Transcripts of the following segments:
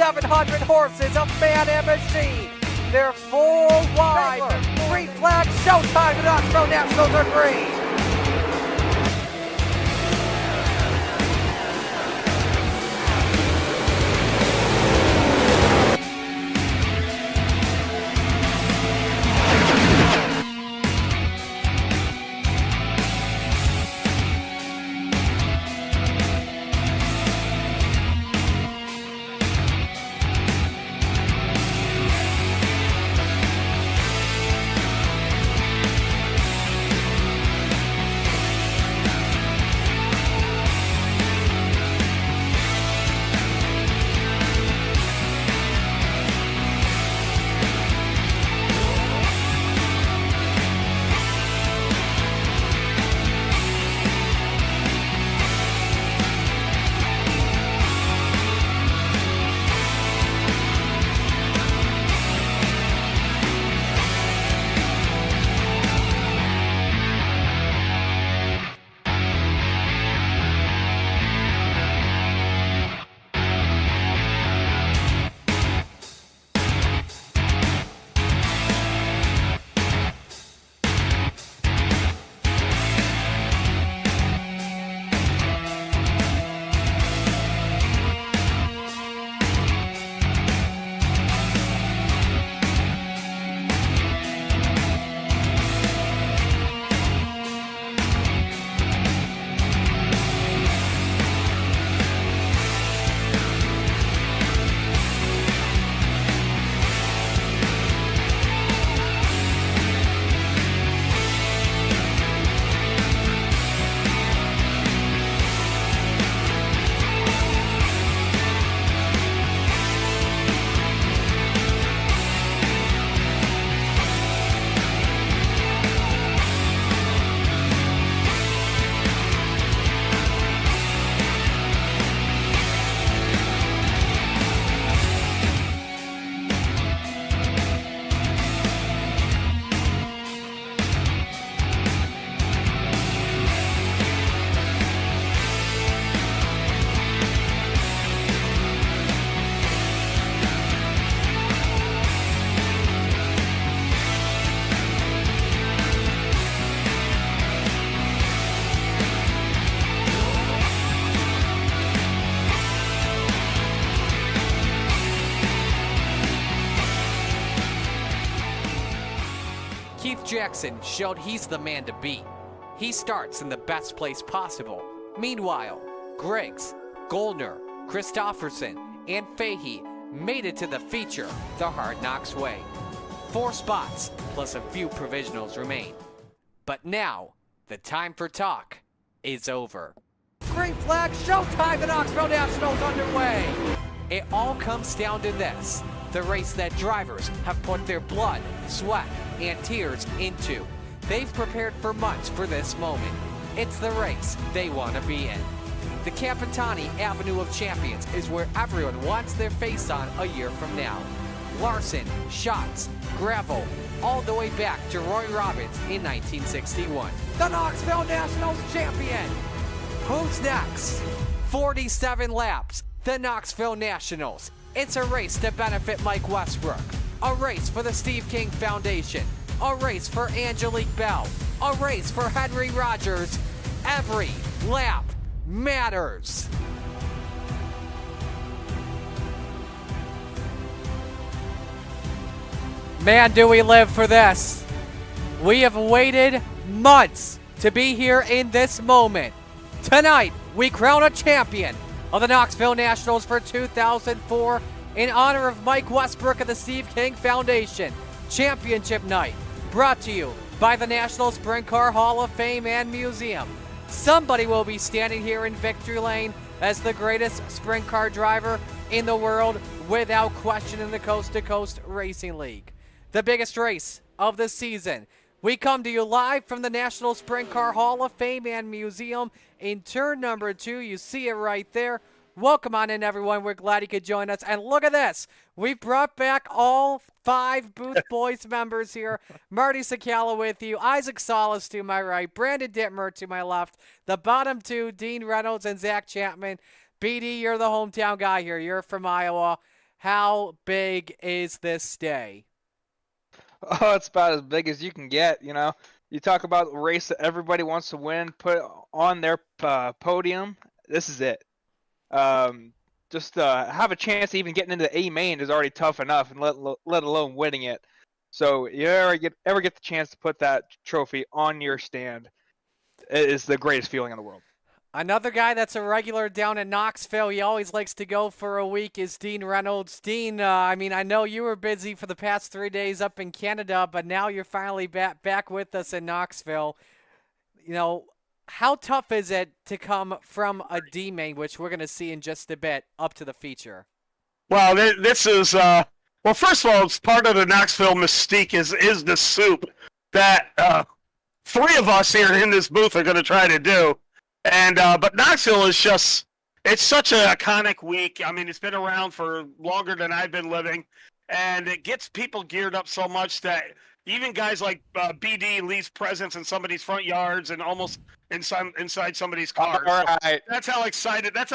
700 horses of man and machine. They're full wide. Green flag, showtime. The Knoxville Nationals are green. Jackson showed he's the man to beat. He starts in the best place possible. Meanwhile, Griggs, Goldner, Christofferson, and Fahey made it to the feature the Hard Knocks way. 4 spots plus a few provisionals remain. But now, the time for talk is over. Green flag, showtime. The Knoxville Nationals underway. It all comes down to this: the race that drivers have put their blood, sweat, and tears into. They've prepared for months for this moment. It's the race they want to be in. The Capitani Avenue of Champions is where everyone wants their face on a year from now. Larson, Schatz, Gravel, all the way back to Roy Robbins in 1961. The Knoxville Nationals champion. Who's next? 47 laps, the Knoxville Nationals. It's a race to benefit Mike Westbrook, a race for the Steve King Foundation, a race for Angelique Bell, a race for Henry Rogers. Every lap matters. Man, do we live for this. We have waited months to be here in this moment. Tonight, we crown a champion of the Knoxville Nationals for 2004 in honor of Mike Westbrook of the Steve King Foundation. Championship night, brought to you by the National Sprint Car Hall of Fame and Museum. Somebody will be standing here in victory lane as the greatest sprint car driver in the world, without question, in the Coast2Coast Racing League. The biggest race of the season. We come to you live from the National Sprint Car Hall of Fame and Museum in turn number 2. You see it right there. Welcome on in, everyone. We're glad you could join us. And look at this. We've brought back all 5 Booth Boys members here. Marty Sakala with you. Isaac Salas to my right. Brandon Dittmer to my left. The bottom 2, Dean Reynolds and Zach Chapman. BD, you're the hometown guy here. You're from Iowa. How big is this day? Oh, it's about as big as you can get, you know. You talk about a race that everybody wants to win, put on their podium. This is it. Just have a chance to even getting into the A main is already tough enough, and let alone winning it. So you ever get the chance to put that trophy on your stand, it is the greatest feeling in the world. Another guy that's a regular down in Knoxville, he always likes to go for a week, is Dean Reynolds. Dean, I know you were busy for the past 3 days up in Canada, but now you're finally back with us in Knoxville. You know, how tough is it to come from a D main, which we're going to see in just a bit, up to the feature? Well, this is well. First of all, it's part of the Knoxville mystique is the soup that three of us here in this booth are going to try to do, and but Knoxville is it's such an iconic week. I mean, it's been around for longer than I've been living, and it gets people geared up so much that even guys like BD leaves presents in somebody's front yards and almost inside somebody's car. All right. So that's how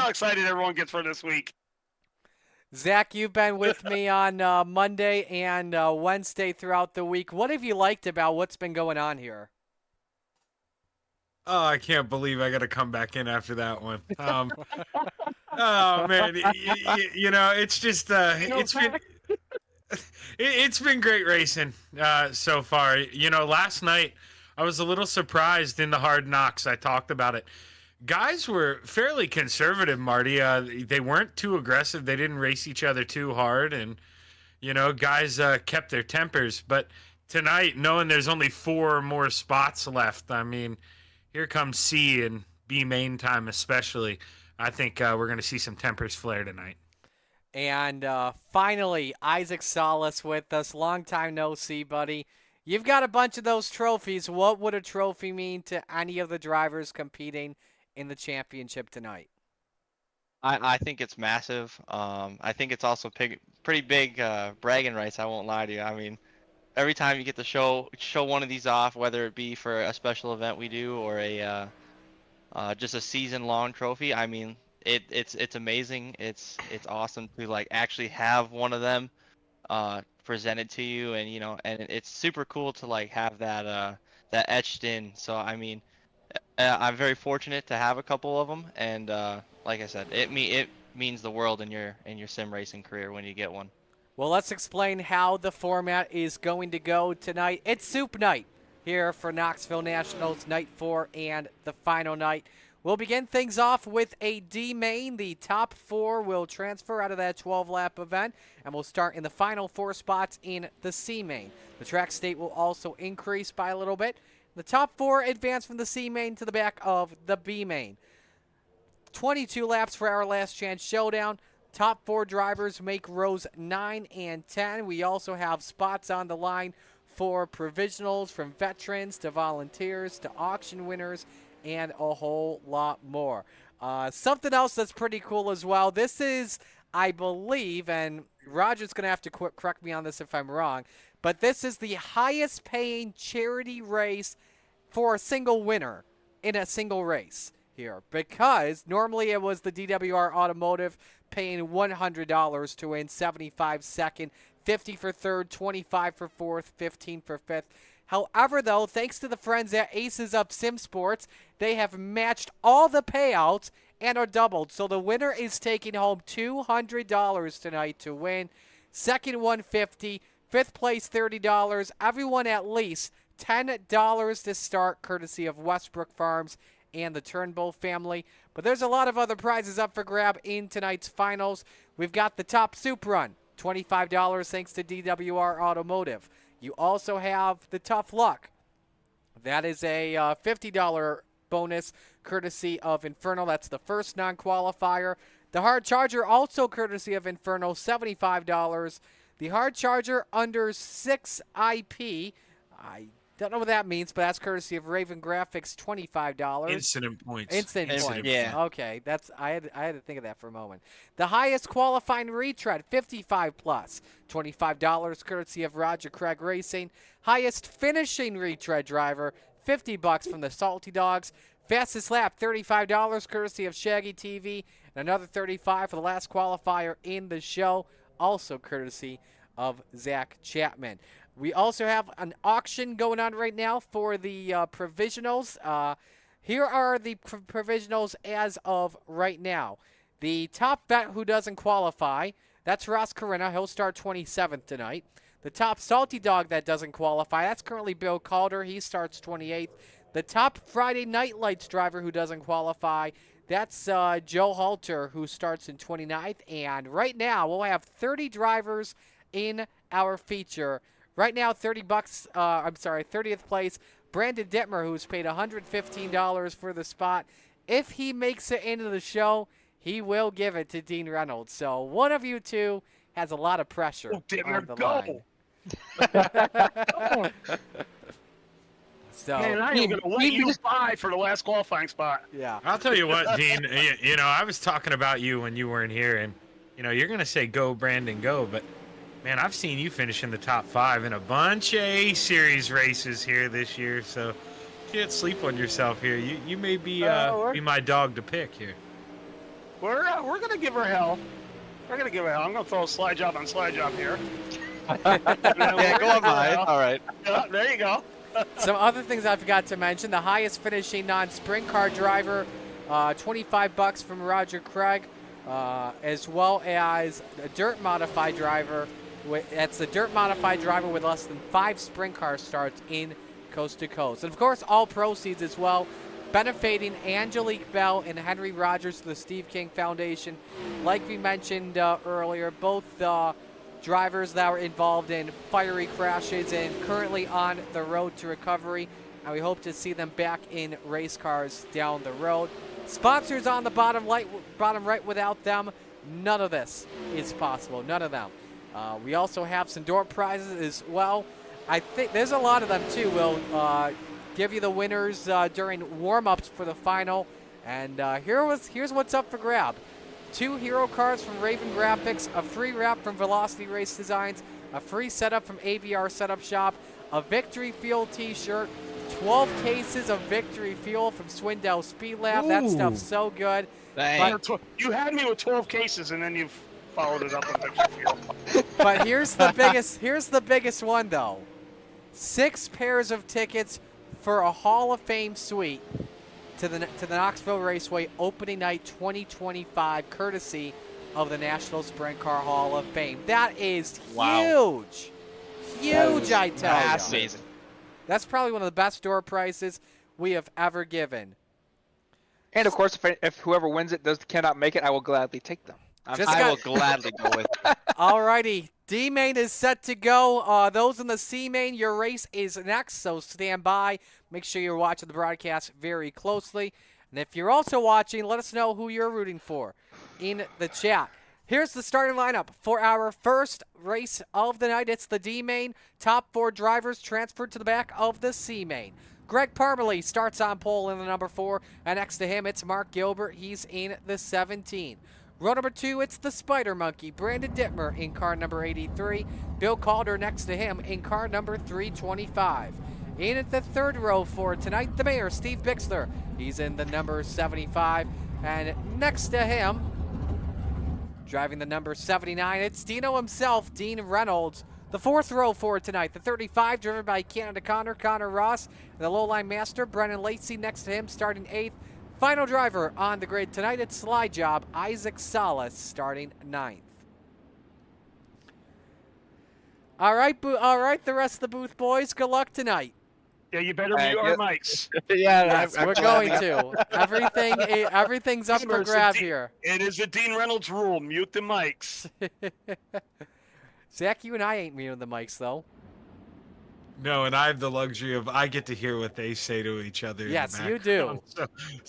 excited everyone gets for this week. Zach, you've been with me on Monday and Wednesday throughout the week. What have you liked about what's been going on here? Oh, I can't believe I got to come back in after that one. Oh man, you know, it's just it's been great racing so far. You know, last night I was a little surprised in the hard knocks. I talked about it. Guys were fairly conservative, Marty. They weren't too aggressive. They didn't race each other too hard, and you know, guys kept their tempers. But tonight, knowing there's only 4 more spots left, I mean, here comes C and B main time especially. I think we're going to see some tempers flare tonight. And finally, Isaac Salas with us. Long time no see, buddy. You've got a bunch of those trophies. What would a trophy mean to any of the drivers competing in the championship tonight? I think it's massive. I think it's also pretty big bragging rights. I won't lie to you. I mean, every time you get to show one of these off, whether it be for a special event we do or a just a season-long trophy, I mean, it's amazing. It's awesome to like actually have one of them presented to you, and you know, and it's super cool to like have that etched in. So I mean, I'm very fortunate to have a couple of them, and like I said, it means the world in your sim racing career when you get one. Well, let's explain how the format is going to go tonight. It's Soup Night here for Knoxville Nationals, Night 4 and the final night. We'll begin things off with a D main. The top 4 will transfer out of that 12-lap event, and we'll start in the final 4 spots in the C main. The track state will also increase by a little bit. The top 4 advance from the C main to the back of the B main. 22 laps for our last chance showdown. Top 4 drivers make rows 9 and 10. We also have spots on the line for provisionals, from veterans to volunteers to auction winners, and a whole lot more. Something else that's pretty cool as well. This is, I believe, and Roger's going to have to correct me on this if I'm wrong, but this is the highest paying charity race for a single winner in a single race here, because normally it was the DWR Automotive paying $100 to win, 75 second, 50 for third, 25 for fourth, 15 for fifth. However, though, thanks to the friends at Aces Up Sim Sports, they have matched all the payouts and are doubled. So the winner is taking home $200 tonight to win. Second, $150. Fifth place, $30. Everyone at least $10 to start, courtesy of Westbrook Farms and the Turnbull family. But there's a lot of other prizes up for grab in tonight's finals. We've got the top soup run, $25 thanks to DWR Automotive. You also have the Tough Luck. That is a $50 bonus courtesy of Inferno. That's the first non-qualifier. The Hard Charger, also courtesy of Inferno, $75. The Hard Charger under 6 IP. I don't know what that means, but that's courtesy of Raven Graphics, $25. Incident points. Incident points. Yeah. Okay, that's I had to think of that for a moment. The highest qualifying retread, 55 plus, $25, courtesy of Roger Craig Racing. Highest finishing retread driver, $50 from the Salty Dogs. Fastest lap, $35, courtesy of Shaggy TV, and another $35 for the last qualifier in the show also courtesy of Zach Chapman. We also have an auction going on right now for the provisionals. Here are the provisionals as of right now. The top vet who doesn't qualify, that's Ross Corina. He'll start 27th tonight. The top salty dog that doesn't qualify, that's currently Bill Calder. He starts 28th. The top Friday Night Lights driver who doesn't qualify, that's Joe Halter, who starts in 29th. And right now, we'll have 30 drivers in our feature. Right now, 30th place, Brandon Dittmer, who's paid $115 for the spot. If he makes it into the show, he will give it to Dean Reynolds. So one of you two has a lot of pressure on the line. So, Man, I am going to let you buy for the last qualifying spot. yeah. I'll tell you what, Dean. You know, I was talking about you when you weren't here, and you know, you're gonna say go, Brandon, go, but man, I've seen you finish in the top 5 in a bunch of A Series races here this year. So you can't sleep on yourself here. You may be my dog to pick here. We're going to give her hell. We're going to give her hell. I'm going to throw a slide job on slide job here. Yeah, go on by. All right. There you go. Some other things I forgot to mention. The highest finishing non-sprint car driver, $25 from Roger Craig, as well as a dirt modified driver. That's the dirt modified driver with less than 5 sprint car starts in Coast to Coast. And of course, all proceeds as well, benefiting Angelique Bell and Henry Rogers, the Steve King Foundation. Like we mentioned earlier, both drivers that were involved in fiery crashes and currently on the road to recovery. And we hope to see them back in race cars down the road. Sponsors on the bottom right. Without them, none of this is possible. None of them. We also have some door prizes as well. I think there's a lot of them too. We'll give you the winners during warm-ups for the final. And here's what's up for grab. 2 hero cards from Raven Graphics, a free wrap from Velocity Race Designs, a free setup from ABR Setup Shop, a Victory Fuel t-shirt, 12 cases of Victory Fuel from Swindell Speed Lab. That stuff's so good. You had me with 12 cases, and then you've followed it up with Victory Fuel. But here's the biggest one though. 6 pairs of tickets for a Hall of Fame suite to the Knoxville Raceway opening night 2025, courtesy of the National Sprint Car Hall of Fame. That is huge. Huge, I tell you. Amazing. That's probably one of the best door prices we have ever given. And of course, if whoever wins it cannot make it, I will gladly take them. I will gladly go with it. Alrighty, D main is set to go. Those in the C main, your race is next, so stand by. Make sure you're watching the broadcast very closely. And if you're also watching, let us know who you're rooting for in the chat. Here's the starting lineup for our first race of the night. It's the D main. Top 4 drivers transferred to the back of the C main. Greg Parmalee starts on pole in the number 4, and next to him, it's Mark Gilbert. He's in the 17. Row number 2, it's the Spider Monkey, Brandon Dittmer in car number 83. Bill Calder next to him in car number 325. In at the 3rd row for tonight, the Mayor, Steve Bixler. He's in the number 75. And next to him, driving the number 79, it's Dino himself, Dean Reynolds. The 4th row for tonight, the 35, driven by Canada Connor Ross. And the low-line master, Brennan Lacey, next to him, starting 8th. Final driver on the grid tonight at Slide Job, Isaac Salas, starting 9th. All right, the rest of the booth boys, good luck tonight. Yeah, you better mute our mics. Yes, we're going to. Everything's up for grab here. It is a Dean Reynolds rule. Mute the mics. Zach, you and I ain't muting the mics, though. No, and I have the luxury of I get to hear what they say to each other. Yes, you do.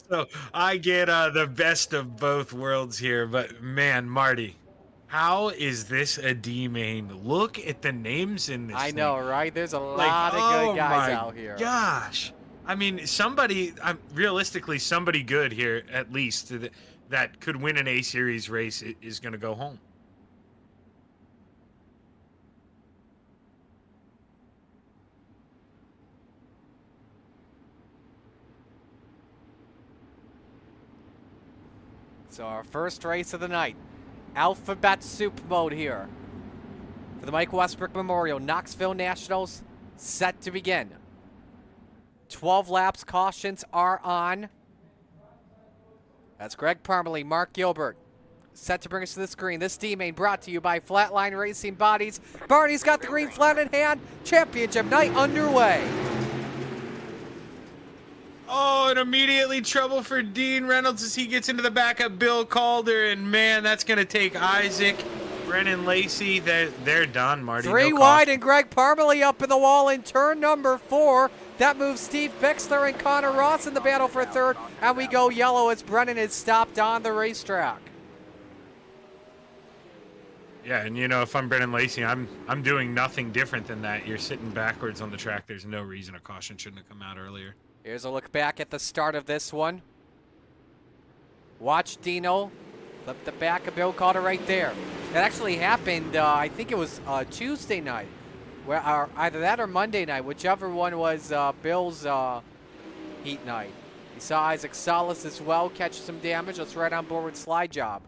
So I get the best of both worlds here. But man, Marty, how is this a D main? Look at the names in this. I know, right? There's a lot of good guys out here. Gosh, I mean, realistically, somebody good here at least that could win an A Series race is going to go home. So our first race of the night, Alphabet soup mode here for the Mike Westbrook Memorial Knoxville Nationals, set to begin. 12 laps, cautions are on. That's Greg Parmalee, Mark Gilbert, set to bring us to the screen. This D-Main brought to you by Flatline Racing Bodies. Barney's got the green flag in hand. Championship night underway. Oh, and immediately trouble for Dean Reynolds as he gets into the back of Bill Calder. And, man, that's going to take Isaac, Brennan Lacey. They're done, Marty. Three wide and Greg Parmalee up in the wall in turn number 4. That moves Steve Bixler and Connor Ross in the battle for third. And we go yellow as Brennan is stopped on the racetrack. Yeah, and, you know, if I'm Brennan Lacey, I'm doing nothing different than that. You're sitting backwards on the track. There's no reason a caution shouldn't have come out earlier. Here's a look back at the start of this one. Watch Dino flip the back of Bill Calder right there. That actually happened, I think it was Tuesday night, where either that or Monday night, whichever one was Bill's heat night. You saw Isaac Salas as well catch some damage. That's right on board with Slide Job.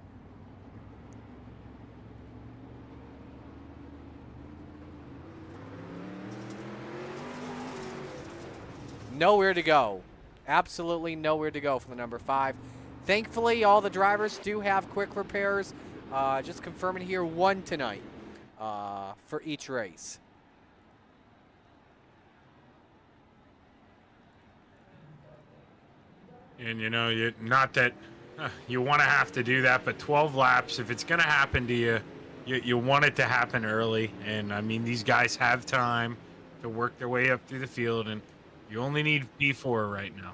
Nowhere to go. Absolutely nowhere to go for the number 5. Thankfully, all the drivers do have quick repairs. Just confirming here, 1 tonight for each race. And, you know, not that you want to have to do that, but 12 laps, if it's going to happen to you, you want it to happen early. And, I mean, these guys have time to work their way up through the field, and you only need P4 right now.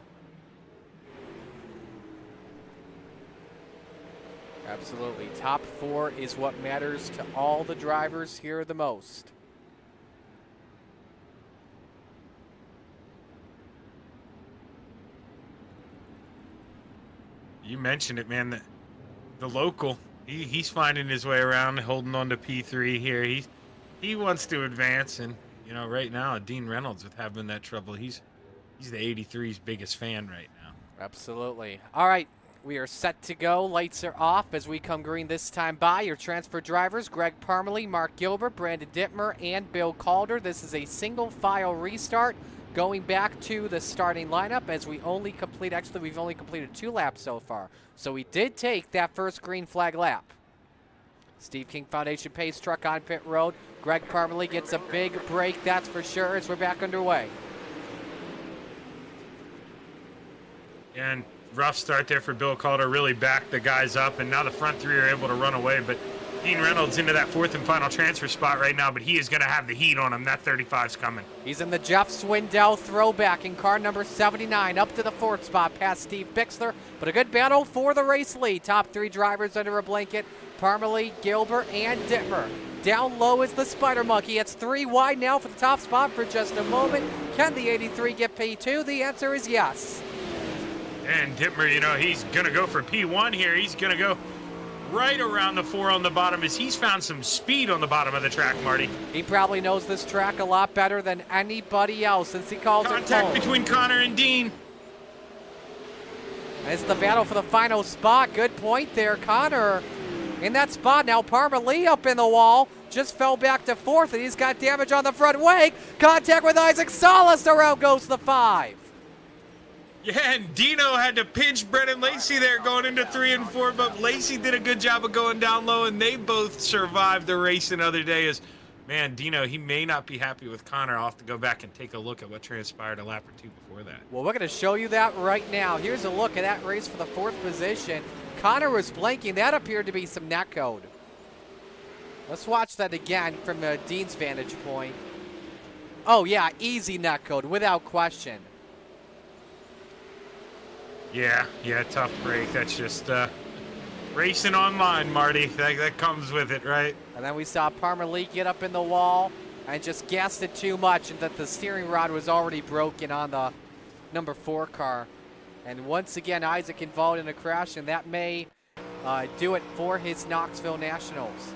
Absolutely. Top 4 is what matters to all the drivers here the most. You mentioned it, man. The local, he's finding his way around, holding on to P3 here. He wants to advance, and you know, right now, Dean Reynolds with having that trouble, he's the 83's biggest fan right now. Absolutely. All right, we are set to go. Lights are off as we come green this time by. Your transfer drivers, Greg Parmalee, Mark Gilbert, Brandon Dittmer, and Bill Calder. This is a single file restart. Going back to the starting lineup as we only complete, actually we've only completed 2 laps so far. So we did take that first green flag lap. Steve King Foundation pace truck on pit road. Greg Parmalee gets a big break, that's for sure, as we're back underway. And rough start there for Bill Calder, really backed the guys up, and now the front 3 are able to run away, but Dean Reynolds into that 4th and final transfer spot right now, but he is going to have the heat on him. That 35's coming. He's in the Jeff Swindell throwback in car number 79, up to the 4th spot past Steve Bixler, but a good battle for the race lead. Top 3 drivers under a blanket, Parmalee, Gilbert, and Dittmer. Down low is the Spider Monkey. It's 3 wide now for the top spot for just a moment. Can the 83 get P2? The answer is yes. And Dittmer, you know, he's going to go for P1 here. He's going to go right around the 4 on the bottom as he's found some speed on the bottom of the track, Marty. He probably knows this track a lot better than anybody else since he calls it home. Contact between Connor and Dean. It's the battle for the final spot. Good point there, Connor. In that spot now, Parmalee up in the wall. Just fell back to 4th, and he's got damage on the front wing. Contact with Isaac Salas. Around goes the 5. Yeah, and Dino had to pinch Brennan Lacey there going into 3 and 4, but Lacey did a good job of going down low, and they both survived the race another day. As man, Dino, he may not be happy with Connor. I'll have to go back and take a look at what transpired a lap or 2 before that. Well, we're going to show you that right now. Here's a look at that race for the 4th position. Connor was blanking. That appeared to be some net code. Let's watch that again from Dean's vantage point. Oh, yeah, easy net code, without question. Yeah, tough break. That's just racing online, Marty. That comes with it, right? And then we saw Parmalee get up in the wall and just gassed it too much, and that the steering rod was already broken on the number 4 car. And once again, Isaac involved in a crash, and that may do it for his Knoxville Nationals.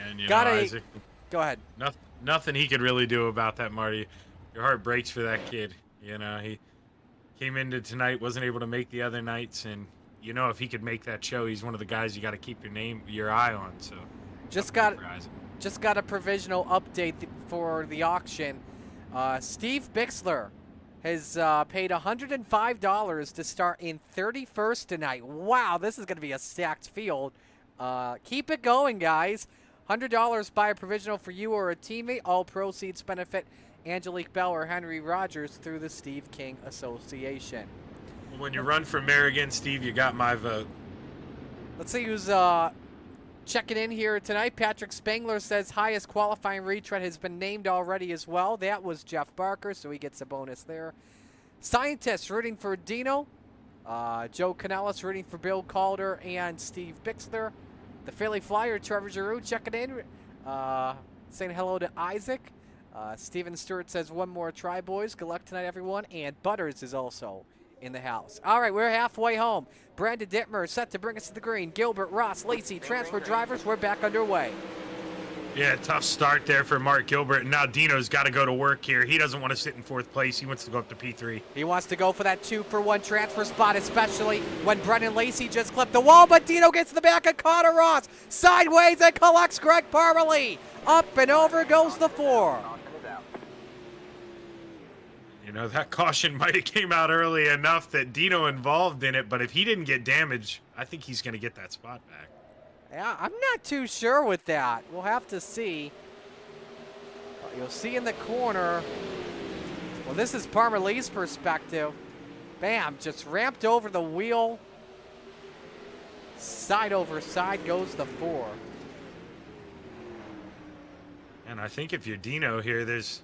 And you know, Isaac, go ahead. Nothing he could really do about that, Marty. Your heart breaks for that kid. You know, came into tonight, wasn't able to make the other nights, and you know if he could make that show, he's one of the guys you got to keep your eye on. So Just got a provisional update for the auction. Steve Bixler has paid $105 to start in 31st tonight. Wow, this is going to be a stacked field. Keep it going, guys. $100 buy a provisional for you or a teammate. All proceeds benefit Angelique Bell or Henry Rogers through the Steve King Association. When you run for mayor again, Steve, you got my vote. Let's see who's checking in here tonight. Patrick Spangler says highest qualifying retread has been named already as well. That was Jeff Barker, so he gets a bonus there. Scientists rooting for Dino. Joe Canellis rooting for Bill Calder and Steve Bixler. The Philly Flyer, Trevor Giroux checking in, saying hello to Isaac. Steven Stewart says one more try, boys. Good luck tonight, everyone. And Butters is also in the house. All right, we're halfway home. Brandon Dittmer set to bring us to the green. Gilbert, Ross, Lacey, transfer drivers. We're back underway. Yeah, tough start there for Mark Gilbert. And now Dino's got to go to work here. He doesn't want to sit in 4th place. He wants to go up to P3. He wants to go for that 2-for-1 transfer spot, especially when Brendan Lacey just clipped the wall. But Dino gets to the back of Connor Ross. Sideways and collects Greg Parmalee. Up and over goes the 4. You know, that caution might have came out early enough that Dino involved in it. But if he didn't get damaged, I think he's going to get that spot back. Yeah, I'm not too sure with that. We'll have to see. You'll see in the corner. Well, this is Parmalee's perspective. Bam, just ramped over the wheel. Side over side goes the 4. And I think if you're Dino here, there's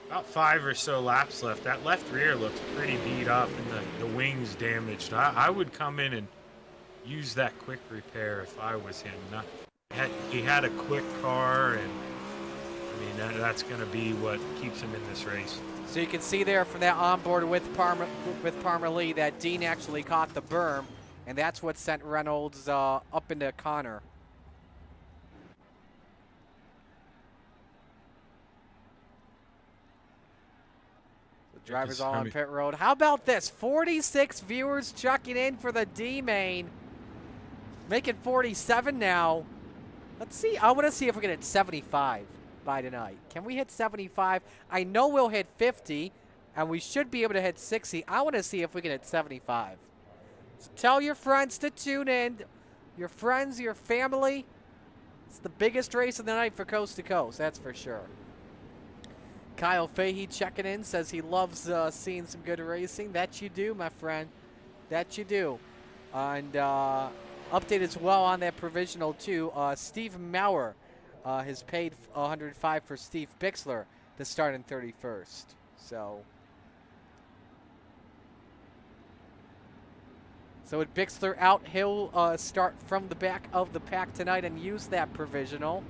about 5 or so laps left. That left rear looks pretty beat up and the wing's damaged. I would come in and use that quick repair if I was him. He had a quick car, and I mean that's going to be what keeps him in this race. So you can see there from that onboard with Parmalee that Dean actually caught the berm, and that's what sent Reynolds up into Connor. The drivers all on pit road. How about this? 46 viewers checking in for the D main. Making 47 now. Let's see. I want to see if we can hit 75 by tonight. Can we hit 75? I know we'll hit 50, and we should be able to hit 60. I want to see if we can hit 75. So tell your friends to tune in. Your friends, your family. It's the biggest race of the night for Coast to Coast, that's for sure. Kyle Fahey checking in, says he loves seeing some good racing. That you do, my friend. That you do. And update as well on that provisional too. Steve Maurer has paid $105 for Steve Bixler to start in 31st. So with Bixler out, he'll start from the back of the pack tonight and use that provisional.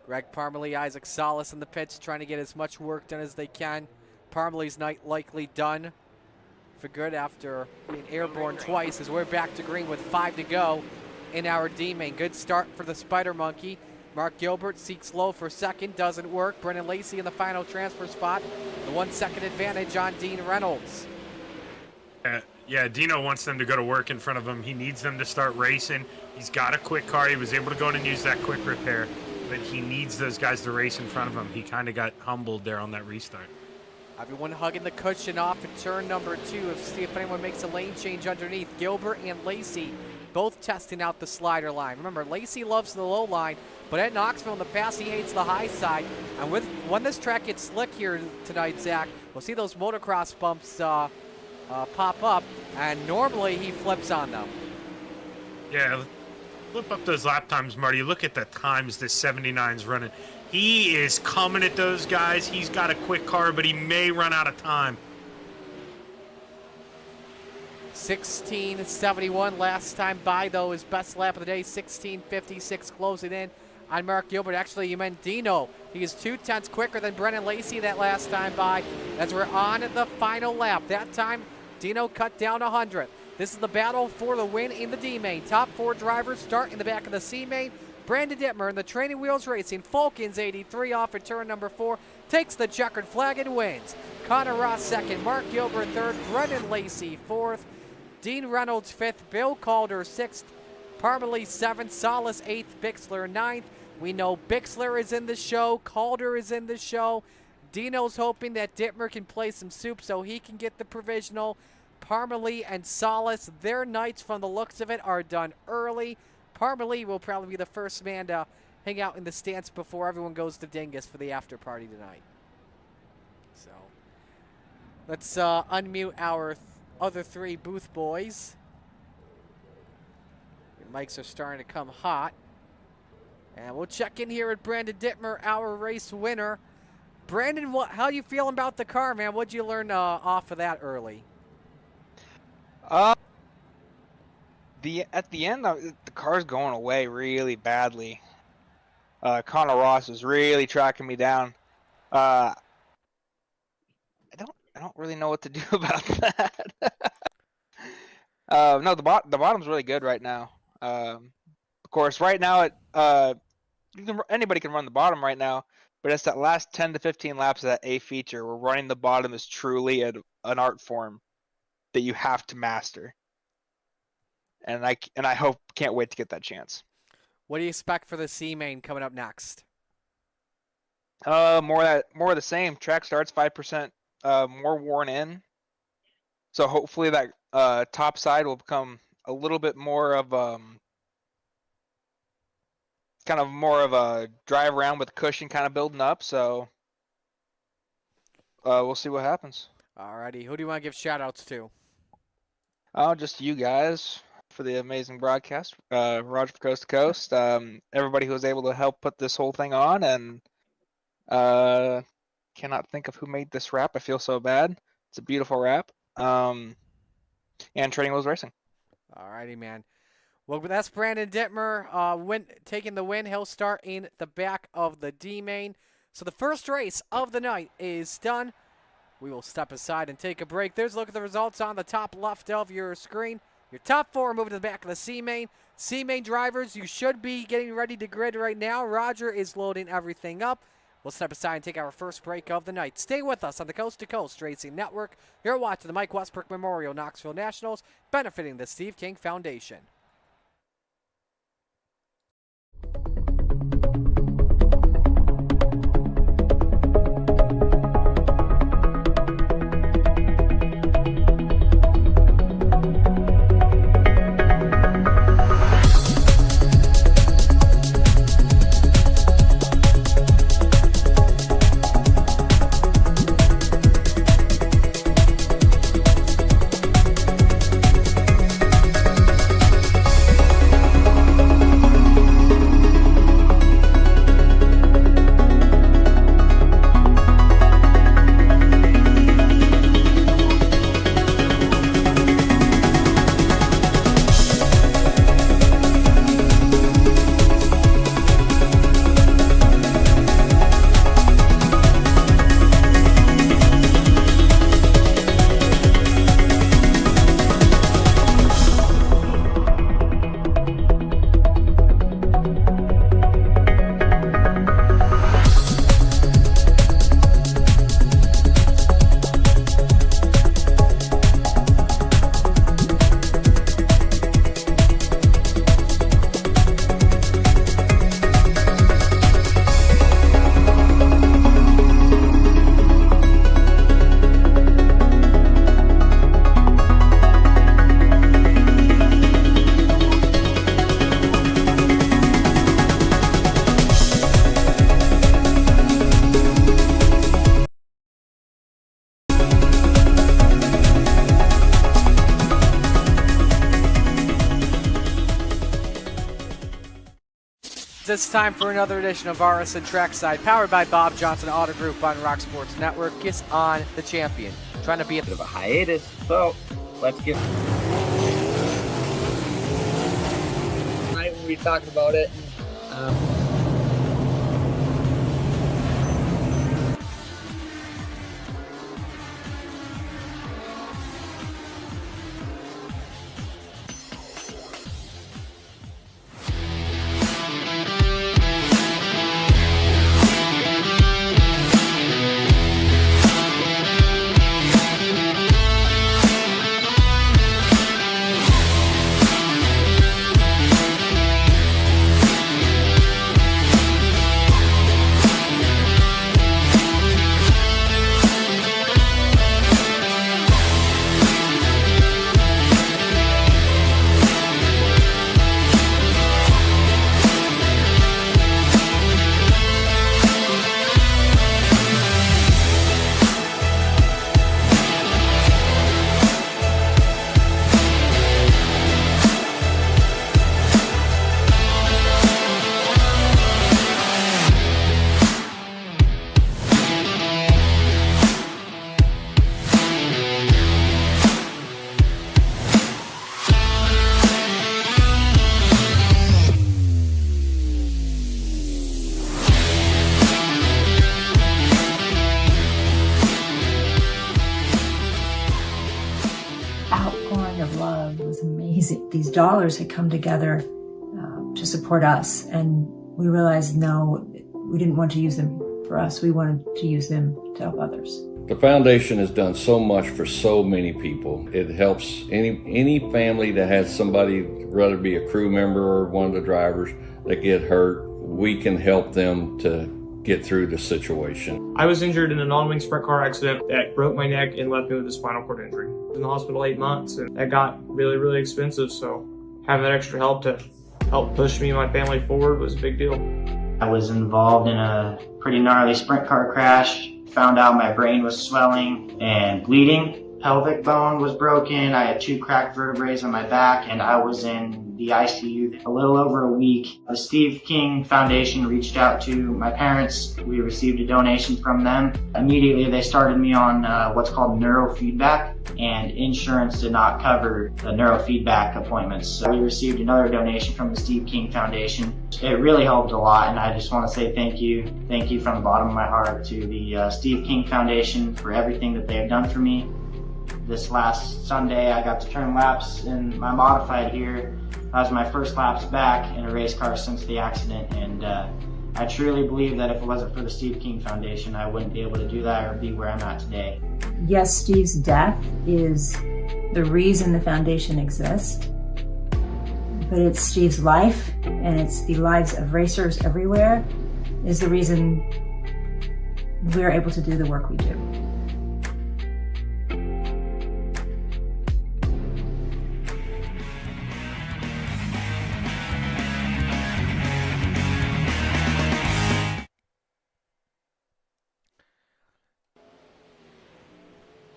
Greg Parmalee, Isaac Salas in the pits, trying to get as much work done as they can. Parmalee's night likely done for good after being airborne twice, as we're back to green with 5 to go in our D main. Good start for the Spider Monkey. Mark Gilbert seeks low for second, doesn't work. Brendan Lacey in the final transfer spot. The 1 second advantage on Dean Reynolds. Yeah, Dino wants them to go to work in front of him. He needs them to start racing. He's got a quick car. He was able to go in and use that quick repair, but he needs those guys to race in front of him. He kind of got humbled there on that restart. Everyone hugging the cushion off at turn number 2 to see if anyone makes a lane change underneath. Gilbert and Lacey both testing out the slider line. Remember, Lacey loves the low line, but at Knoxville in the past, he hates the high side. And when this track gets slick here tonight, Zach, we'll see those motocross bumps pop up, and normally he flips on them. Yeah, flip up those lap times, Marty. Look at the times this 79's running. He is coming at those guys. He's got a quick car, but he may run out of time. 16:71 last time by, though, his best lap of the day. 16:56 closing in on Mark Gilbert. Actually, you meant Dino. He is 2/10 quicker than Brendan Lacey that last time by, as we're on the final lap. That time, Dino cut down 100. This is the battle for the win in the D main. Top 4 drivers start in the back of the C main. Brandon Dittmer in the Training Wheels Racing Falcons 83 off at turn number 4 takes the checkered flag and wins. Connor Ross second, Mark Gilbert third, Brendan Lacey fourth, Dean Reynolds fifth, Bill Calder sixth, Parmalee seventh, Solis eighth, Bixler ninth. We know Bixler is in the show, Calder is in the show. Dino's hoping that Dittmer can play some soup so he can get the provisional. Parmalee and Solis, their nights from the looks of it are done early. Parmalee will probably be the first man to hang out in the stands before everyone goes to Dingus for the after party tonight. So let's unmute our other 3 booth boys. Your mics are starting to come hot. And we'll check in here at Brandon Dittmer, our race winner. Brandon, how you feeling about the car, man? What'd you learn off of that early? At the end, the car's going away really badly. Connor Ross is really tracking me down. I don't really know what to do about that. No, the bottom's really good right now. Of course, right now anybody can run the bottom right now, but it's that last 10 to 15 laps of that A feature where running the bottom is truly an art form that you have to master. And I can't wait to get that chance. What do you expect for the C main coming up next? More of the same. Track starts 5% more worn in. So hopefully that top side will become a little bit more of kind of more of a drive around with cushion kind of building up. So we'll see what happens. Alrighty, who do you want to give shout outs to? Just you guys for the amazing broadcast. Roger for Coast to Coast. Everybody who was able to help put this whole thing on, and cannot think of who made this wrap. I feel so bad. It's a beautiful wrap. And Training Wheels Racing. Alrighty, man. Well, that's Brandon Dittmer taking the win. He'll start in the back of the D main. So the first race of the night is done. We will step aside and take a break. There's a look at the results on the top left of your screen. Your top 4 moving to the back of the C main. C main drivers, you should be getting ready to grid right now. Roger is loading everything up. We'll step aside and take our first break of the night. Stay with us on the Coast to Coast Racing Network. You're watching the Mike Westbrook Memorial Knoxville Nationals, benefiting the Steve King Foundation. It's time for another edition of RSN Trackside, powered by Bob Johnson Auto Group on Rock Sports Network. Gets on the champion, trying to be a bit of a hiatus. So let's get. Right, we'll be talking about it. outpouring of love was amazing. These dollars had come together to support us, and we realized, no, we didn't want to use them for us. We wanted to use them to help others. The foundation has done so much for so many people. It helps any family that has somebody, whether it be a crew member or one of the drivers, that get hurt. We can help them to get through the situation. I was injured in a non-wing sprint car accident that broke my neck and left me with a spinal cord injury. I was in the hospital 8 months, and that got really, really expensive, so having that extra help to help push me and my family forward was a big deal. I was involved in a pretty gnarly sprint car crash. Found out my brain was swelling and bleeding. Pelvic bone was broken. I had 2 cracked vertebrae on my back, and I was in the ICU a little over a week. The Steve King Foundation reached out to my parents. We received a donation from them. Immediately, they started me on what's called neurofeedback, and insurance did not cover the neurofeedback appointments. So we received another donation from the Steve King Foundation. It really helped a lot, and I just want to say thank you. Thank you from the bottom of my heart to the Steve King Foundation for everything that they have done for me. This last Sunday, I got to turn laps in my modified here. That was my first laps back in a race car since the accident, and I truly believe that if it wasn't for the Steve King Foundation, I wouldn't be able to do that or be where I'm at today. Yes, Steve's death is the reason the foundation exists, but it's Steve's life, and it's the lives of racers everywhere, is the reason we're able to do the work we do.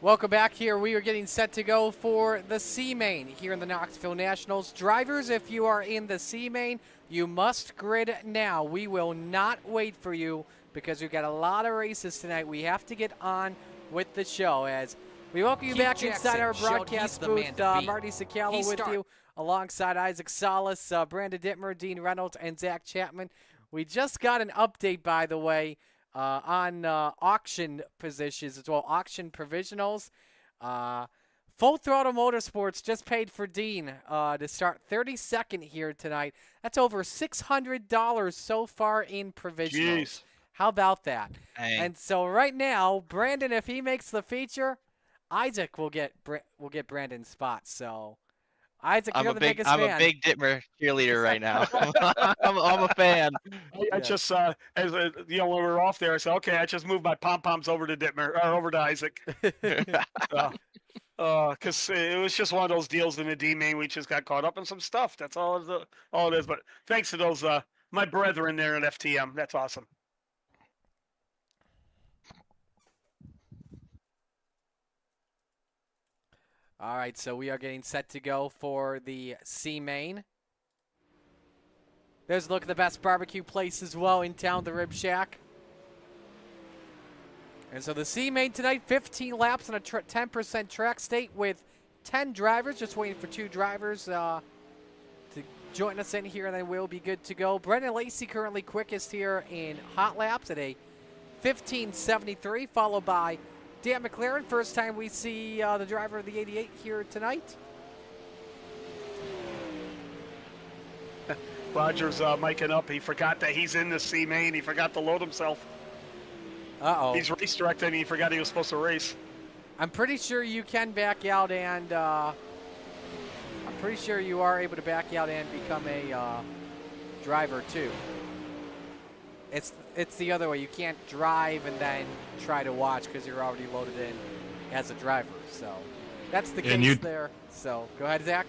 Welcome back here. We are getting set to go for the C-Main here in the Knoxville Nationals. Drivers, if you are in the C-Main, you must grid now. We will not wait for you because we've got a lot of races tonight. We have to get on with the show as we welcome you back inside our broadcast booth. Marty Cicalo with you alongside Isaac Salas, Brandon Dittmer, Dean Reynolds, and Zach Chapman. We just got an update, by the way, on auction positions as well, auction provisionals. Full Throttle Motorsports just paid for Dean to start 32nd here tonight. That's over $600 so far in provisionals. Jeez. How about that? Dang. And so right now, Brandon, if he makes the feature, Isaac will get Brandon's spot. So Isaac, you're the biggest fan. I'm a big Dittmer cheerleader right now. I'm a fan. I just, as when we were off there, I said, okay, I just moved my pom-poms over to Dittmer, or over to Isaac. Because it was just one of those deals in the D-Main. We just got caught up in some stuff. That's all it is. But thanks to those, my brethren there at FTM. That's awesome. All right, so we are getting set to go for the C-Main. There's a look at the best barbecue place as well in town, the Rib Shack. And so the C-Main tonight, 15 laps on a 10% track state with 10 drivers. Just waiting for 2 drivers to join us in here, and then we'll be good to go. Brendan Lacey currently quickest here in hot laps at a 15:73, followed by Dan McLaren. First time we see the driver of the 88 here tonight. Roger's miking up. He forgot that he's in the C-Main. He forgot to load himself. Uh-oh. He's race directing. He forgot he was supposed to race. I'm pretty sure you can back out, and I'm pretty sure you are able to back out and become a driver too. It's the other way. You can't drive and then try to watch because you're already loaded in as a driver. So that's the case there. So go ahead, Zach.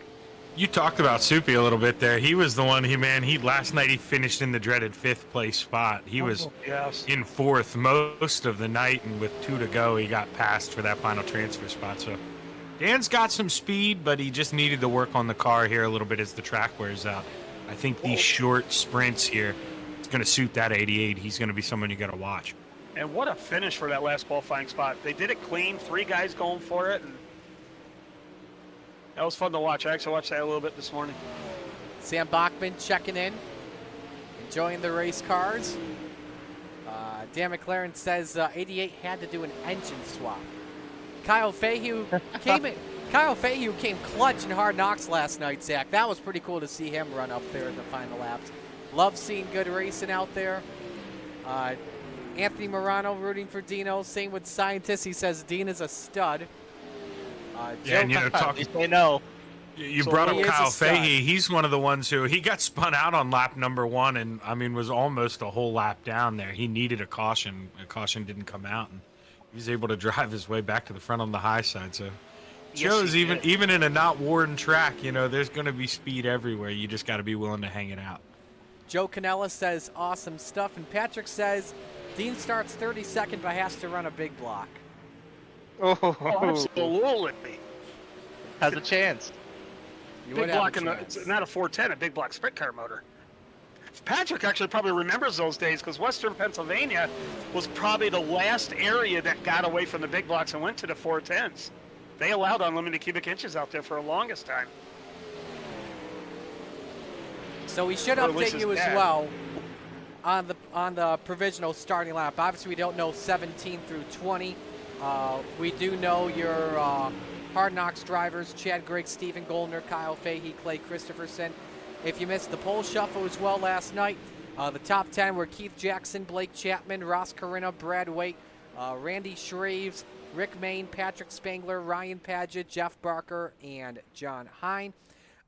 You talked about Soupy a little bit there. He was the one. Last night he finished in the dreaded 5th place spot. He was in 4th most of the night, and with 2 to go, he got passed for that final transfer spot. So Dan's got some speed, but he just needed to work on the car here a little bit as the track wears out. I think these short sprints here, it's going to suit that 88. He's going to be someone you got to watch. And what a finish for that last qualifying spot. They did it clean, 3 guys going for it. And that was fun to watch. I actually watched that a little bit this morning. Sam Bachman checking in, enjoying the race cars. Dan McLaren says 88 had to do an engine swap. Kyle Fahey came Kyle Fahey came clutch in Hard Knocks last night, Zach. That was pretty cool to see him run up there in the final laps. Love seeing good racing out there. Anthony Morano rooting for Dino. Same with Scientist. He says Dean is a stud. Yeah, and At least they know. You So brought up he is a Kyle stud. Fahey. He's one of the ones who he got spun out on lap number 1, and I mean was almost a whole lap down there. He needed a caution. A caution didn't come out, and he was able to drive his way back to the front on the high side. So shows even in a not worn track, you know, there's going to be speed everywhere. You just got to be willing to hang it out. Joe Canella says awesome stuff, and Patrick says Dean starts 32nd but has to run a big block. Oh, Absolutely. Has a chance. You Big would have block a in the, chance. it's not a 410, a big block sprint car motor. Patrick actually probably remembers those days because Western Pennsylvania was probably the last area that got away from the big blocks and went to the 410s. They allowed unlimited cubic inches out there for the longest time. So we should Or at least update his you as dad. well on the provisional starting lap. Obviously, we don't know 17 through 20. We do know your Hard Knocks drivers: Chad Griggs, Stephen Goldner, Kyle Fahey, Clay Christopherson. If you missed the pole shuffle as well last night, the top 10 were Keith Jackson, Blake Chapman, Ross Carina, Brad Waite, Randy Shreves, Rick Main, Patrick Spangler, Ryan Padgett, Jeff Barker, and John Hine.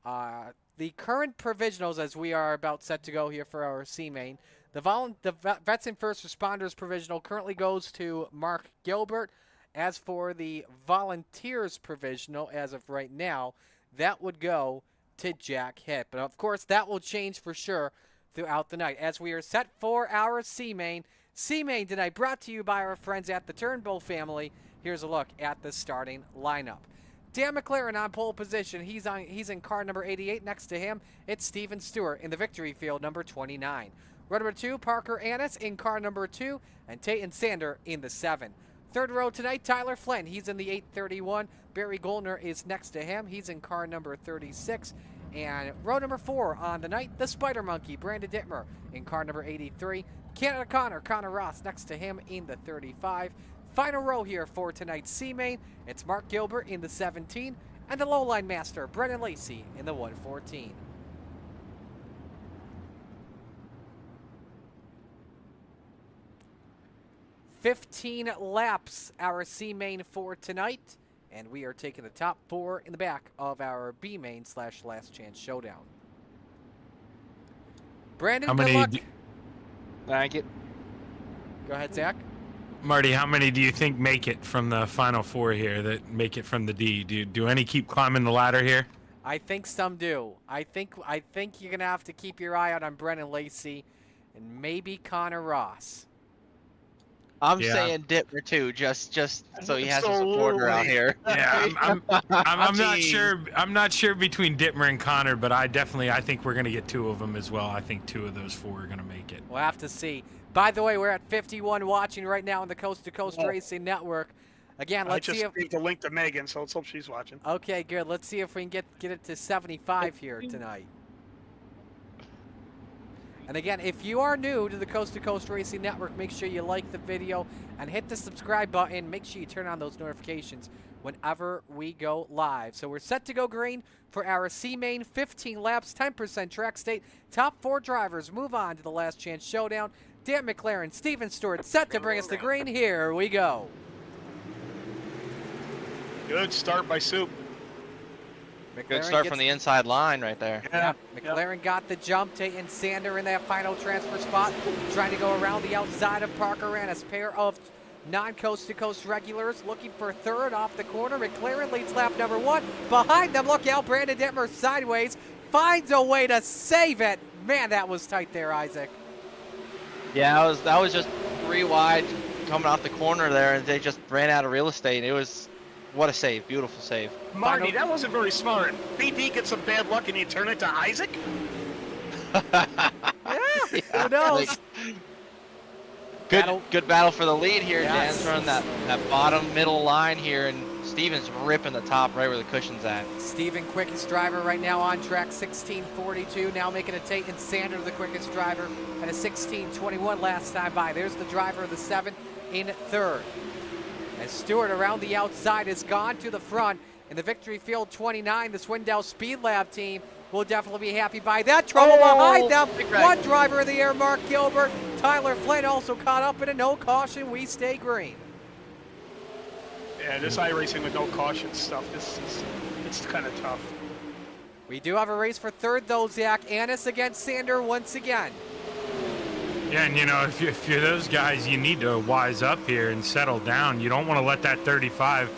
The current provisionals, as we are about set to go here for our C-Main, the Vets and First Responders provisional currently goes to Mark Gilbert. As for the Volunteers provisional, as of right now, that would go to Jack Hitt. But of course, that will change for sure throughout the night. As we are set for our C-Main. C-Main tonight brought to you by our friends at the Turnbull family. Here's a look at the starting lineup. Dan McLaren on pole position. He's in car number 88. Next to him, it's Steven Stewart in the victory field, number 29. Row number 2, Parker Annis in car number 2, and Tayton Sander in the 7. Third row tonight, Tyler Flynn. He's in the 831. Barry Goldner is next to him. He's in car number 36. And row number 4 on the night, the Spider Monkey, Brandon Dittmer in car number 83. Canada Connor Ross next to him in the 35. Final row here for tonight's C-Main. It's Mark Gilbert in the 17 and the lowline master, Brennan Lacey, in the 114. "15 laps, our C-Main for tonight, and we are taking the top 4 in the back of our B-Main / Last Chance Showdown. Brandon, How good many? luck. thank you. Go ahead, Zach. Marty, how many do you think make it from the final 4 here? That make it from the D? Do any keep climbing the ladder here? I think some do. I think you're gonna have to keep your eye out on Brennan Lacey and maybe Connor Ross. I'm Yeah. saying Dittmer too, just so he has a supporter out here. Yeah, I'm not Jeez. sure. I'm not sure between Dittmer and Connor, but I think we're gonna get 2 of them as well. I think 2 of those 4 are gonna make it. We'll have to see. By the way, we're at 51 watching right now on the Coast to Coast Racing Network. Again, I let's just see if. gave the link to Megan, so let's hope she's watching. Okay, good. Let's see if we can get it to 75 here tonight. And again, if you are new to the Coast to Coast Racing Network, make sure you like the video and hit the subscribe button. Make sure you turn on those notifications whenever we go live. So we're set to go green for our C-Main, 15 laps, 10% track state. Top 4 drivers move on to the Last Chance Showdown. Dan McLaren, Steven Stewart set to bring us to green. Here we go. Good start by Soup. Good start from the inside line right there. Yeah, McLaren got the jump. Tayton Sander in that final transfer spot, trying to go around the outside of Parker Annis. Pair of non-coast-to-coast regulars looking for third off the corner. McLaren leads lap number 1. Behind them, look out, Brandon Dittmer sideways, finds a way to save it. Man, that was tight there, Isaac. Yeah, that was just 3 wide coming off the corner there, and they just ran out of real estate. It was, what a save, beautiful save. Marty, that wasn't very smart. BD gets some bad luck and you turn it to Isaac? Who knows? Good battle for the lead here. Yes. Dan's running that bottom middle line here, and Steven's ripping the top right where the cushion's at. Steven, quickest driver right now on track, 16:42. Now making a Tayton Sander the quickest driver at a 16:21 last time by. There's the driver of the 7 in third. As Stewart around the outside has gone to the front. in the Victory Field 29. The Swindell Speed Lab team will definitely be happy by that. Trouble behind them. One driver in the air, Mark Gilbert. Tyler Flynn also caught up in a no caution. We stay green. Yeah, this iRacing with no caution stuff, it's kind of tough. We do have a race for third, though, Zach. Annis against Sander once again. Yeah, and you know, if you're those guys, you need to wise up here and settle down. You don't want to let that 35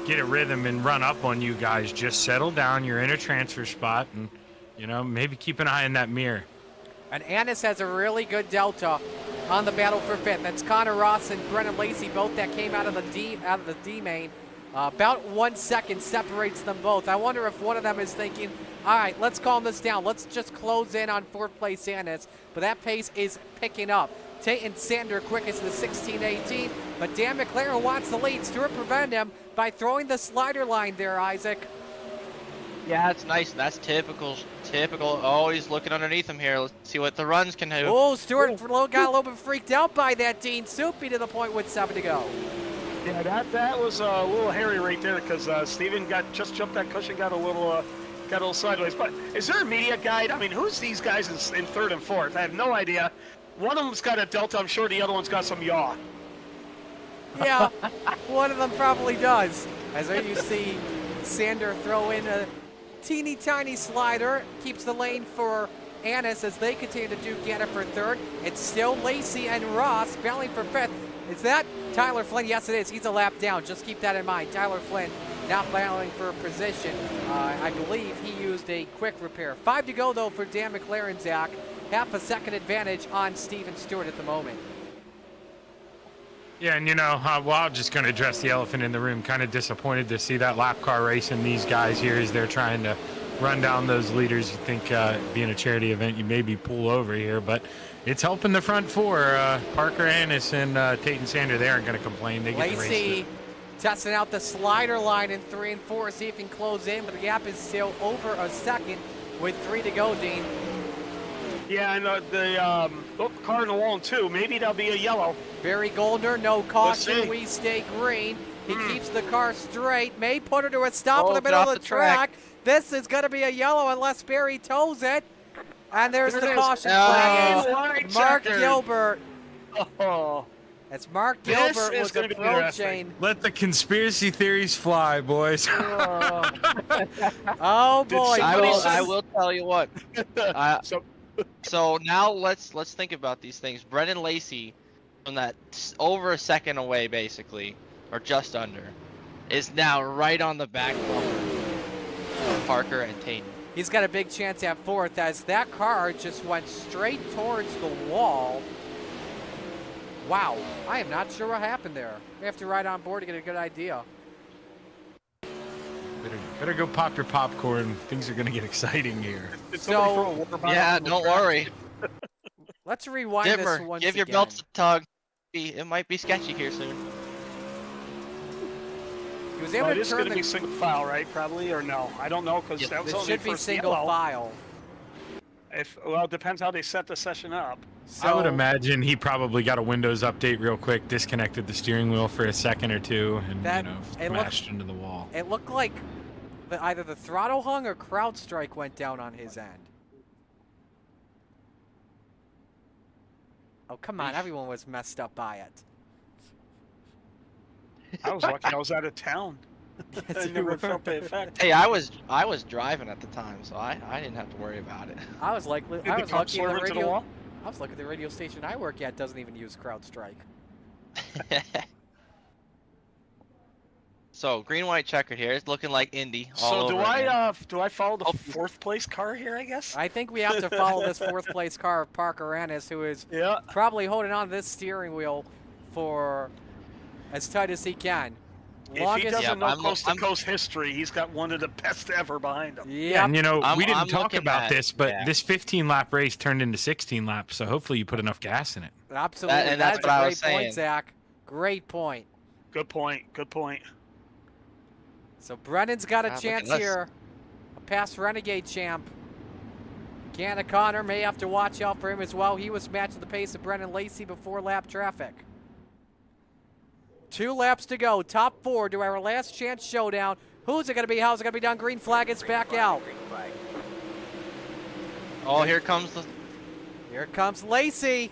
get a rhythm and run up on you guys. Just settle down. You're in a transfer spot, and, you know, maybe keep an eye in that mirror. And Annis has a really good delta on the battle for fifth. That's Connor Ross and Brennan Lacey, both that came out of the D main. About 1 second separates them both. I wonder if one of them is thinking, all right, let's calm this down. Let's just close in on fourth place Annis. But that pace is picking up. Tate Sander quickest to the 16-18, but Dan McLaren wants the lead. Stewart prevented him by throwing the slider line there, Isaac. Yeah, it's nice. That's typical. Always looking underneath him here. Let's see what the runs can do. Oh, Stewart got a little bit freaked out by that. Dean Soupy to the point with 7 to go. Yeah, that was a little hairy right there because Steven just jumped that cushion, got a little sideways. But is there a media guide? I mean, who's these guys in third and fourth? I have no idea. One of them's got a delta. I'm sure the other one's got some yaw. Yeah, one of them probably does. As there you see Sander throw in a teeny tiny slider, keeps the lane for Annis as they continue to duke at it for third. It's still Lacey and Ross battling for fifth. Is that Tyler Flynn? Yes, it is. He's a lap down. Just keep that in mind. Tyler Flynn not battling for position. I believe he used a quick repair. 5 to go, though, for Dan McLaren, Zach. Half a second advantage on Steven Stewart at the moment. Yeah, and you know, well, I'm just going to address the elephant in the room. Kind of disappointed to see that lap car race and these guys here as they're trying to run down those leaders. You think being a charity event, you maybe pull over here, but it's helping the front four. Parker Annis and Tate and Sander, they aren't going to complain. They get the race. Lacey testing out the slider line in 3 and 4, see if he can close in, but the gap is still over a second with 3 to go, Dean. Yeah, and the car in the wall in 2. Maybe that'll be a yellow. Barry Goldner, no caution. We stay green. He keeps the car straight. May put her to a stop in the middle of the track. This is going to be a yellow unless Barry tows it. And there's the caution flag. Mark Gilbert. Oh. As Mark Gilbert was approaching. Let the conspiracy theories fly, boys. Oh boy! I will tell you what. So now let's think about these things. Brennan Lacey, from that over a second away, basically, or just under, is now right on the back bumper of Parker and Tate. He's got a big chance at fourth as that car just went straight towards the wall. Wow, I am not sure what happened there. We have to ride on board to get a good idea. Better go pop your popcorn. Things are going to get exciting here. So, yeah, don't worry. Let's rewind Dimmer, this once give your again. belts a tug. It might be sketchy here soon. He was able to It is turn going to the... be single file, right? Probably, or no? I don't know because that was This only should be first single yellow. file. Well, it depends how they set the session up. So, I would imagine he probably got a Windows update real quick, disconnected the steering wheel for a second or two, and smashed into the wall. It looked like either the throttle hung or crowd strike went down on his end. Oh, come on. Everyone was messed up by it. I was lucky I was out of town. I never felt the effect. Hey, I was driving at the time, so I didn't have to worry about it. I was lucky the wall? I was lucky the radio station I work at doesn't even use CrowdStrike. So green white checkered here. It's looking like Indy. So do I follow the fourth place car here? I guess. I think we have to follow this fourth place car of Parker Annis, who is probably holding on to this steering wheel for as tight as he can. If he doesn't know Coast-to-Coast history, he's got one of the best ever behind him. Yeah, and you know, we didn't talk about this, but this 15-lap race turned into 16 laps, so hopefully you put enough gas in it. Absolutely, and that's what a I great was saying. point, Zach. Great point. Good point. Good point. So Brennan's got a chance here. A past Renegade champ. Ganna Connor may have to watch out for him as well. He was matching the pace of Brennan Lacey before lap traffic. 2 laps to go. Top 4 to our last chance showdown. Who's it going to be? How's it going to be done? Green flag is back out. Oh, here comes Lacey.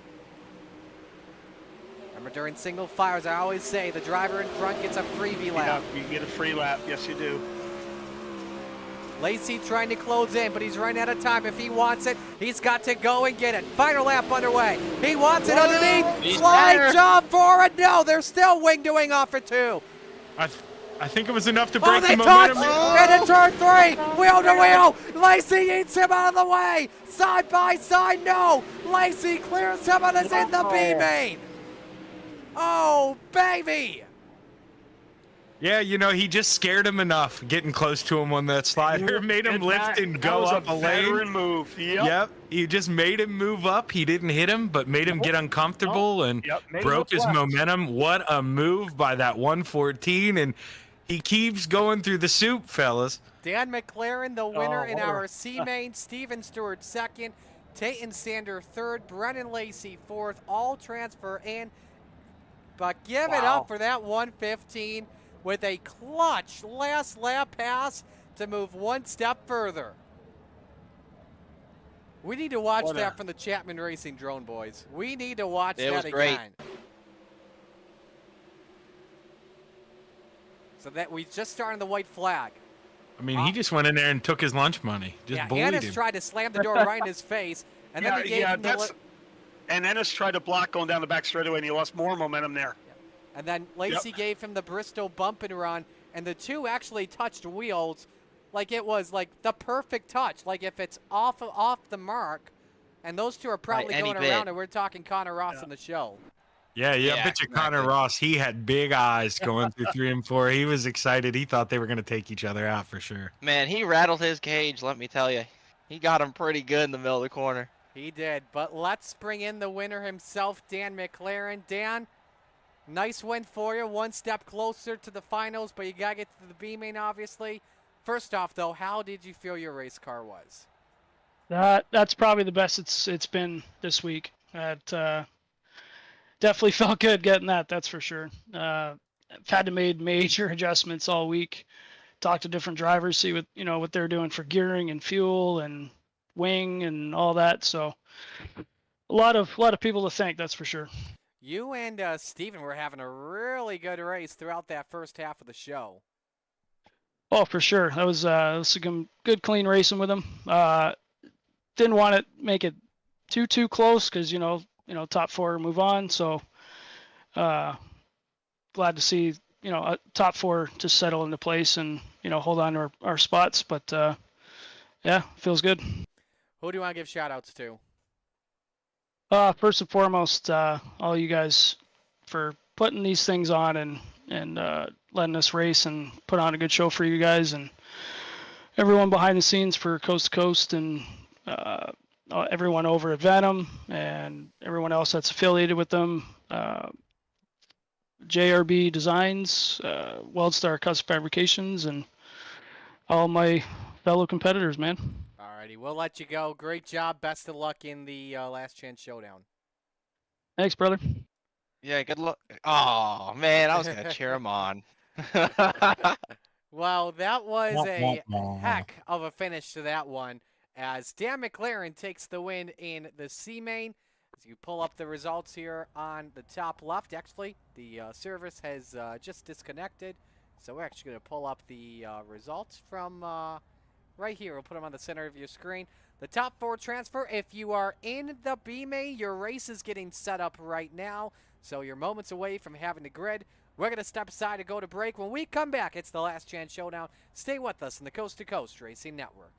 Remember, during single fires, I always say the driver in front gets a freebie lap. Yeah, you get a free lap. Yes, you do. Lacey trying to close in, but he's running out of time. If he wants it, he's got to go and get it. Final lap underway. He wants it underneath. Slide jump forward. No, they're still wing-to-wing off for 2. I think it was enough to break they the touch! momentum. Into turn 3, wheel to wheel. Lacey eats him out of the way. Side by side, no. Lacey clears him and is in the B-main. Oh, baby. Yeah, you know, he just scared him enough getting close to him on that slider. Made him lift and go up a lane. Veteran move. Yep. He just made him move up. He didn't hit him, but made him get uncomfortable and broke his momentum. What a move by that 114. And he keeps going through the soup, fellas. Dan McLaren, the winner in our C-main. Steven Stewart, second. Tayton Sander, third. Brennan Lacey, fourth. All transfer in. But give it up for that 115 with a clutch last lap pass to move one step further. We need to watch that from the Chapman Racing drone, boys. We need to watch that again. So that we just started the white flag. I mean, he just went in there and took his lunch money. Just bullied Ennis him. tried to slam the door right in his face, and then he gave him and Ennis tried to block going down the back straightaway, and he lost more momentum there. And then Lacey gave him the Bristol bump and run, and the two actually touched wheels like it was like the perfect touch. Like if it's off the mark, and those two are probably going around, and we're talking Connor Ross on the show. Yeah, I bet you Connor Ross, he had big eyes going through 3 and 4. He was excited. He thought they were going to take each other out for sure. Man, he rattled his cage, let me tell you. He got him pretty good in the middle of the corner. He did, but let's bring in the winner himself, Dan McLaren. Dan, nice win for you. One step closer to the finals, but you got to get to the B-main, obviously. First off, though, how did you feel your race car was? That's probably the best it's been this week. Definitely felt good getting that, that's for sure. I've had to make major adjustments all week. Talk to different drivers, see what they're doing for gearing and fuel and wing and all that. So a lot of people to thank, that's for sure. You and Steven were having a really good race throughout that first half of the show. Oh, for sure. That was some good, clean racing with him. Didn't want to make it too close because top 4 move on. So glad to see a top 4 to settle into place and hold on to our spots. But yeah, feels good. Who do you want to give shout outs to? First and foremost, all you guys for putting these things on and letting us race and put on a good show for you guys, and everyone behind the scenes for Coast to Coast, and everyone over at Venom and everyone else that's affiliated with them. JRB Designs, WeldStar Custom Fabrications, and all my fellow competitors, man. Alrighty, we'll let you go. Great job. Best of luck in the Last Chance Showdown. Thanks, brother. Yeah, good luck. Oh, man, I was going to cheer him on. Well, that was a heck of a finish to that one, as Dan McLaren takes the win in the C-main. As you pull up the results here on the top left, actually, the service has just disconnected. So we're actually going to pull up the results from right here. We'll put them on the center of your screen. The top 4 transfer, if you are in the B-main, your race is getting set up right now. So you're moments away from having the grid. We're going to step aside and go to break. When we come back, it's the Last Chance Showdown. Stay with us in the Coast to Coast Racing Network.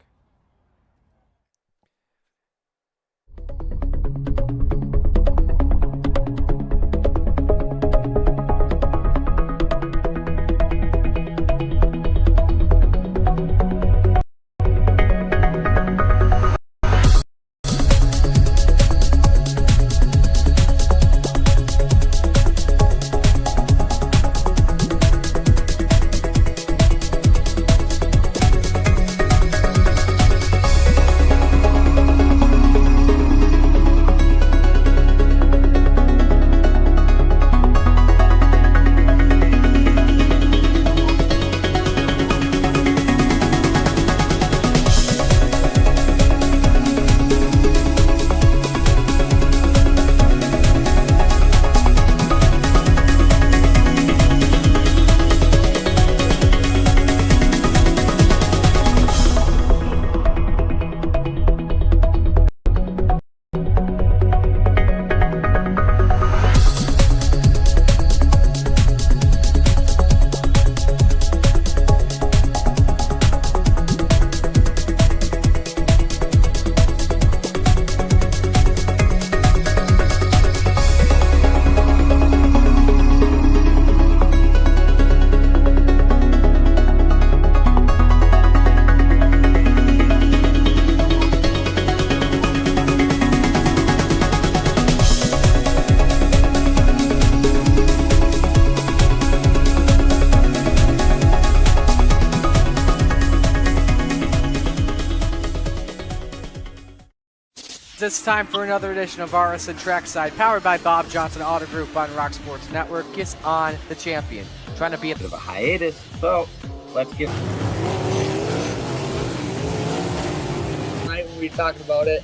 It's time for another edition of RSN Trackside, powered by Bob Johnson Auto Group on Rock Sports Network. Gets on the champion, trying to be a bit of a hiatus. So let's get. Tonight we'll be talking about it.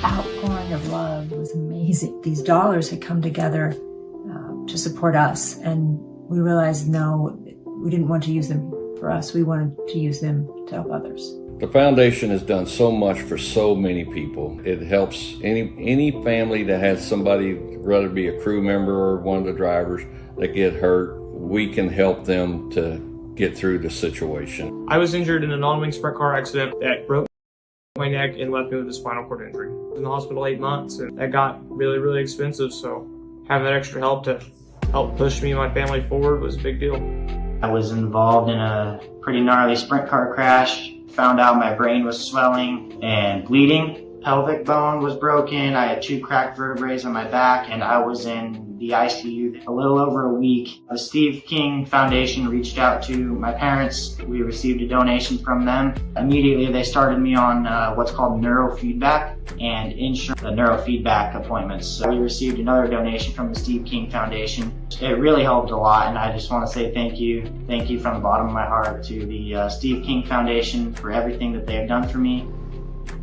Outpouring of love was amazing. These dollars had come together to support us, and we realized no, we didn't want to use them for us. We wanted to use them to help others. The foundation has done so much for so many people. It helps any family that has somebody, whether it be a crew member or one of the drivers, that get hurt. We can help them to get through the situation. I was injured in a non-wing sprint car accident that broke my neck and left me with a spinal cord injury. I was in the hospital 8 months, and that got really, really expensive. So having that extra help to help push me and my family forward was a big deal. I was involved in a pretty gnarly sprint car crash. Found out my brain was swelling and bleeding. Pelvic bone was broken. I had 2 cracked vertebrae on my back, and I was in the ICU a little over a week. The Steve King Foundation reached out to my parents. We received a donation from them. Immediately, they started me on what's called neurofeedback and insurance, the neurofeedback appointments. So we received another donation from the Steve King Foundation. It really helped a lot, and I just want to say thank you from the bottom of my heart to the Steve King Foundation for everything that they have done for me.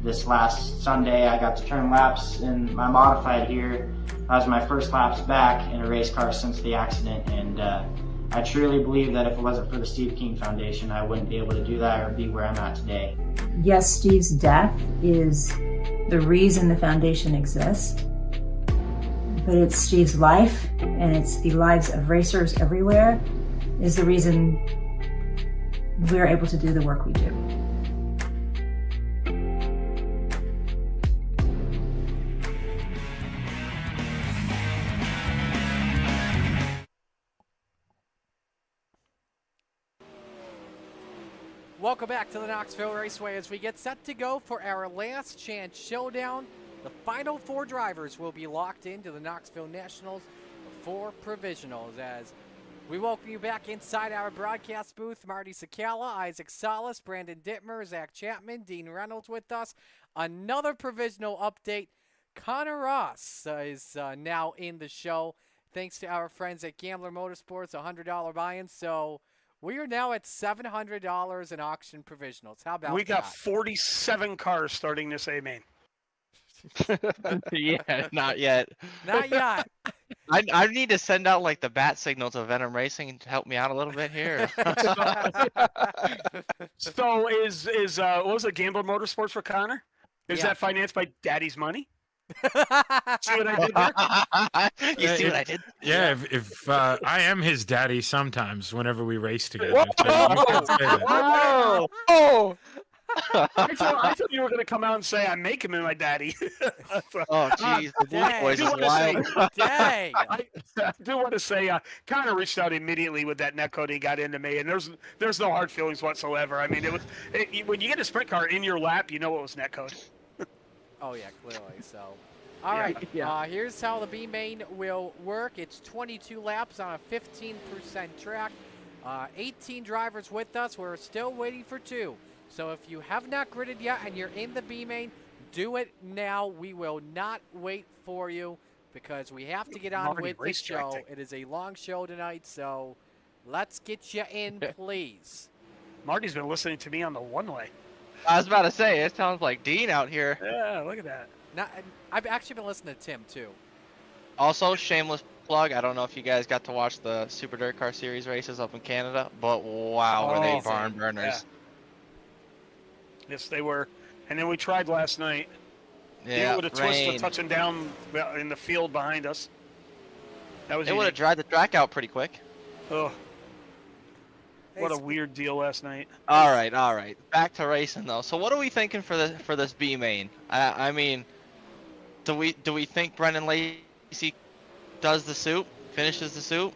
This last Sunday, I got to turn laps in my modified here. That was my first laps back in a race car since the accident, and I truly believe that if it wasn't for the Steve King Foundation, I wouldn't be able to do that or be where I'm at today. Yes, Steve's death is the reason the foundation exists, but it's Steve's life, and it's the lives of racers everywhere, is the reason we're able to do the work we do. Welcome back to the Knoxville Raceway as we get set to go for our last chance showdown. The final 4 drivers will be locked into the Knoxville Nationals for provisionals as we welcome you back inside our broadcast booth. Marty Sakala, Isaac Salas, Brandon Dittmer, Zach Chapman, Dean Reynolds with us. Another provisional update. Connor Ross is now in the show thanks to our friends at Gambler Motorsports, $100 buy-in. So we are now at $700 in auction provisionals. How about that? We got 47 cars starting this A main. Yeah, not yet. Not yet. I need to send out like the bat signal to Venom Racing to help me out a little bit here. So is what was it, Gambler Motorsports for Connor? Is that financed by Daddy's money? See what I did there? You see what I did? Yeah, if I am his daddy sometimes whenever we race together. Whoa! Oh! I thought you were going to come out and say, I make him my daddy. Oh, jeez. The Wolf Boys is wild. Dang. I do want to say, Connor reached out immediately with that netcode he got into me, and there's no hard feelings whatsoever. I mean, when you get a sprint car in your lap, you know it was netcode. Oh, yeah, clearly. So All right, here's how the B main will work. It's 22 laps on a 15% track. 18 drivers with us. We're still waiting for 2. So if you have not gridded yet and you're in the B main, do it now. We will not wait for you because we have to get on with the show. It is a long show tonight, so let's get you in, please. Marty's been listening to me on the one-way. I was about to say, it sounds like Dean out here. Yeah, look at that. I've actually been listening to Tim, too. Also, shameless plug, I don't know if you guys got to watch the Super Dirt Car Series races up in Canada, but wow, were they barn burners. Yeah. Yes, they were. And then we tried last night. Yeah, with a twist of touching down in the field behind us. That was. They would have dried the track out pretty quick. Oh, what a weird deal last night. All right. Back to racing though. So what are we thinking for this B main? I mean, do we think Brendan Lacey does the soup, finishes the soup?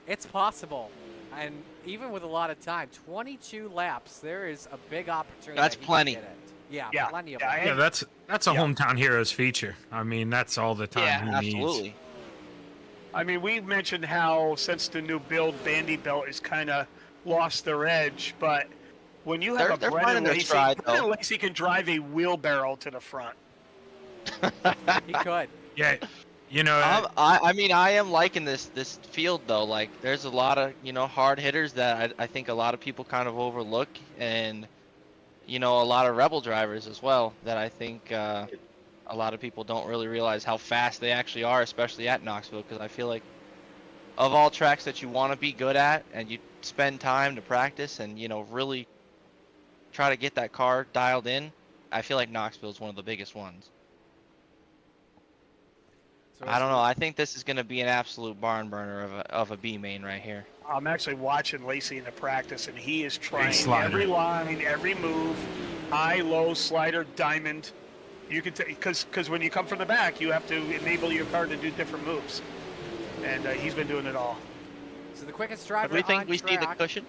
It's possible, and even with a lot of time, 22 laps, there is a big opportunity. That's plenty. Yeah, plenty of. Yeah, that's a hometown heroes feature. I mean, that's all the time he needs. Absolutely. I mean, we mentioned how since the new build, Bandy Belt has kind of lost their edge, but when you have a Brendan Lacey can drive a wheelbarrow to the front. He could. Yeah. You know, I mean, I am liking this field though. Like, there's a lot of hard hitters that I think a lot of people kind of overlook, and a lot of rebel drivers as well that I think a lot of people don't really realize how fast they actually are, especially at Knoxville. Because I feel like of all tracks that you want to be good at and you spend time to practice and really try to get that car dialed in, I feel like Knoxville is one of the biggest ones. So I don't know. I think this is going to be an absolute barn burner of a B main right here. I'm actually watching Lacey in the practice, and he is trying every line, every move, high, low, slider, diamond. You can because when you come from the back, you have to enable your car to do different moves, and he's been doing it all. So the quickest driver. Do we think we see the cushion?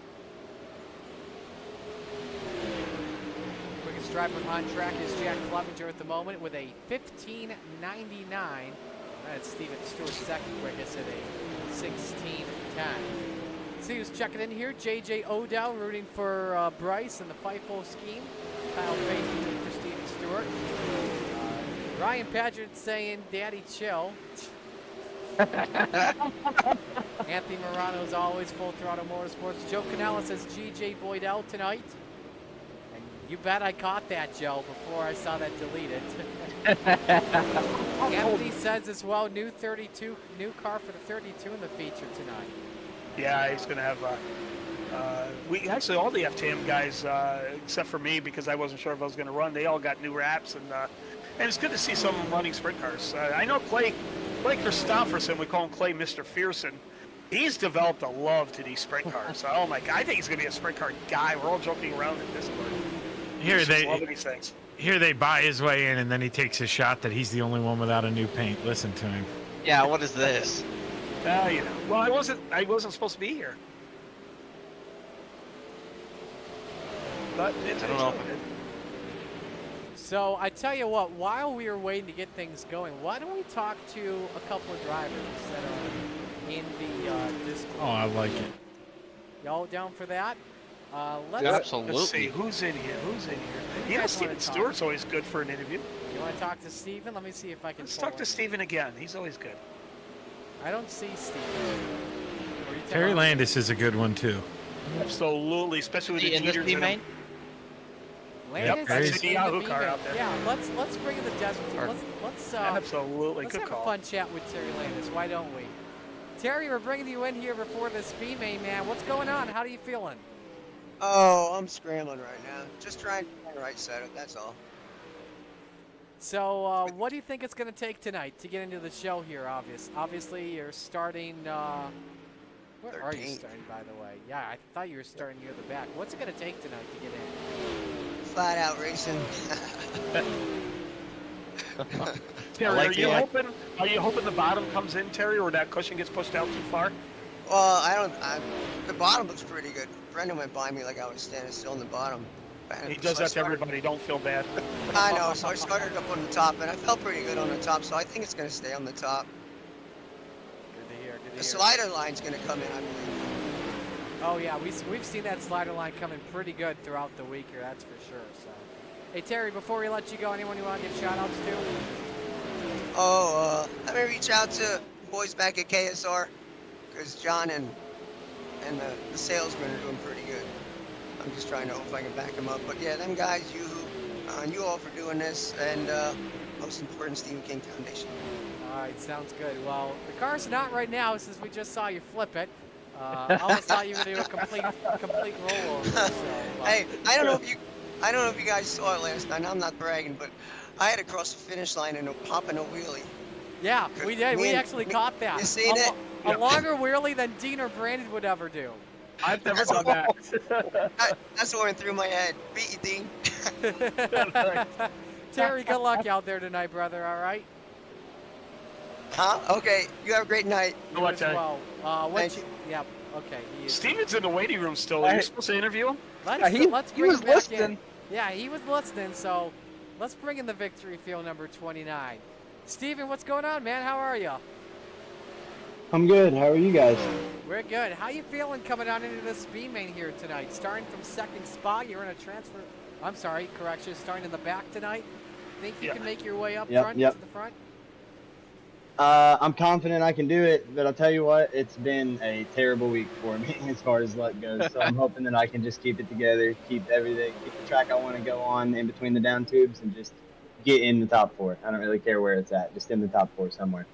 Quickest driver on track is Jack Clevenger at the moment with a 15:99. That's Steven Stewart second quickest at a 16:10. See who's checking in here. JJ Odell rooting for Bryce and the FIFO scheme. Kyle Faith rooting for Steven Stewart. Ryan Paget saying, "Daddy, chill." Anthony Morano is always full throttle motorsports. Joe Canella says GJ Boydell tonight. And you bet I caught that, Joe, before I saw that deleted. Anthony says as well, new car for the 32 in the feature tonight. Yeah, he's going to have we actually all the FTM guys except for me, because I wasn't sure if I was going to run. They all got new wraps, and it's good to see some of them running sprint cars. I know Clay Christopherson, we call him Clay Mr. Fearson. He's developed a love to these sprint cars. Oh my God, I think he's going to be a sprint car guy. We're all joking around at this point. Loving these things. Here they buy his way in, and then he takes a shot that he's the only one without a new paint. Listen to him. Yeah, what is this? Well, I wasn't supposed to be here. But I don't know. So I tell you what, while we were waiting to get things going, why don't we talk to a couple of drivers that are in the Discord? Oh, I like it. Y'all down for that? Absolutely. Let's see, who's in here? You know, Steven Stewart's always good for an interview. You want to talk to Steven? Let me see if I can. Let's talk to Steven again. He's always good. I don't see Steven. Terry Landis is a good one too. Absolutely, especially with the Jeters in him. Landis is the Yahoo car out there. Yeah, let's bring in the desert team. Let's absolutely let's good have a fun chat with Terry Landis. Why don't we? Terry, we're bringing you in here before this B main, man. What's going on? How are you feeling? Oh, I'm scrambling right now. Just trying to get the right setup, that's all. So, what do you think it's going to take tonight to get into the show here, Obviously, you're starting, where 13th. Are you starting, by the way? Yeah, I thought you were starting near the back. What's it going to take tonight to get in? Flat out racing. Terry, are you hoping the bottom comes in, Terry, or that cushion gets pushed out too far? Well, the bottom looks pretty good. Brendan went by me like I was standing still in the bottom. He does that to everybody. Don't feel bad. I know, so I started up on the top, and I felt pretty good on the top, so I think it's going to stay on the top. Good to hear. Good to The hear. slider line's going to come in, I believe. Oh yeah, we've seen that slider line coming pretty good throughout the week here. That's for sure. So, hey Terry, before we let you go, anyone you want to give shout outs to? Oh, let me reach out to boys back at KSR, because John and the salesmen are doing pretty good. I'm just trying to hope I can back them up. But yeah, them guys, and you all for doing this, and most important, Stephen King Foundation. All right, sounds good. Well, the car's not right now since we just saw you flip it. I almost thought you were going to do a complete rollover. So, Hey, I don't know if you guys saw it last night. I'm not bragging, but I had to cross the finish line and pop in a wheelie. Yeah, we did. We actually caught that. You seen it? A longer wheelie than Dean or Brandon would ever do. I've never done that. That's what went through my head. Beat you, Dean. Terry, good luck out there tonight, brother. All right. Huh? Okay. You have a great night. You as well. Thank you. Yep. Okay. Steven's in the waiting room still. Are you supposed to interview him? Let's he bring was him back listening. in. Yeah, he was listening. So let's bring in the victory field number 29. Steven, what's going on, man? How are you? I'm good. How are you guys? We're good. How you feeling coming on into this B main here tonight? Starting from second spot, you're in a transfer. I'm sorry, correction. Starting in the back tonight. Think you can make your way up front to the front? I'm confident I can do it, but I'll tell you what, it's been a terrible week for me as far as luck goes. So I'm hoping that I can just keep it together, keep everything, keep the track I want to go on in between the down tubes, and just get in the top four. I don't really care where it's at, just in the top four somewhere.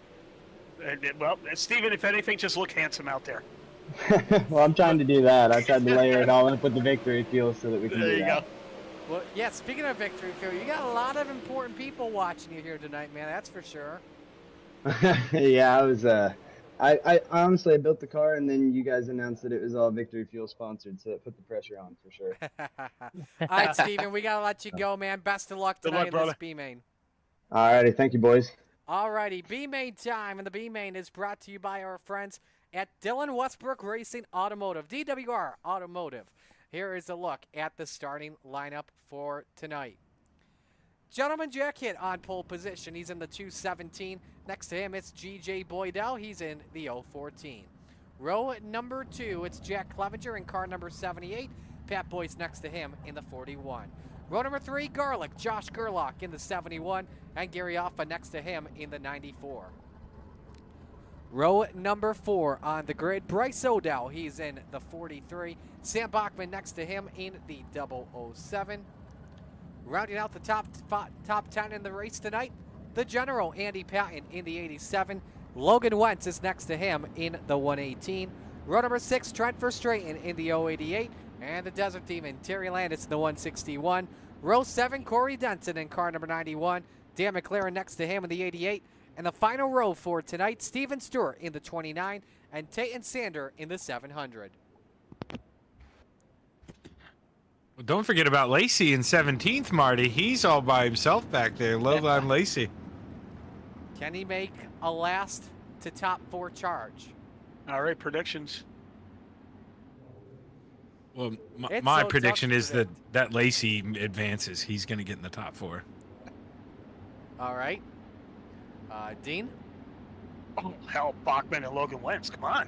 Well, Steven, if anything, just look handsome out there. Well, I'm trying to do that. I tried to layer it all up with the victory fuel so that we can There do you that. go. Well, yeah, speaking of victory field, you got a lot of important people watching you here tonight, man. That's for sure. Yeah, I was. I honestly built the car, and then you guys announced that it was all Victory Fuel sponsored, so it put the pressure on for sure. All right, Steven, we got to let you go, man. Best of luck tonight in this B main. Alrighty, thank you, boys. Alrighty, B main time, and the B main is brought to you by our friends at Dylan Westbrook Racing Automotive, DWR Automotive. Here is a look at the starting lineup for tonight. Gentleman Jack Hit on pole position. He's in the 217. Next to him, it's G.J. Boydell. He's in the 014. Row number 2, it's Jack Clevenger in car number 78. Pat Boyd's next to him in the 41. Row number 3, Garlic, Josh Gerlach in the 71. And Gary Offa next to him in the 94. Row number 4 on the grid, Bryce O'Dell. He's in the 43. Sam Bachman next to him in the 007. Rounding out the top 10 in the race tonight, the General Andy Patton in the 87. Logan Wentz is next to him in the 118. Row number 6, Trent Verstraeten in the 088. And the Desert Demon, Terry Landis in the 161. Row 7, Corey Denson in car number 91. Dan McLaren next to him in the 88. And the final row for tonight, Steven Stewart in the 29 and Tayton Sander in the 700. Well, don't forget about Lacey in 17th, Marty. He's all by himself back there. Lowline Lacey. Can he make a last to top 4 charge? All right, predictions. Well, It's my so tough prediction to is that Lacey advances. He's going to get in the top 4. All right. Dean? Oh, hell, Bachman and Logan Wentz. Come on.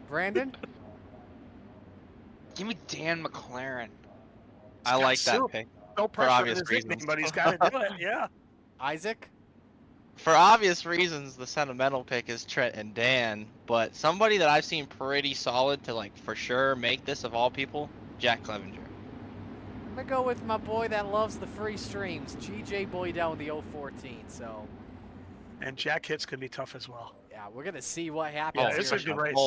Brandon? Give me Dan McLaren. I like that pick. No for pressure obvious on his nickname, reasons. but he's got to do it. Yeah. Isaac? For obvious reasons, the sentimental pick is Trent and Dan, but somebody that I've seen pretty solid to, like, for sure make this of all people, Jack Clevenger. I'm going to go with my boy that loves the free streams, G.J. Boydell in the 014. So, And Jack Hits could be tough as well. yeah, we're going to see what happens. Yeah, it's a good race.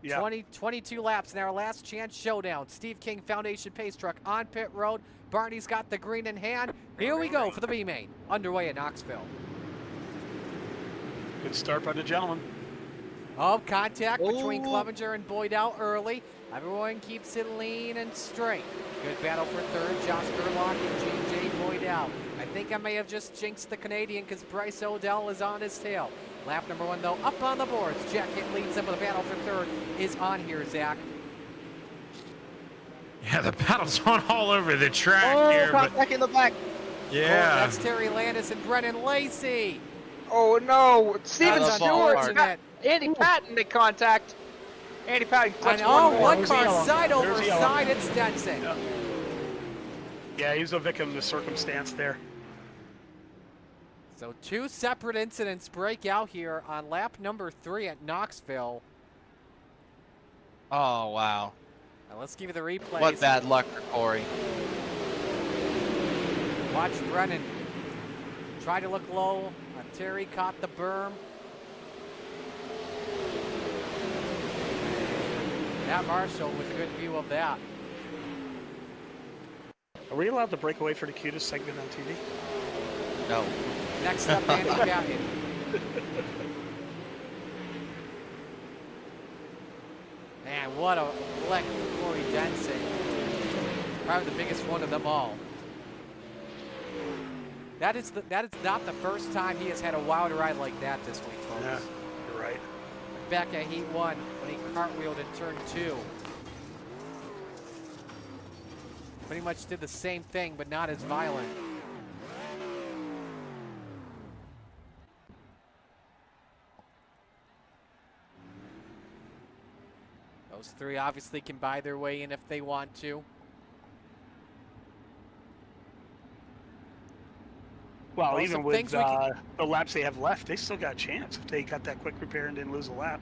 Yeah. 22 laps in our last chance showdown. Steve King Foundation Pace Truck on pit road. Barney's got the green in hand. Here we go for the B-Main, underway in Knoxville. Good start by the gentleman. Oh, contact between Clevenger and Boydell early. Everyone keeps it lean and straight. Good battle for third. Josh Gerlach and G.J. Boydell. I think I may have just jinxed the Canadian because Bryce O'Dell is on his tail. Lap number 1, though, up on the boards. Jack Hit leads him, but the battle for third is on here, Zach. Yeah, the battle's on all over the track Oh, here, but back in the back. yeah. Oh, that's Terry Landis and Brennan Lacey. Oh no, Steven That's Stewart, unfortunate. Andy Patton make contact. Andy Patton And clutch oh, one one more. car side over There's yellow. side at Stenson. Yeah, he's a victim to circumstance there. So 2 separate incidents break out here on lap number 3 at Knoxville. Oh, wow. Now let's give you the replays. What bad luck for Corey. Watch Brennan try to look low. Terry caught the berm. Matt Marshall with a good view of that. Are we allowed to break away for the cutest segment on TV? No. Next up, Andy Patton. Man, what a fleck for Corey Denson. Probably the biggest one of them all. That is not the first time he has had a wild ride like that this week, folks. Yeah, you're right. Back at Heat 1 when he cartwheeled in turn 2. Pretty much did the same thing, but not as violent. Those 3 obviously can buy their way in if they want to. Well, even some with things we can- the laps they have left, they still got a chance if they got that quick repair and didn't lose a lap.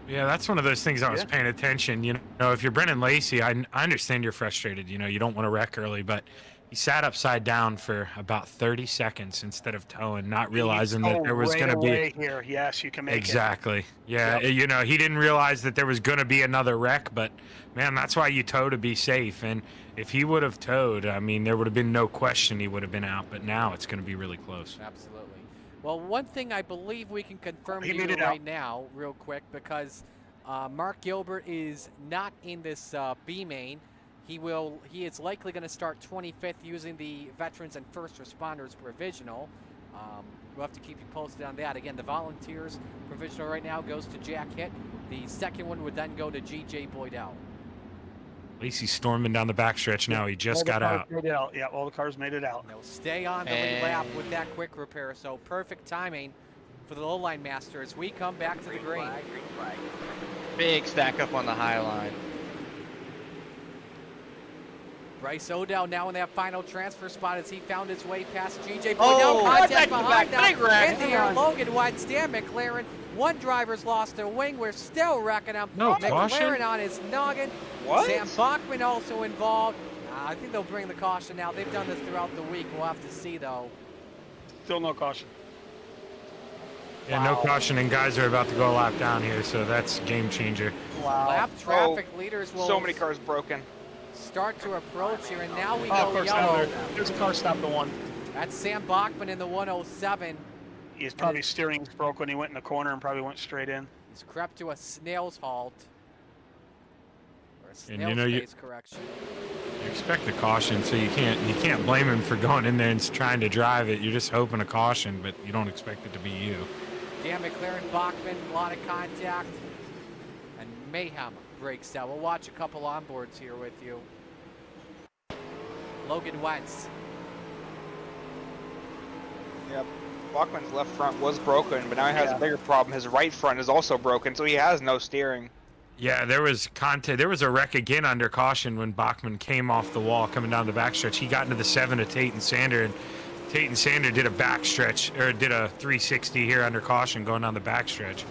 Yeah, that's one of those things I was paying attention. You know, if you're Brennan Lacey, I understand you're frustrated. You know, you don't want to wreck early, but he sat upside down for about 30 seconds instead of towing, not realizing that there was going to be. Here. Yes, you can make Exactly. Yeah, you know, he didn't realize that there was going to be another wreck, but man, that's why you tow to be safe. And if he would have towed, I mean, there would have been no question he would have been out, but now it's going to be really close. Absolutely. Well, one thing I believe we can confirm He to made you it right out. now, real quick, because Mark Gilbert is not in this B main. He is likely going to start 25th using the Veterans and First Responders provisional. We'll have to keep you posted on that. Again, the Volunteers provisional right now goes to Jack Hitt. The second one would then go to G.J. Boydell. Lacey's storming down the backstretch now. He just got out. Yeah, all the cars made it out. They'll stay on the lead lap with that quick repair, so perfect timing for the low-line master as we come back to the green. Big stack up on the high line. Bryce O'Dell now in that final transfer spot as he found his way past G.J. Boydell. Oh, Contact behind big them. wreck. In the air, Logan Wentz, Dan McLaren. One driver's lost a wing. We're still wrecking him. No McLaren caution? on his noggin. What? Sam Bachman also involved. I think they'll bring the caution now. They've done this throughout the week. We'll have to see, though. Still no caution. Yeah, no caution, and guys are about to go a lap down here, so that's game changer. Wow. Lap traffic leaders will So many cars broken. start to approach here, and now we Oh, of go course, yellow. there's a car stopped the one. That's Sam Bachman in the 107. His probably steering broke when he went in the corner and probably went straight in. He's crept to a snail's halt. Or a And snail's you know, pace correction. You expect a caution, so you can't blame him for going in there and trying to drive it. You're just hoping a caution, but you don't expect it to be you. Dan McLaren, Bachman, a lot of contact. And mayhem breaks out. We'll watch a couple onboards here with you. Logan Wentz. Yep. Bachman's left front was broken, but now he has a bigger problem. His right front is also broken, so he has no steering. Yeah, there was a wreck again under caution when Bachman came off the wall coming down the backstretch. He got into the 7 of Tate and Sander, and Tate and Sander did a backstretch, or did a 360 here under caution going down the backstretch.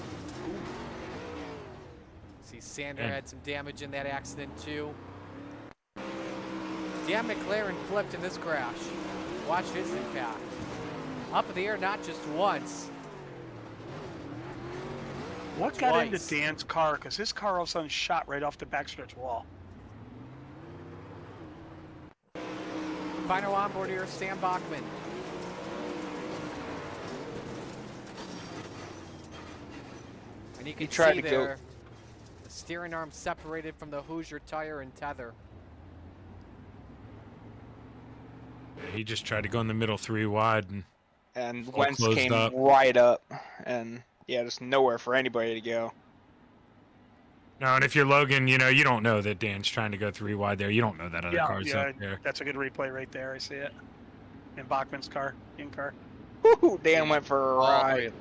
See, Sander had some damage in that accident, too. Dan McLaren flipped in this crash. Watch his impact. Up in the air, not just once. What got into Dan's car? Because his car all of a sudden shot right off the backstretch wall. Final onboard here, Sam Bachman. And you can tried see to there, the steering arm separated from the Hoosier tire and tether. He just tried to go in the middle 3 wide, And all Wentz closed came up. right up, and yeah, just nowhere for anybody to go. No, and if you're Logan, you know, you don't know that Dan's trying to go 3 wide there. You don't know that other car's up there. That's a good replay right there. I see it. In Bachman's car, in-car. Woo, Dan went for a ride.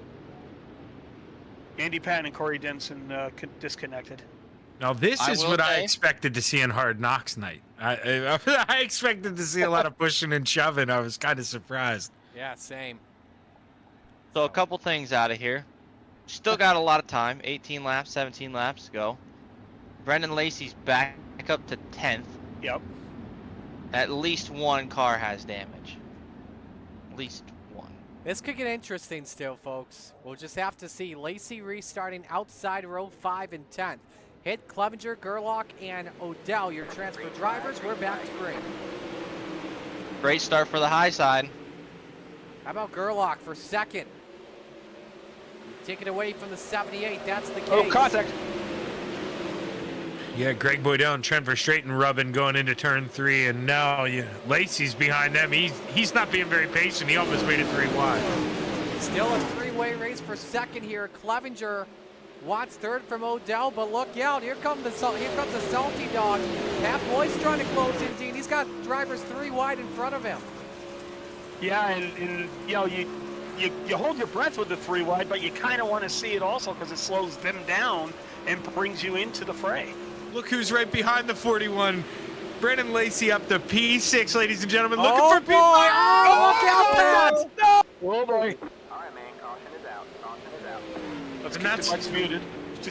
Andy Patton and Corey Denson disconnected. Now, this is what I expected to see in Hard Knocks night. I expected to see a lot of pushing and shoving. I was kind of surprised. Yeah, same. So a couple things out of here. Still got a lot of time. 18 laps, 17 laps to go. Brendan Lacey's back up to 10th. Yep. At least one car has damage. At least one. This could get interesting still, folks. We'll just have to see. Lacey restarting outside row 5 and 10th. Hit, Clevenger, Gerlach, and Odell, your transfer drivers. We're back to green. Great start for the high side. How about Gerlach for second? Take it away from the 78. That's the case. Oh, contact. Yeah, Greg Boydell and Trent Verstraeten rubbing going into turn 3, and now Lacey's behind them. He's not being very patient. He almost made it 3 wide. Still a 3-way race for second here. Clevenger wants third from Odell, but look out! Here comes the salty dog. Pat Boy's trying to close in, Dean. He's got drivers 3 wide in front of him. Yeah, and you know you hold your breath with the 3 wide, but you kind of want to see it also because it slows them down and brings you into the fray. Look who's right behind the 41. Brendan Lacey up to P6, ladies and gentlemen. Looking oh for boy! Oh, look out, Pat! No! Oh boy! All right, man. Caution is out. Caution is out. Let's And keep that's- the mics muted.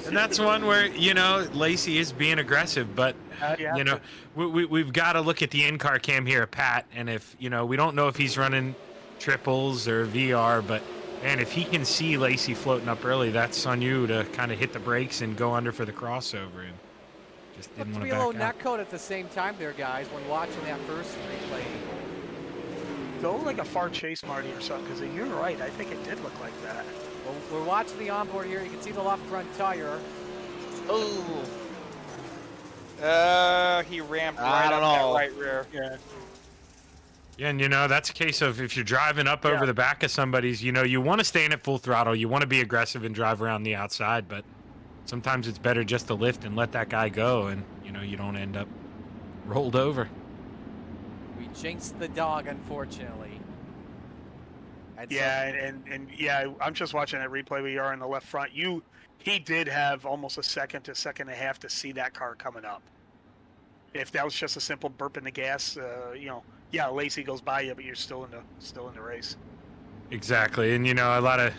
And that's one where, you know, Lacey is being aggressive, but, you know, we've got to look at the in-car cam here, Pat, and if, you know, we don't know if he's running triples or VR, but, man, if he can see Lacey floating up early, that's on you to kind of hit the brakes and go under for the crossover. And just didn't want Looked to to be a little back out. neck code at the same time there, guys, when watching that first replay. Go like a far chase, Marty, or something, because you're right. I think it did look like that. Well, we're watching the onboard here. You can see the left front tire. Oh. He ramped right on that right rear. Yeah. Yeah, and, you know, that's a case of if you're driving up over the back of somebody's, you know, you want to stay in at full throttle. You want to be aggressive and drive around the outside, but sometimes it's better just to lift and let that guy go, and, you know, you don't end up rolled over. We jinxed the dog, unfortunately. Yeah, and yeah, I'm just watching that replay. We are in the left front. He did have almost a second to second and a half to see that car coming up. If that was just a simple burp in the gas, you know, yeah, Lacey goes by you, but you're still in the race. Exactly, and, you know, a lot of,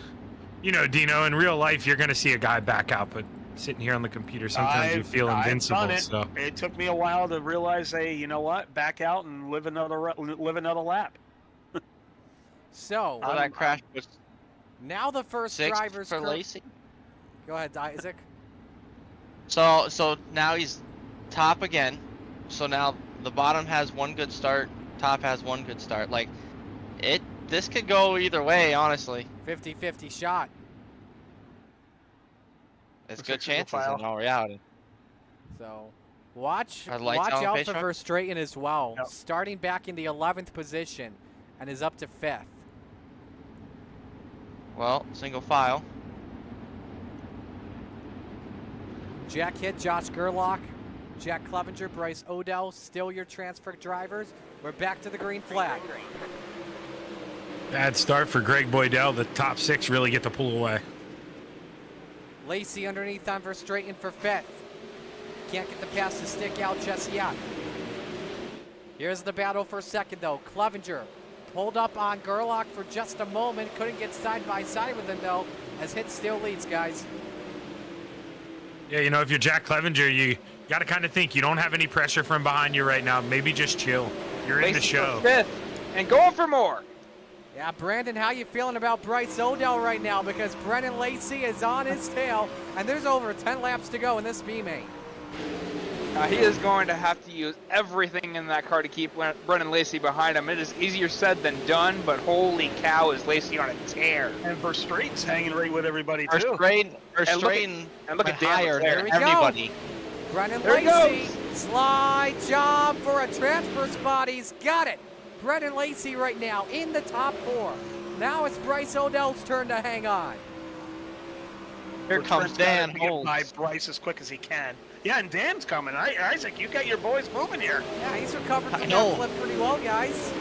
you know, Dino, in real life, you're going to see a guy back out, but sitting here on the computer, sometimes you feel invincible. I've done it. So It took me a while to realize, hey, you know what? Back out and live another lap. So that crash was now the first 6 drivers for Lacey. Go ahead, Isaac. So now he's top again. So now the bottom has one good start, top has one good start. Like this could go either way, honestly. 50-50 shot. It's good chances in all reality. So watch Are the lights out on, for Pace Truck? Verstraeten as well. Yep. Starting back in the 11th position and is up to 5th. Well, single file. Jack Hitt, Josh Gerlach, Jack Clevenger, Bryce Odell, still your transfer drivers. We're back to the green flag. bad start for Greg Boydell. The top 6 really get the pull away. Lacey underneath on Verstraeten for 5th. Can't get the pass to stick out just yet. Here's the battle for 2nd though. Clevenger pulled up on Gerlach for just a moment. Couldn't get side by side with him though, as Hitt still leads, guys. Yeah, you know, if you're Jack Clevenger, you got to kind of think you don't have any pressure from behind you right now. Maybe just chill. You're in the show. 5th and going for more. Yeah, Brandon, how you feeling about Bryce Odell right now? Because Brendan Lacey is on his tail, and there's over 10 laps to go in this B main. He is going to have to use everything in that car to keep Brendan Lacey behind him. It is easier said than done, but holy cow, is Lacey on a tear. And Verstraeten's hanging right with everybody too. Verstraeten and look at Dan higher there. than everybody. Brendan There he Lacey, goes. slide job for a transfer spot. He's got it. Brendan Lacey right now in the top 4. Now it's Bryce Odell's turn to hang on. Here comes Dan Get by Holmes. Bryce as quick as he can. Yeah, and Dan's coming. Isaac, you got your boys moving here. Yeah, he's recovered from know. that flip pretty well, guys.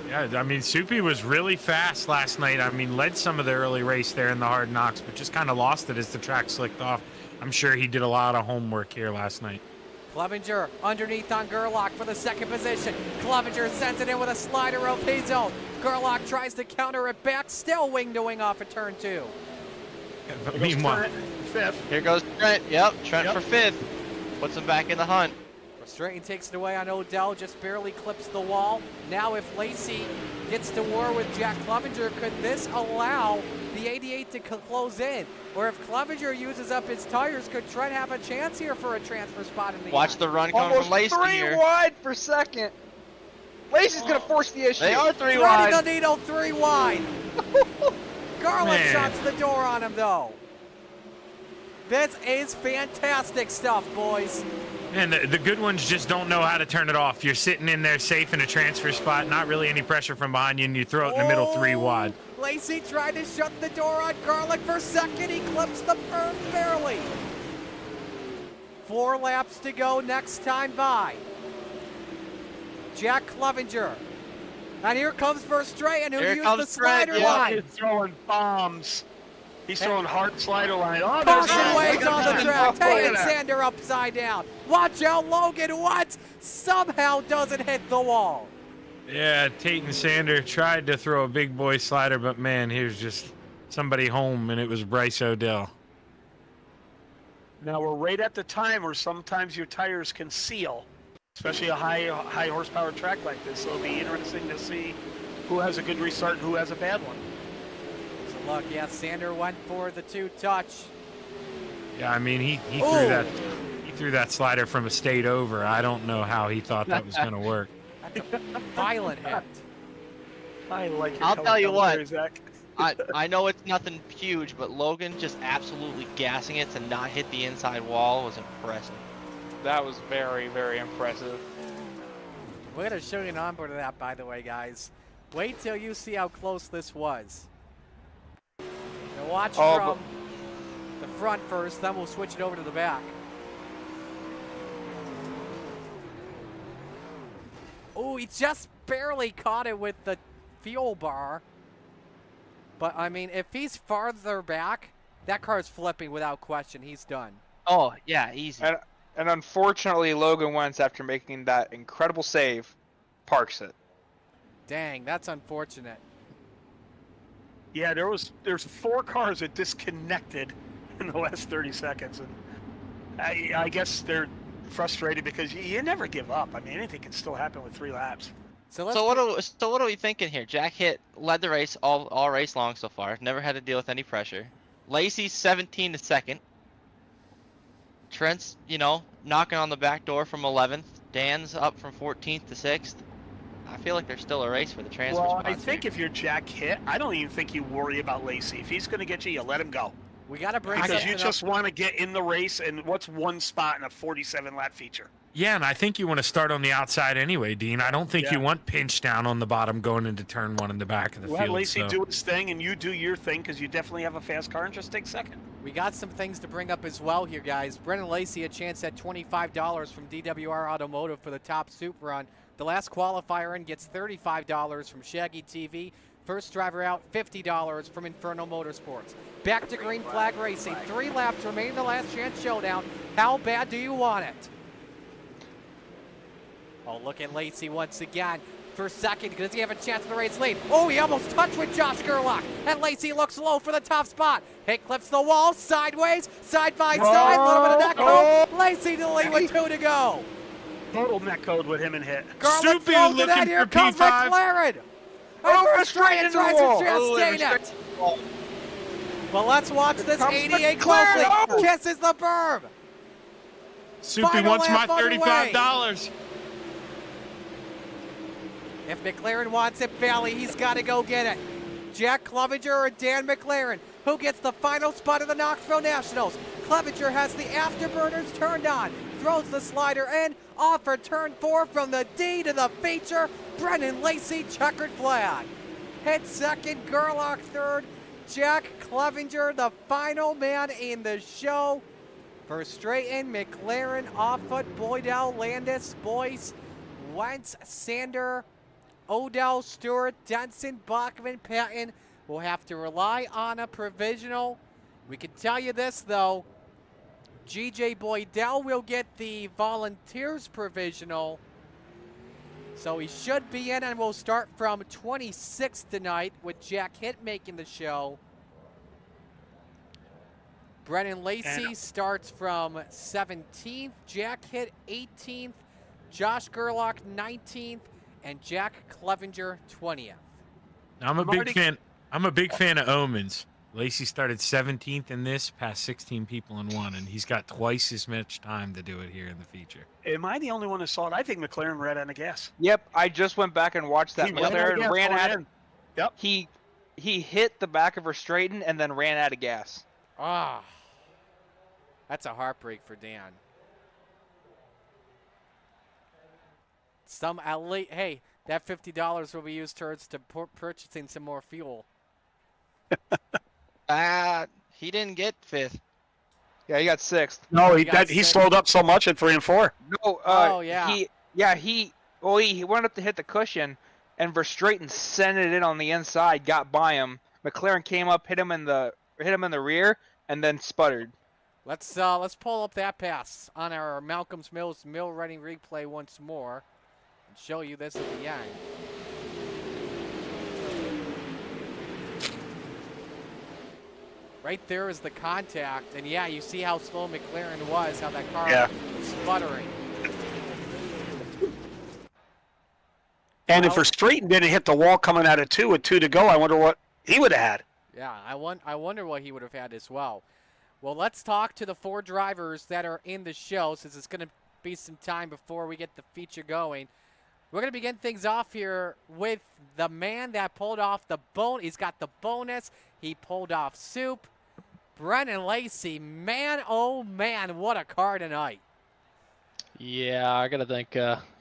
Yeah, I mean, Soupy was really fast last night. I mean, led some of the early race there in the hard knocks, but just kind of lost it as the track slicked off. I'm sure he did a lot of homework here last night. Clevenger underneath on Gerlach for the second position. Clevenger sends it in with a slider of his own. Gerlach tries to counter it back, still wing to wing off at turn 2. But meanwhile, Fifth. Here goes Trent. Yep, Trent for 5th. Puts him back in the hunt. Straighten takes it away on Odell, just barely clips the wall. Now if Lacey gets to war with Jack Clevenger, could this allow the 88 to close in? Or if Clevenger uses up his tires, could Trent have a chance here for a transfer spot in the Watch end? the run coming Almost from Lacey 3 here. wide for second. Lacey's gonna force the issue. They are 3 Threading wide. the needle 3 wide. Garland Man. shuts the door on him though. This is fantastic stuff, boys. and the good ones just don't know how to turn it off. You're sitting in there safe in a transfer spot, not really any pressure from behind you, and you throw it in the middle 3 wide. Lacey tried to shut the door on Garlic for second. He clips the berm barely. 4 laps to go next time by. Jack Clevenger. And here comes Verstraeten, who Here used comes the slider Trent, yeah. line. He's throwing bombs. He's throwing hard slider line. Oh, Caution waves look on at the that. track. Look Hey, at and that. Sander upside down. Watch out, Logan Watts somehow doesn't hit the wall. Yeah, Tate and Sander tried to throw a big boy slider, but man, here's just somebody home, and it was Bryce Odell. Now we're right at the time where sometimes your tires can seal, especially a high horsepower track like this. So it'll be interesting to see who has a good restart and who has a bad one. So look, yeah, Sander went for the 2-touch. Yeah, I mean, he Oh. threw that slider from a state over. I don't know how he thought that was going to work. That's a violent hit. I like your I'll color tell you commentary, what. Zach. I know it's nothing huge, but Logan just absolutely gassing it to not hit the inside wall was impressive. That was very, very impressive. We're going to show you an onboard of that, by the way, guys. Wait till you see how close this was. Now watch from the front first, then we'll switch it over to the back. Oh, he just barely caught it with the fuel bar. But, I mean, if he's farther back, that car's flipping without question. He's done. Oh, yeah, easy. And unfortunately, Logan Wentz, after making that incredible save, parks it. Dang, that's unfortunate. Yeah, there's 4 cars that disconnected in the last 30 seconds, and I guess they're frustrated because you never give up. I mean, anything can still happen with 3 laps. So what are we thinking here? Jack led the race all race long so far. Never had to deal with any pressure. Lacey's 17 to second. Trent's, knocking on the back door from 11th. Dan's up from 14th to 6th. I feel like there's still a race for the transfer Well, spots I think here. if you're Jack hit, I don't even think you worry about Lacey. If he's going to get you, you let him go. We got to bring Because something you just want to get in the race, and what's one spot in a 47-lap feature? Yeah, and I think you want to start on the outside anyway, Dean. I don't think you Yeah. want pinch down on the bottom going into turn 1 in the back of the Let field. Lacey so. do his thing, and you do your thing, because you definitely have a fast car, and just take second. We got some things to bring up as well here, guys. Brendan Lacey a chance at $25 from DWR Automotive for the top soup run. The last qualifier in gets $35 from Shaggy TV. First driver out, $50 from Inferno Motorsports. Back to Green Flag Racing. 3 laps remain in the last chance showdown. How bad do you want it? Oh, look at Lacey once again. For second, does he have a chance in the race lead? Oh, he almost touched with Josh Gerlach. And Lacey looks low for the top spot. Hit clips the wall, sideways, side by side, a little bit of neck code. Lacey to the lead with 2 to go. Total neck code with him and hit. Garland Soupy throws it looking in. Here for comes P5. McLaren. Oh, And Verstraeten Verstraeten tries to the wall. to just Oh, stain it. Verstraeten. Well, let's watch this comes 88 McLaren. closely. Oh. Kisses the berm. Soupy Final wants my lap on the way. $35. If McLaren wants it, Valley, he's got to go get it. Jack Clevenger or Dan McLaren, who gets the final spot of the Knoxville Nationals. Clevenger has the afterburners turned on, throws the slider in, off for turn 4 from the D to the feature. Brendan Lacey, checkered flag. Hit second, Gerlach third. Jack Clevenger, the final man in the show. For Straighten, McLaren, Offutt, Boydell, Landis, Boyce, Wentz, Sander, Odell, Stewart, Denson, Bachman, Patton will have to rely on a provisional. We can tell you this, though. GJ Boydell will get the volunteers provisional. So he should be in, and we'll start from 26th tonight with Jack Hitt making the show. Brennan Lacey starts from 17th, Jack Hitt 18th, Josh Gerlach 19th, and Jack Clevenger 20th. I'm a big fan of omens. Lacey started 17th in this, past 16 people in one, and he's got twice as much time to do it here in the feature. Am I the only one who saw it? I think McLaren ran out of gas. Yep, I just went back and watched that. McLaren ran out. Yep. He hit the back of her straighten and then ran out of gas. Ah, that's a heartbreak for Dan. Hey, that $50 will be used towards purchasing some more fuel. He didn't get 5th. Yeah, he got 6th. No, he slowed up so much at 3 and 4. No, yeah. He went up to hit the cushion, and Verstraeten sent it in on the inside, got by him. McLaren came up, hit him in the rear, and then sputtered. Let's pull up that pass on our Malcolm's Mills mill running replay once more, and show you this at the end. Right there is the contact, and yeah, you see how slow McLaren was, how that car was sputtering. And if Verstraeten didn't hit the wall coming out of 2 with 2 to go, I wonder what he would have had. Yeah, I wonder what he would have had as well. Well, let's talk to the 4 drivers that are in the show, since it's going to be some time before we get the feature going. We're going to begin things off here with the man that pulled off the bone. He's got the bonus. He pulled off soup. Brennan Lacey, man, oh man, what a car tonight. Yeah, I got to thank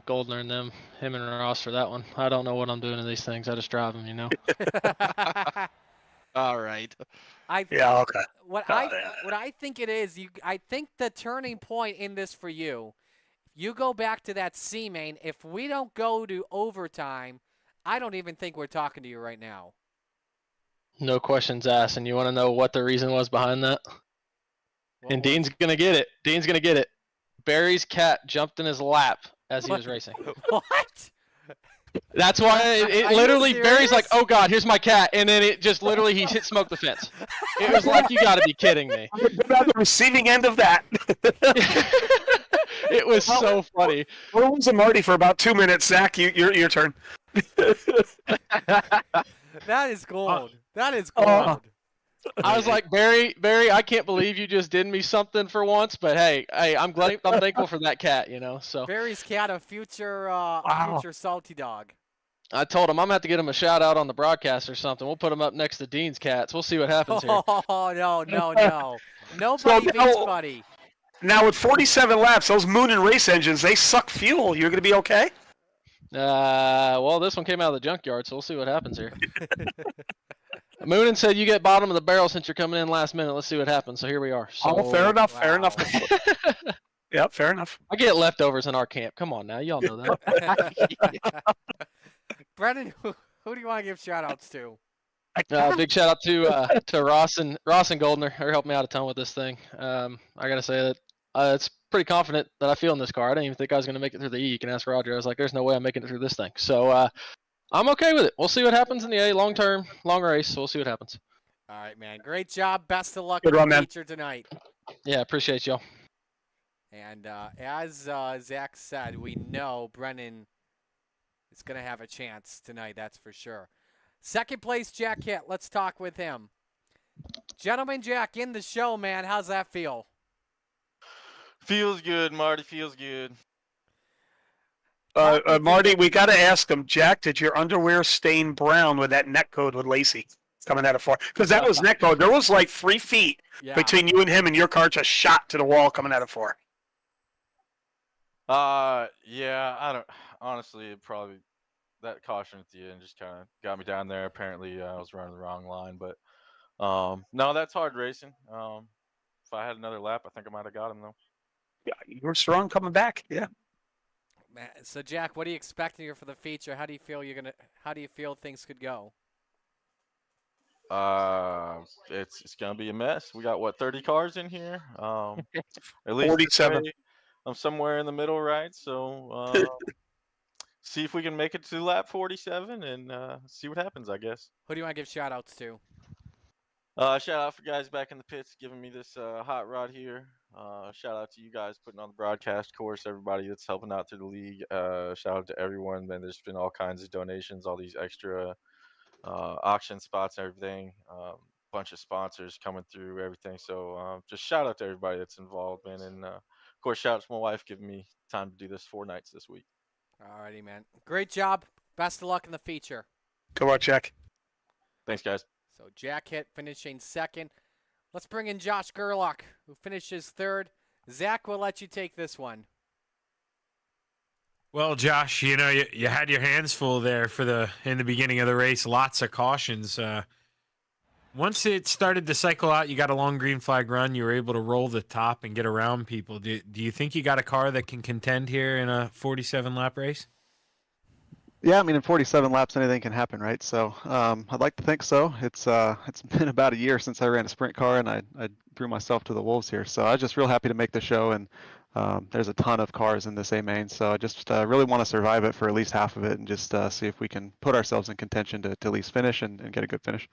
Goldner and him and Ross for that one. I don't know what I'm doing in these things. I just drive them, you know. All right. Okay. What I think it is, I think the turning point in this for you, you go back to that C main. If we don't go to overtime, I don't even think we're talking to you right now. No questions asked. And you want to know what the reason was behind that? And Dean's going to get it. Dean's going to get it. Barry's cat jumped in his lap as he was racing. What? That's why it literally, Barry's like, oh God, here's my cat. And then it just literally, he smoked the fence. It was like, you got to be kidding me. I'm on the receiving end of that. It was so funny. We'll lose Marty for about 2 minutes. Zach, your turn. That is gold. That is gold. I was like, Barry, I can't believe you just did me something for once, but hey, I'm thankful for that cat, you know. So Barry's cat, a future salty dog. I told him I'm gonna have to get him a shout out on the broadcast or something. We'll put him up next to Dean's cats. We'll see what happens here. Oh no. Nobody beats Buddy. Now with 47 laps, those Moon and race engines, they suck fuel. You're gonna be okay? Well, this one came out of the junkyard, so we'll see what happens here. Moonin said you get bottom of the barrel since you're coming in last minute. Let's see what happens. So here we are. So, fair enough. Wow. Fair enough. Yep, fair enough. I get leftovers in our camp. Come on now, y'all know that. Brendan, who do you want to give shout outs to? Big shout out to Ross and Goldner. They're helping me out a ton with this thing. I gotta say that it's pretty confident that I feel in this car. I didn't even think I was gonna make it through the E. You can ask Roger. I was like, there's no way I'm making it through this thing. So I'm okay with it. We'll see what happens in the A. Long race. So we'll see what happens. All right, man. Great job. Best of luck with the feature tonight. Yeah, appreciate y'all. And as Zach said, we know Brennan is going to have a chance tonight. That's for sure. Second place, Jack Hitt. Let's talk with him. Gentleman Jack, in the show, man. How's that feel? Feels good, Marty. Feels good. Marty, we got to ask him, Jack, did your underwear stain brown with that neck code with Lacey coming out of 4? Because that was neck code. There was like 3 feet between you and him, and your car just shot to the wall coming out of 4. Yeah, I don't. Honestly, it probably that caution at the end just kind of got me down there. Apparently, I was running the wrong line, but No, that's hard racing. If I had another lap, I think I might have got him though. Yeah, you were strong coming back. Yeah. Man, so Jack, what are you expecting here for the feature? How do you feel How do you feel things could go? It's gonna be a mess. We got what 30 cars in here. At least this 47. way, I'm somewhere in the middle, right? So see if we can make it to lap 47 and see what happens, I guess. Who do you want to give shout outs to? Shout out for guys back in the pits giving me this hot rod here. Shout out to you guys putting on the broadcast course, everybody that's helping out through the league. Shout out to everyone. Man, there's been all kinds of donations, all these extra auction spots, everything. Bunch of sponsors coming through, everything. So just shout out to everybody that's involved, man. And of course, shout out to my wife giving me time to do this 4 nights this week. Alrighty, man. Great job. Best of luck in the feature. Good luck, Jack. Thanks, guys. So Jack hit finishing second. Let's bring in Josh Gerlach, who finishes third. Zach will let you take this one. Well, Josh, you know, you had your hands full there in the beginning of the race. Lots of cautions. Once it started to cycle out, you got a long green flag run. You were able to roll the top and get around people. Do you think you got a car that can contend here in a 47-lap race? Yeah, I mean, in 47 laps, anything can happen, right? So I'd like to think so. It's been about a year since I ran a sprint car, and I threw myself to the wolves here. So I was just real happy to make the show, and there's a ton of cars in this A main. So I just really want to survive it for at least half of it, and just see if we can put ourselves in contention to at least finish and get a good finish.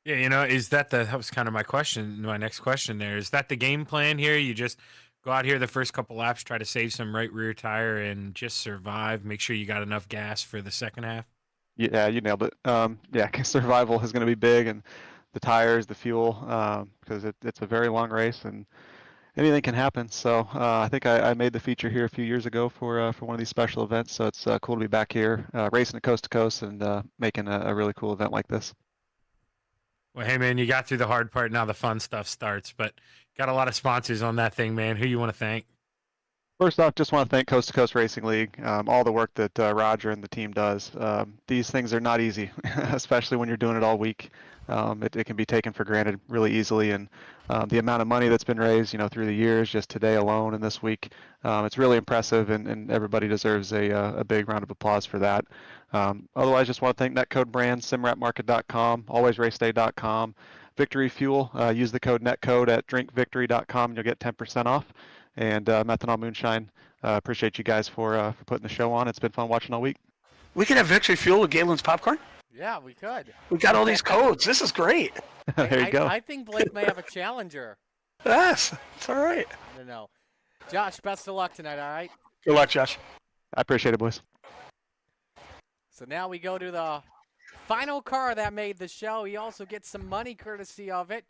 Yeah, you know, that was kind of my question, my next question there. Is that the game plan here? You just go out here the first couple laps, try to save some right rear tire and just survive, make sure you got enough gas for the second half? Yeah, you nailed it. Yeah, survival is going to be big, and the tires, the fuel, because it's a very long race and anything can happen. So I think I made the feature here a few years ago for one of these special events. So it's cool to be back here racing at Coast to Coast and making a really cool event like this. Well, hey, man, you got through the hard part. Now the fun stuff starts, but got a lot of sponsors on that thing, man. Who you want to thank? First off, just want to thank Coast2Coast Racing League, all the work that Roger and the team does. These things are not easy, especially when you're doing it all week. It can be taken for granted really easily, and the amount of money that's been raised, through the years, just today alone and this week, it's really impressive, and everybody deserves a big round of applause for that. Otherwise, just want to thank Netcode Brands, simwrapmarket.com, alwaysraceday.com, Victory Fuel. Use the code NETCODE at drinkvictory.com, and you'll get 10% off. And Methanol Moonshine, appreciate you guys for putting the show on. It's been fun watching all week. We could have Victory Fuel with Galen's Popcorn. Yeah, we could. We got all these codes. This is great. There you go. I think Blake may have a challenger. Yes, it's all right. I don't know. Josh, best of luck tonight, all right? Good luck, Josh. I appreciate it, boys. So now we go to the final car that made the show. He also gets some money courtesy of it.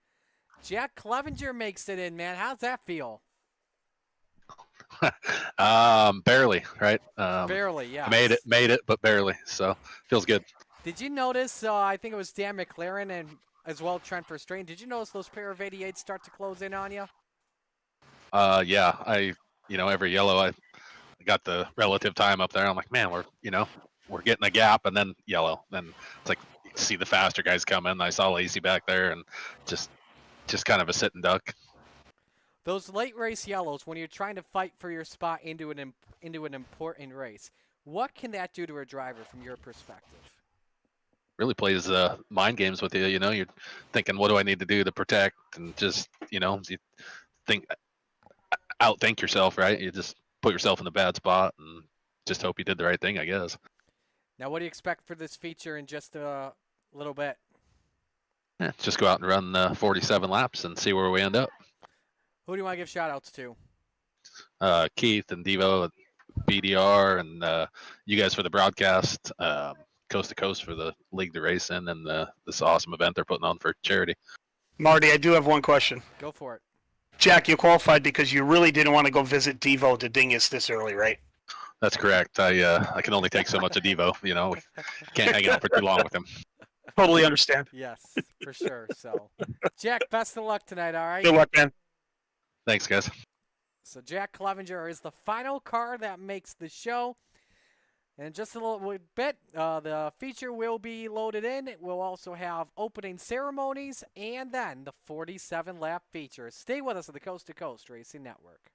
Jack Clevenger makes it in, man. How's that feel? Barely, right? Barely, yeah. Made it, but barely. So feels good. Did you notice? I think it was Dan McLaren and as well Trent Verstraeten. Did you notice those pair of 88s start to close in on you? Yeah. Every yellow, I got the relative time up there. I'm like, man, we're getting a gap, and then yellow. Then it's like you see the faster guys coming. I saw Lacey back there, and just kind of a sit and duck. Those late race yellows, when you're trying to fight for your spot into an important race, what can that do to a driver from your perspective? Really plays mind games with you. You're thinking, what do I need to do to protect? And just, you outthink yourself, right? You just put yourself in a bad spot and just hope you did the right thing, I guess. Now, what do you expect for this feature in just a little bit? Yeah, just go out and run 47 laps and see where we end up. Who do you want to give shout-outs to? Keith and Devo, BDR, and you guys for the broadcast, Coast to Coast for the league to race in, and this awesome event they're putting on for charity. Marty, I do have one question. Go for it. Jack, you qualified because you really didn't want to go visit Devo to Dingus this early, right? That's correct. I can only take so much of Devo. Can't hang out for too long with him. Totally understand. Yes, for sure. So, Jack, best of luck tonight, all right? Good luck, man. Thanks, guys. So Jack Clevenger is the final car that makes the show. In just a little bit, the feature will be loaded in. We'll also have opening ceremonies and then the 47-lap feature. Stay with us on the Coast to Coast Racing Network.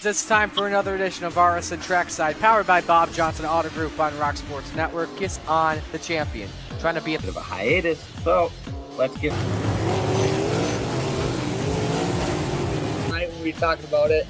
It's time for another edition of RSN Trackside, powered by Bob Johnson Auto Group on Rock Sports Network. Gets on the champion, trying to be a bit of a hiatus. So let's get. Tonight we'll be talking about it.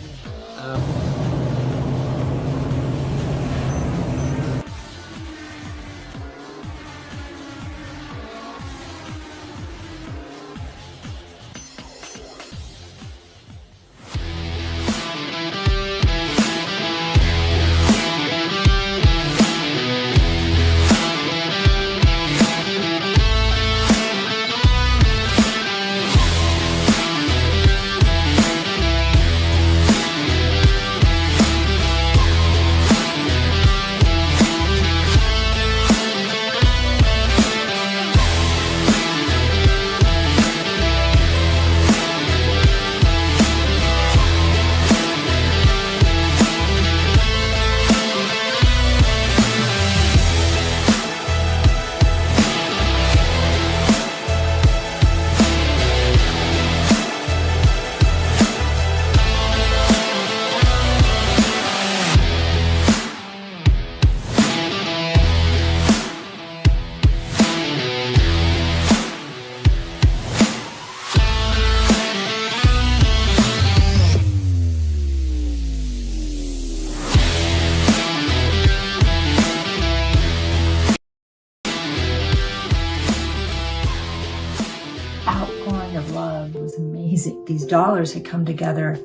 Outpouring of love was amazing. These dollars had come together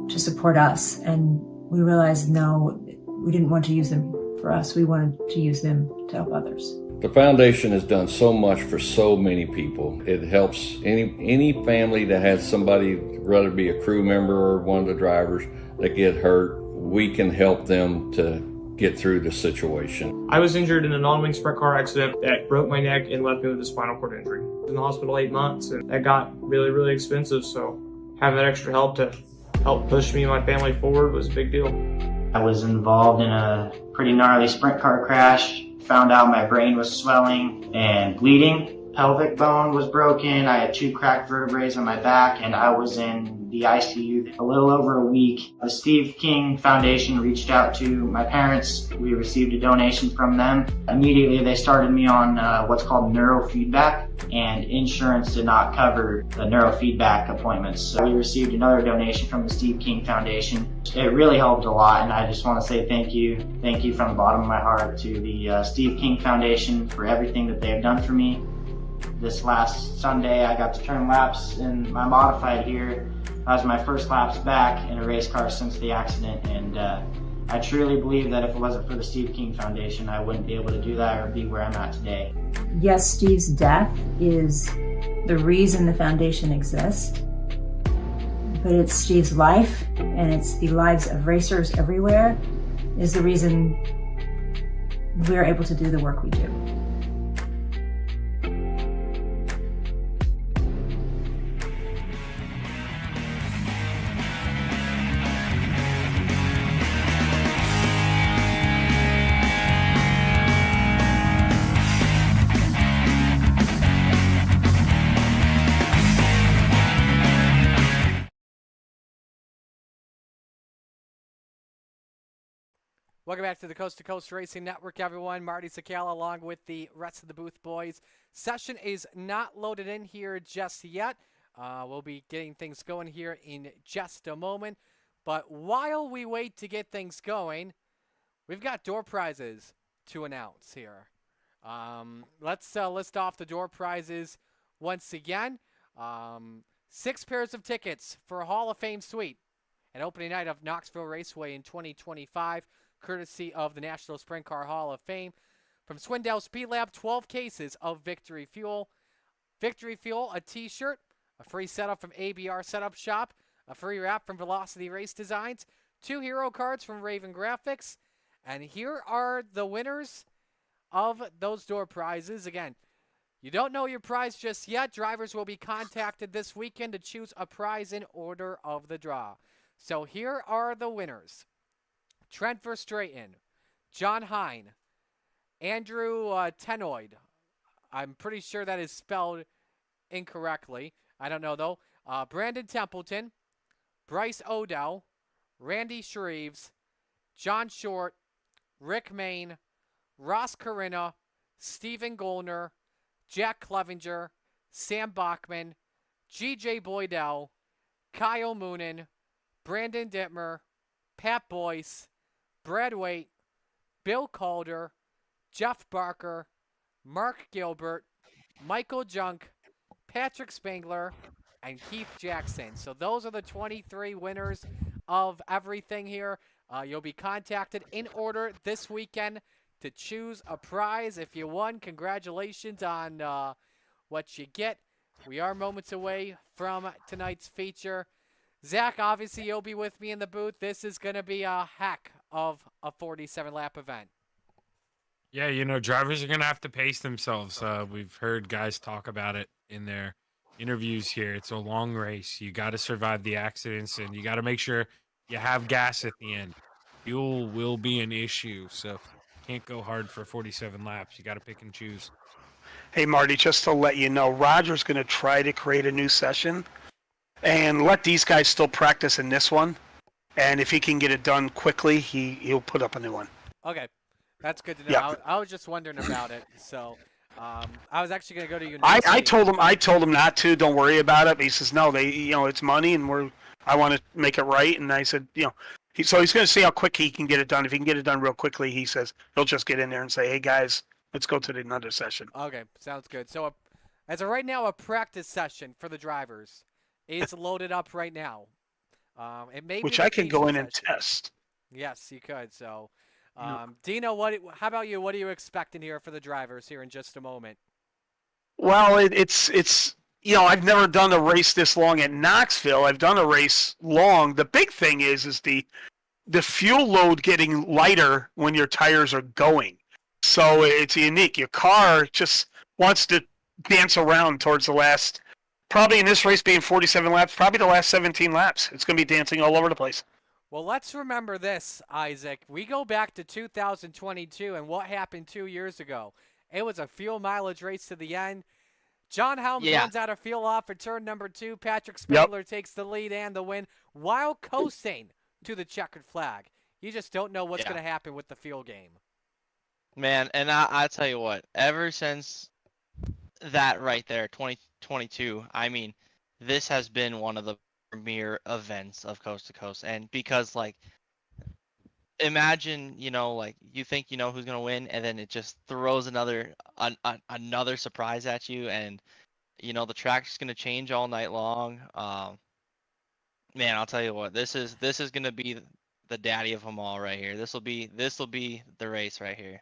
to support us, and we realized no, we didn't want to use them for us. We wanted to use them to help others. The foundation has done so much for so many people. It helps any family that has somebody, whether it be a crew member or one of the drivers, that get hurt. We can help them to get through the situation. I was injured in a non-wing sprint car accident that broke my neck and left me with a spinal cord injury. I was in the hospital 8 months, and that got really, really expensive. So having that extra help to help push me and my family forward was a big deal. I was involved in a pretty gnarly sprint car crash. Found out my brain was swelling and bleeding. Pelvic bone was broken. I had 2 cracked vertebrae on my back, and I was in the ICU a little over a week. The Steve King Foundation reached out to my parents. We received a donation from them. Immediately they started me on what's called neurofeedback, and insurance did not cover the neurofeedback appointments. So we received another donation from the Steve King Foundation. It really helped a lot, and I just want to say thank you. Thank you from the bottom of my heart to the Steve King Foundation for everything that they have done for me. This last Sunday, I got to turn laps in my modified here. That was my first laps back in a race car since the accident, and I truly believe that if it wasn't for the Steve King Foundation, I wouldn't be able to do that or be where I'm at today. Yes, Steve's death is the reason the foundation exists, but it's Steve's life and it's the lives of racers everywhere is the reason we're able to do the work we do. Welcome back to the Coast2Coast Racing Network, everyone. Marty Sakala along with the rest of the booth boys. Session is not loaded in here just yet. We'll be getting things going here in just a moment. But while we wait to get things going, we've got door prizes to announce here. Let's list off the door prizes once again. 6 pairs of tickets for a Hall of Fame suite at opening night of Knoxville Raceway in 2025. Courtesy of the National Sprint Car Hall of Fame. From Swindell Speed Lab, 12 cases of Victory Fuel. Victory Fuel, a t-shirt, a free setup from ABR Setup Shop, a free wrap from Velocity Race Designs, 2 hero cards from Raven Graphics. And here are the winners of those door prizes. Again, you don't know your prize just yet. Drivers will be contacted this weekend to choose a prize in order of the draw. So here are the winners. Trent Verstraeten, John Hine, Andrew Tenoid. I'm pretty sure that is spelled incorrectly. I don't know, though. Brandon Templeton, Bryce Odell, Randy Shreves, John Short, Rick Main, Ross Corinna, Stephen Goldner, Jack Clevenger, Sam Bachman, G.J. Boydell, Kyle Moonen, Brandon Dittmer, Pat Boyce, Brad Waite, Bill Calder, Jeff Barker, Mark Gilbert, Michael Junk, Patrick Spangler, and Keith Jackson. So those are the 23 winners of everything here. You'll be contacted in order this weekend to choose a prize. If you won, congratulations on what you get. We are moments away from tonight's feature. Zach, obviously you'll be with me in the booth. This is going to be a heck of a 47-lap event. Yeah, you know, drivers are going to have to pace themselves. We've heard guys talk about it in their interviews here. It's a long race. You got to survive the accidents, and you got to make sure you have gas at the end. Fuel will be an issue, so can't go hard for 47 laps. You got to pick and choose. Hey, Marty, just to let you know, Roger's going to try to create a new session and let these guys still practice in this one. And if he can get it done quickly, he'll put up a new one. Okay, that's good to know. Yeah. I was just wondering about it. So I was actually going to go to you. I told him not to. Don't worry about it. But he says no. It's money, and I want to make it right. And I said, so he's going to see how quick he can get it done. If he can get it done real quickly, he says he'll just get in there and say, hey guys, let's go to another session. Okay, sounds good. So as of right now, a practice session for the drivers is loaded up right now. It may Which be I can go in session. and test. Yes, you could. So, Dino, how about you? What are you expecting here for the drivers here in just a moment? Well, it's I've never done a race this long at Knoxville. I've done a race long. The big thing is the fuel load getting lighter when your tires are going. So it's unique. Your car just wants to dance around towards the last. Probably in this race being 47 laps, probably the last 17 laps. It's going to be dancing all over the place. Well, let's remember this, Isaac. We go back to 2022 and what happened 2 years ago. It was a fuel mileage race to the end. John Helms runs out of fuel off for turn number 2. Patrick Spangler takes the lead and the win while coasting to the checkered flag. You just don't know what's going to happen with the fuel game. Man, and I tell you what, ever since that right there, 2022, I mean, this has been one of the premier events of Coast to Coast. And because, imagine, you think you know who's going to win, and then it just throws another surprise at you, and, the track's going to change all night long. Man, I'll tell you what, this is going to be the daddy of them all right here. This will be the race right here.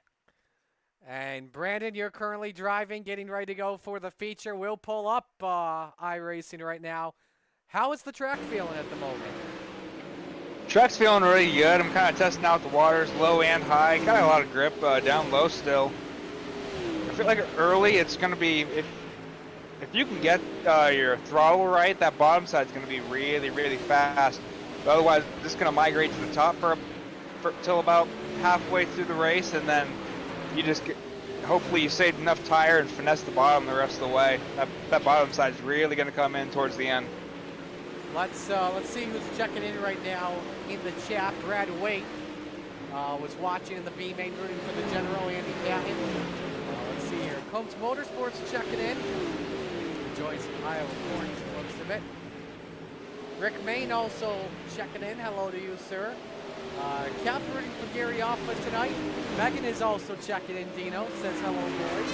And Brandon, you're currently driving, getting ready to go for the feature. We'll pull up iRacing right now. How is the track feeling at the moment? Track's feeling really good. I'm kind of testing out the waters, low and high. Got a lot of grip down low still. I feel like early it's going to be, if you can get your throttle right, that bottom side's going to be really, really fast. But otherwise, this is going to migrate to the top till about halfway through the race, and then you just hopefully you saved enough tire and finesse the bottom the rest of the way. That bottom side's really going to come in towards the end. Let's see who's checking in right now in the chat. Brad Waite was watching in the B main, rooting for the general Andy Patton. Let's see here. Combs Motorsports checking in. Enjoys Iowa corn, looks of it. Rick Main also checking in. Hello to you, sir. Kev rooting for Gary Offa tonight. Megan is also checking in. Dino says hello, boys.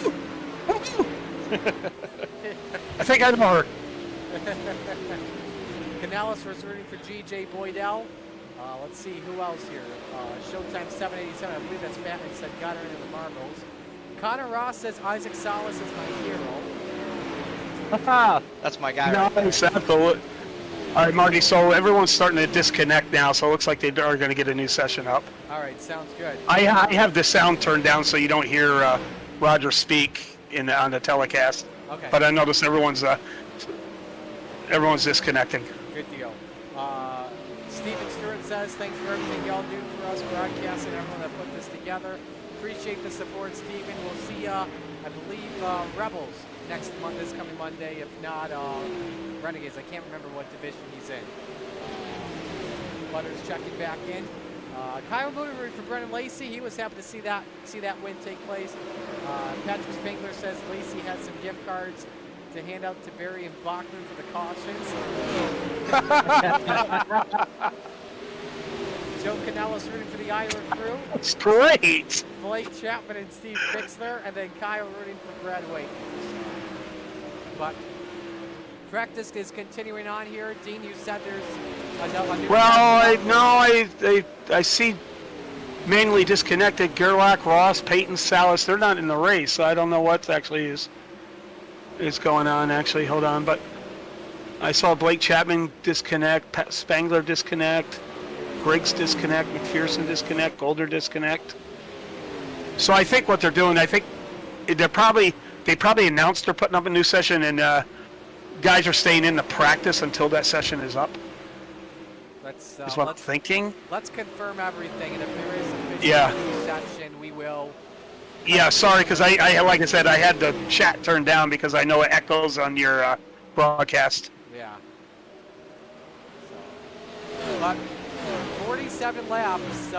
I think I know her. Canellis was rooting for GJ Boydell. Let's see who else here. Showtime 787. I believe that's Batman said got her into the marbles. Connor Ross says Isaac Salas is my hero. That's my guy. Nice. All right, Marty, so everyone's starting to disconnect now, so it looks like they are going to get a new session up. All right, sounds good. I have the sound turned down so you don't hear Roger speak on the telecast. Okay. But I noticed everyone's disconnecting. Good deal. Steven Stewart says, thanks for everything y'all do for us, broadcasting, everyone that put this together. Appreciate the support, Steven. We'll see I believe, Rebels next month, this coming Monday. If not, Renegades. I can't remember what division he's in. Butters checking back in. Kyle Moody for Brennan Lacey. He was happy to see that win take place. Patrick Spangler says Lacey has some gift cards to hand out to Barry and Bachman for the cautions. Joe Canellis rooting for the Iowa crew. That's great. Blake Chapman and Steve Bixler, and then Kyle rooting for Brad Waite. But practice is continuing on here. Dean, you said there's a new... Well, I see mainly disconnected. Gerlach, Ross, Peyton, Salas. They're not in the race, so I don't know what actually is going on. Actually, hold on. But I saw Blake Chapman disconnect, Spangler disconnect, Griggs disconnect, McPherson disconnect, Golder disconnect. So I think what they're doing, I think they probably announced they're putting up a new session, and guys are staying in the practice until that session is up. That's what I'm thinking. Let's confirm everything, and if there is a new session, we will. Yeah, sorry, because I like I said, I had the chat turned down because I know it echoes on your broadcast. Yeah. But 47 laps.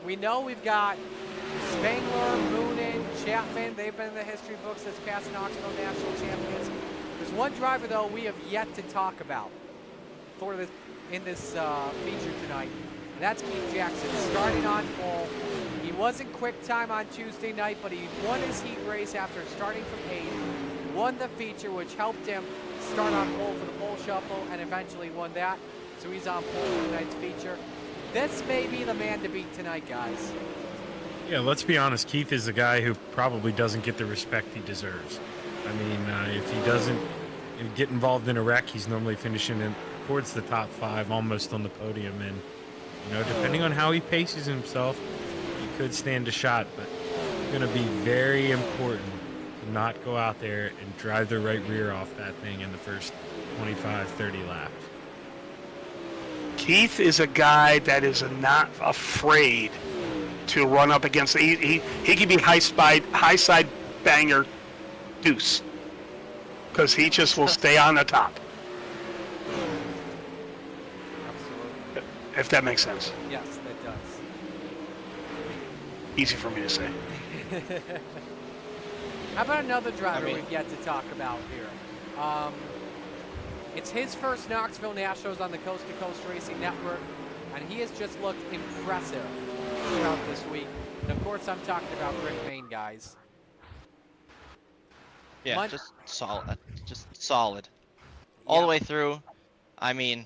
We know we've got Spangler, Moonen, Chapman. They've been in the history books as past Knoxville national champions. There's one driver, though, we have yet to talk about in this feature tonight, and that's Keith Jackson, starting on pole. He wasn't quick time on Tuesday night, but he won his heat race after starting from 8th. He won the feature, which helped him start on pole for the pole shuffle, and eventually won that. So he's on pole for tonight's feature. This may be the man to beat tonight, guys. Yeah, let's be honest. Keith is a guy who probably doesn't get the respect he deserves. I mean, if he doesn't get involved in a wreck, he's normally finishing in towards the top 5, almost on the podium. And, depending on how he paces himself, he could stand a shot. But it's going to be very important to not go out there and drive the right rear off that thing in the first 25, 30 laps. Keith is a guy that is not afraid to run up against. He can be high side banger deuce because he just will stay on the top. Absolutely. If that makes sense. Yes, that does. Easy for me to say. How about another driver we've yet to talk about here? It's his first Knoxville Nationals on the Coast2Coast Racing Network, and he has just looked impressive throughout this week. And of course, I'm talking about Rick Main, guys. Yeah, just solid. All the way through. I mean,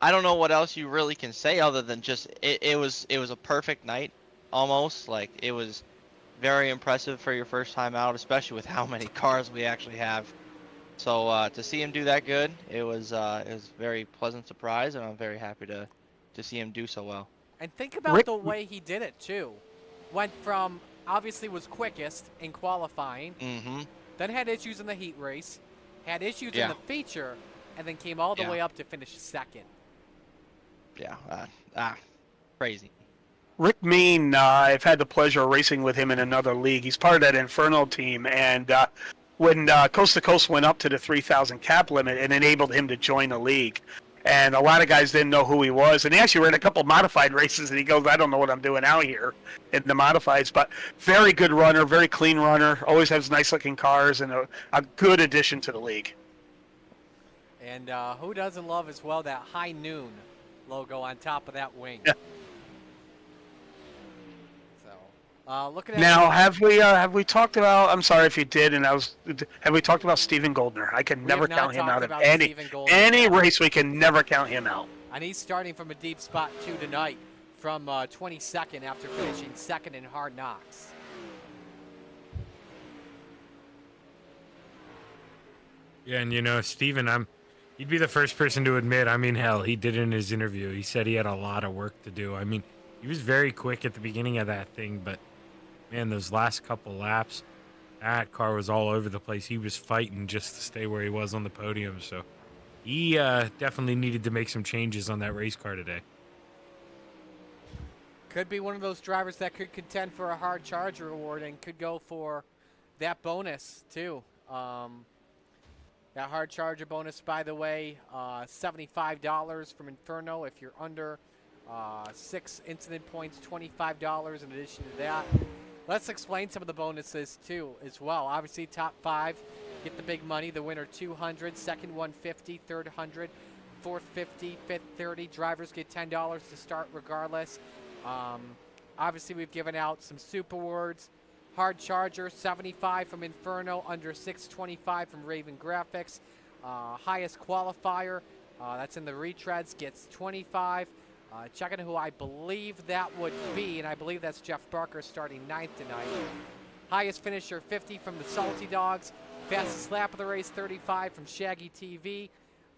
I don't know what else you really can say other than just it was a perfect night almost. Like it was very impressive for your first time out, especially with how many cars we actually have. So to see him do that good, it was a very pleasant surprise, and I'm very happy to see him do so well. And think about the way he did it too. Went from obviously was quickest in qualifying, then had issues in the heat race, had issues in the feature, and then came all the way up to finish second. Yeah, crazy. Rick Mean, I've had the pleasure of racing with him in another league. He's part of that Inferno team, and when Coast to Coast went up to the 3,000 cap limit, it enabled him to join the league. And a lot of guys didn't know who he was, and he actually ran a couple modified races, and he goes, I don't know what I'm doing out here in the modifieds, but very good runner, very clean runner, always has nice-looking cars, and a good addition to the league. And who doesn't love as well that High Noon logo on top of that wing? Yeah. So, looking at now, have we talked about? I'm sorry if you did, and have we talked about Steven Goldner? I can never count him out of any race. We can never count him out. And he's starting from a deep spot too tonight, from 22nd after finishing second in Hard Knocks. Yeah, and Steven, you'd be the first person to admit, hell, he did it in his interview. He said he had a lot of work to do. He was very quick at the beginning of that thing, but, man, those last couple laps, that car was all over the place. He was fighting just to stay where he was on the podium, so he definitely needed to make some changes on that race car today. Could be one of those drivers that could contend for a hard charger award and could go for that bonus, too. That hard charger bonus, by the way, $75 from Inferno. If you're under 6 incident points, $25 in addition to that. Let's explain some of the bonuses, too, as well. Obviously, top 5 get the big money. The winner, $200, second, $150, third, $100, fourth, $50, fifth, $30. Drivers get $10 to start regardless. Obviously, we've given out some soup awards. Hard Charger, 75 from Inferno, under 625 from Raven Graphics. Highest qualifier, that's in the retreads, gets 25. Checking who I believe that would be, and I believe that's Jeff Barker starting 9th tonight. Highest finisher, 50 from the Salty Dogs. Fastest lap of the race, 35 from Shaggy TV.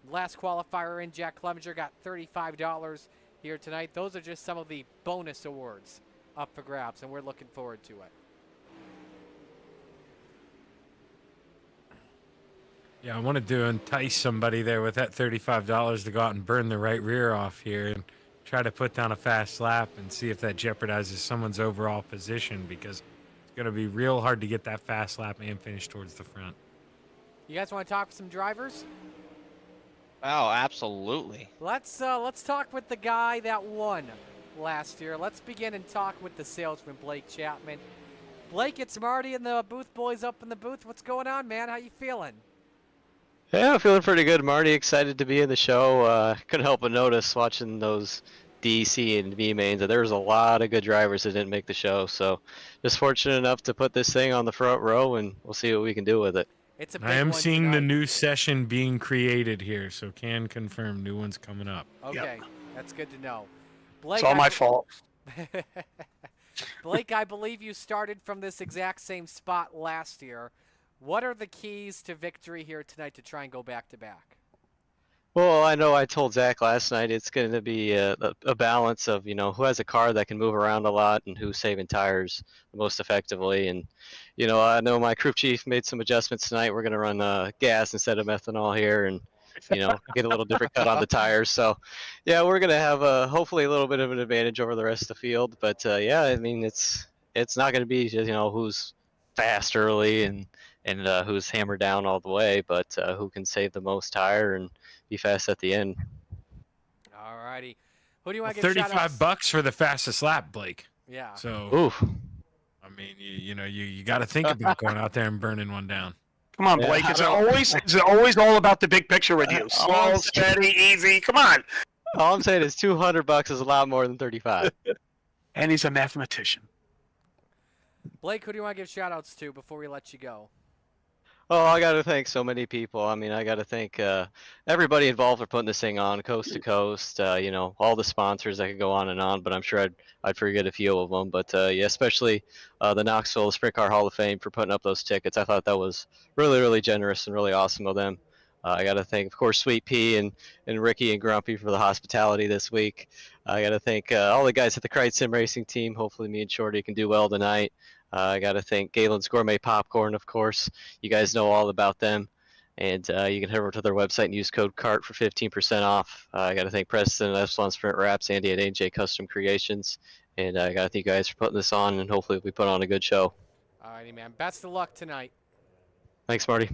Last qualifier in, Jack Clevenger, got $35 here tonight. Those are just some of the bonus awards up for grabs, and we're looking forward to it. Yeah, I wanted to entice somebody there with that $35 to go out and burn the right rear off here and try to put down a fast lap and see if that jeopardizes someone's overall position, because it's going to be real hard to get that fast lap and finish towards the front. You guys want to talk to some drivers? Oh, absolutely. Let's talk with the guy that won last year. Let's begin and talk with the salesman, Blake Chapman. Blake, it's Marty and the booth boys up in the booth. What's going on, man? How you feeling? Yeah, I'm feeling pretty good, Marty. Excited to be in the show. Couldn't help but notice watching those D, C, and B mains that there was a lot of good drivers that didn't make the show. So just fortunate enough to put this thing on the front row, and we'll see what we can do with it. It's a big I am one seeing tonight. the new session being created here, so can confirm new one's coming up. Okay, that's good to know. Blake, It's all my fault. Blake, I believe you started from this exact same spot last year. What are the keys to victory here tonight to try and go back-to-back? Well, I know I told Zach last night it's going to be a balance of, who has a car that can move around a lot and who's saving tires the most effectively. And, I know my crew chief made some adjustments tonight. We're going to run gas instead of methanol here and, get a little different cut on the tires. So, yeah, we're going to have hopefully a little bit of an advantage over the rest of the field. But, yeah, I mean, it's not going to be just, who's fast early and who's hammered down all the way, but who can save the most tire and be fast at the end. All righty. Who do you want to get $35 for the fastest lap, Blake. Yeah. So, oof. I mean, you got to think about going out there and burning one down. Come on, Blake. Is it always all about the big picture with you? Slow, steady, easy. Come on. All I'm saying is $200 is a lot more than 35. And he's a mathematician. Blake, who do you want to give shout-outs to before we let you go? Oh, I got to thank so many people. I mean, I got to thank everybody involved for putting this thing on, coast to coast. You know, all the sponsors. I could go on and on, but I'm sure I'd forget a few of them. But yeah, especially the Knoxville Sprint Car Hall of Fame for putting up those tickets. I thought that was really, really generous and really awesome of them. I got to thank, of course, Sweet Pea and Ricky and Grumpy for the hospitality this week. I got to thank all the guys at the Krite Sim Racing team. Hopefully, me and Shorty can do well tonight. I got to thank Galen's Gourmet Popcorn, of course. You guys know all about them. And you can head over to their website and use code CART for 15% off. I got to thank Preston at Epsilon Sprint Wraps, Andy at AJ Custom Creations. And I got to thank you guys for putting this on, and hopefully we put on a good show. All righty, man. Best of luck tonight. Thanks, Marty.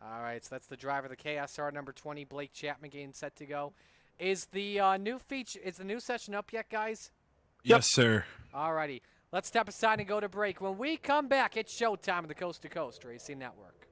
All right, so that's the driver of the KSR number 20, Blake Chapman, getting set to go. Is the new feature? Is the new session up yet, guys? Yes, sir. All righty. Let's step aside and go to break. When we come back, it's showtime of the Coast to Coast Racing Network.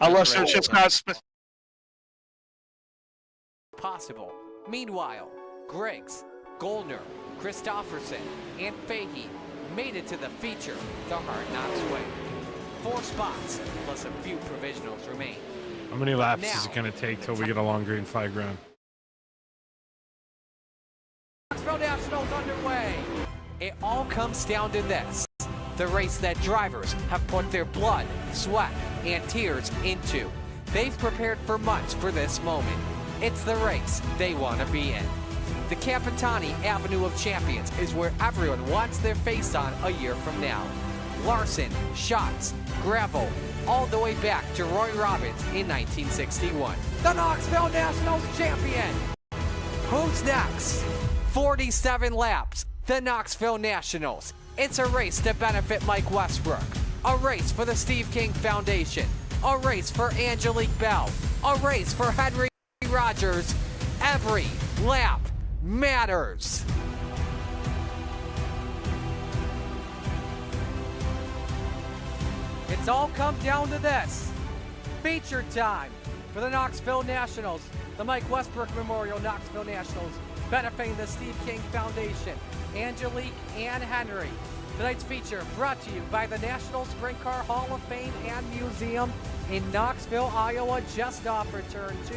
Unless it's just not specific. Possible. Meanwhile, Griggs, Goldner, Christofferson, and Fahey made it to the feature, the Hard Knocks Way. 4 spots, plus a few provisionals remain. How many laps Now, is it going to take till we get a long green flag round? Knoxville Nationals underway. It all comes down to this. The race that drivers have put their blood, sweat, and tears into. They've prepared for months for this moment. It's the race they want to be in. The Capitani Avenue of Champions is where everyone wants their face on a year from now. Larson, Schatz, Gravel, all the way back to Roy Robbins in 1961. The Knoxville Nationals champion. Who's next? 47 laps. The Knoxville Nationals. It's a race to benefit Mike Westbrook. A race for the Steve King Foundation. A race for Angelique Bell. A race for Henry Rogers. Every lap matters. It's all come down to this. Feature time for the Knoxville Nationals, the Mike Westbrook Memorial Knoxville Nationals, benefiting the Steve King Foundation, Angelique and Henry. Tonight's feature brought to you by the National Sprint Car Hall of Fame and Museum in Knoxville, Iowa, just off return 2.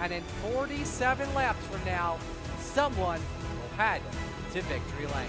And in 47 laps from now, someone will head to victory lane.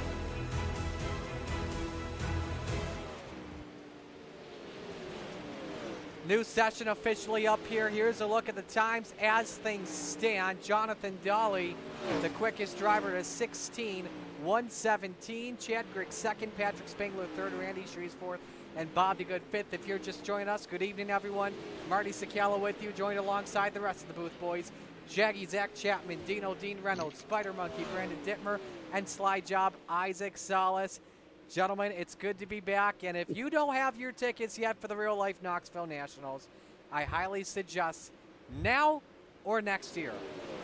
New session officially up here. Here's a look at the times as things stand. Jonathan Dolly, the quickest driver, to 16:117. Chad Griggs second, Patrick Spangler third, Randy Shreves fourth, and Bob DeGood fifth. If you're just joining us, good evening, everyone. Marty Sakala with you, joined alongside the rest of the booth boys. Jaggy, Zach Chapman, Dino, Dean Reynolds, Spider Monkey, Brandon Dittmer, and Slide Job, Isaac Salas. Gentlemen, it's good to be back, and if you don't have your tickets yet for the real-life Knoxville Nationals, I highly suggest now or next year.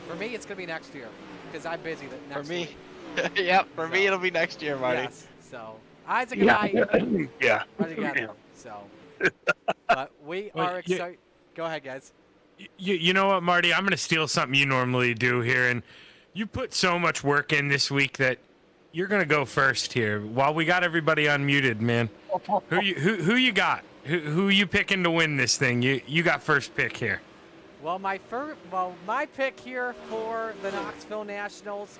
For me, it's going to be next year, because I'm busy next week. Yep, for me it'll be next year, Marty. Yes, so Isaac and I are together, so. But we are excited. Go ahead, guys. You know what, Marty? I'm going to steal something you normally do here, and you put so much work in this week that you're going to go first here. While we got everybody unmuted, man. Who you got? Who you picking to win this thing? You got first pick here. Well, my pick here for the Knoxville Nationals,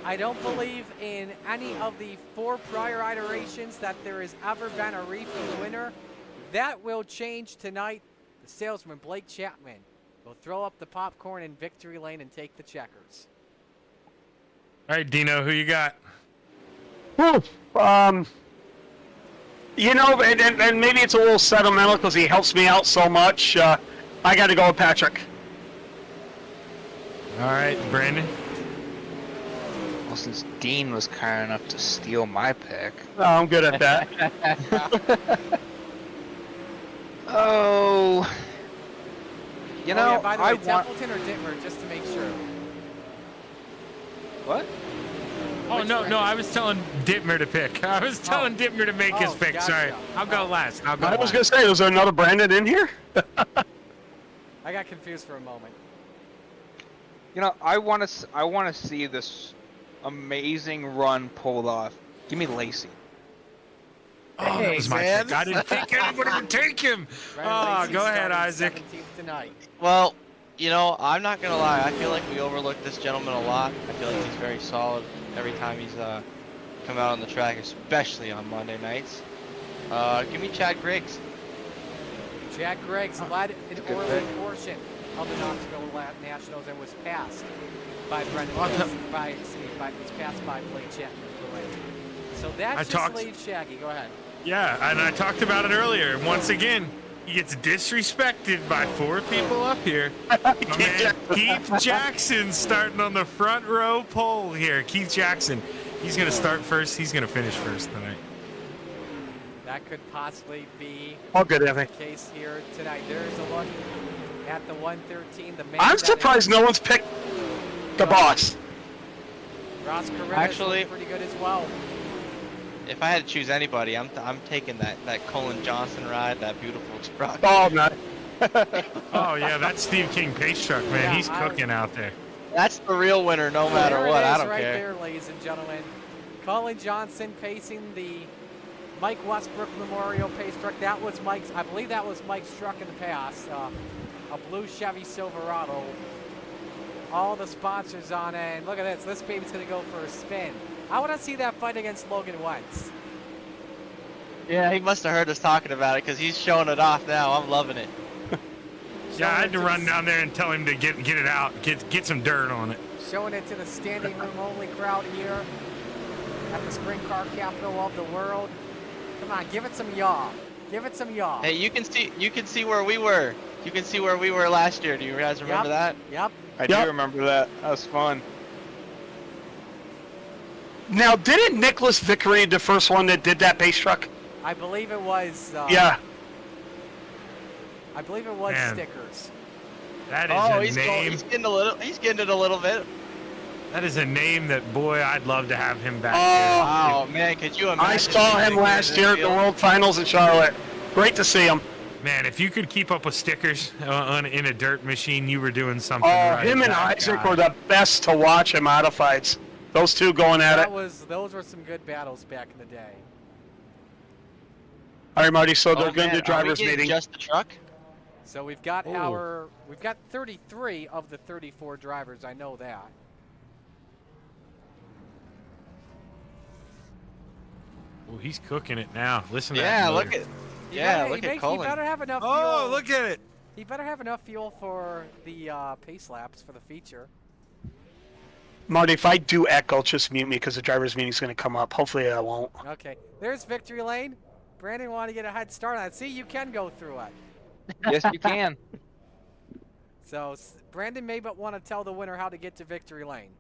I don't believe in any of the 4 prior iterations that there has ever been a repeat winner. That will change tonight. The salesman, Blake Chapman, will throw up the popcorn in victory lane and take the checkers. All right, Dino, who you got? You know, and maybe it's a little sentimental because he helps me out so much. I got to go with Patrick. All right, Brandon. Well, since Dean was kind enough to steal my pick. Oh, I'm good at that. Oh, you know, yeah, by the way, I want. Templeton or Dittmer, just to make sure. What? Oh, no, I was telling Dittmer to pick. I was telling Dittmer to make his pick. Gotcha. Sorry. I'll go last. I was going to say, was there another Brandon in here? I got confused for a moment. You know, I want to see this amazing run pulled off. Give me Lacey. Oh, that was my pick. I didn't think anybody would take him. Oh, go ahead, Isaac. Tonight. Well, you know, I'm not going to lie. I feel like we overlook this gentleman a lot. I feel like he's very solid every time he's come out on the track, especially on Monday nights. Give me Chad Griggs. Chad Griggs led an early portion of the Knoxville Nationals and was passed by Brendan. Was passed by Blake Chapman. So that just leaves Shaggy. Go ahead. Yeah, and I talked about it earlier. Once again, he gets disrespected by 4 people up here. Keith Jackson starting on the front row pole here. Keith Jackson. He's going to start first. He's going to finish first tonight. That could possibly be the case here tonight. There's a look at the 113. The man I'm surprised no one's picked the boss. Ross Carrera Actually, pretty good as well. If I had to choose anybody, I'm taking that Colin Johnson ride, that beautiful truck. Oh, no. Oh, yeah, that's Steve King pace truck, man. Yeah, He's cooking out there. That's the real winner no matter there what. It is I don't right care. there, ladies and gentlemen. Colin Johnson pacing the Mike Westbrook Memorial pace truck. That was Mike's, I believe that was Mike's truck in the past. A blue Chevy Silverado. All the sponsors on it. And look at this. This baby's going to go for a spin. I want to see that fight against Logan Wentz. Yeah, he must have heard us talking about it because he's showing it off now. I'm loving it. Yeah, I had to run down there and tell him to get it out, get some dirt on it. Showing it to the standing room only crowd here at the Sprint Car Capital of the world. Come on, give it some yaw. Give it some yaw. Hey, you can see where we were. You can see where we were last year. Do you guys remember that? Yep. I do remember that. That was fun. Now, didn't Nicholas Vickery the first one that did that pace truck? I believe it was. Yeah. I believe it was Man. Stickers. That is a name. He's getting it a little bit. That is a name that, boy, I'd love to have him back Oh, man, could you imagine? I saw him last year at the World Finals in Charlotte. Great to see him. Man, if you could keep up with stickers in a dirt machine, you were doing something Oh, right. him and Isaac were the best to watch in modifieds. Those two going at it. Those were some good battles back in the day. All right, Marty. So they're going to do drivers meeting. Just the truck. So we've got 33 of the 34 drivers. I know that. Oh, he's cooking it now. Listen to Yeah, that. look at. Yeah, look at Colin. He better have enough fuel. Oh, look at it. He better have enough fuel for the pace laps for the feature. Marty, if I do echo, just mute me because the driver's meeting's going to come up. Hopefully I won't. Okay, there's victory lane. Brandon wanted to get a head start on it. See, you can go through it. Yes, you can. So Brandon may but want to tell the winner how to get to victory lane.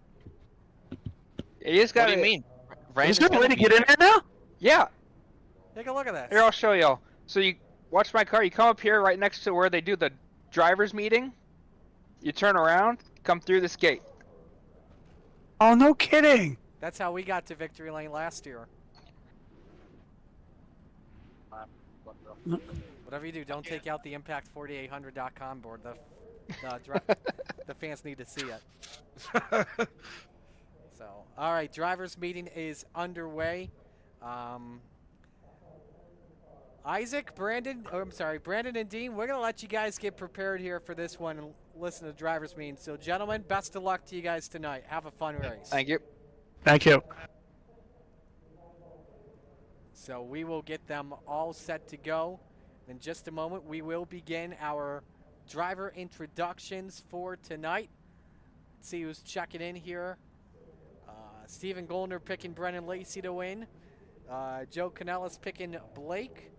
You just got. What do you mean? Is there a way to get in there now? Yeah. Take a look at this. Here, I'll show y'all. So you watch my car. You come up here right next to where they do the drivers meeting. You turn around, come through this gate. Oh, no kidding. That's how we got to victory lane last year. Whatever you do, don't take out the Impact4800.com board. The fans need to see it. So, all right, drivers meeting is underway. Isaac, Brandon and Dean, we're going to let you guys get prepared here for this one and listen to the drivers meeting. So, gentlemen, best of luck to you guys tonight. Have a fun race. Thank you. Thank you. So we will get them all set to go. In just a moment, we will begin our driver introductions for tonight. Let's see who's checking in here. Stephen Goldner picking Brennan Lacey to win. Joe Canellis picking Blake.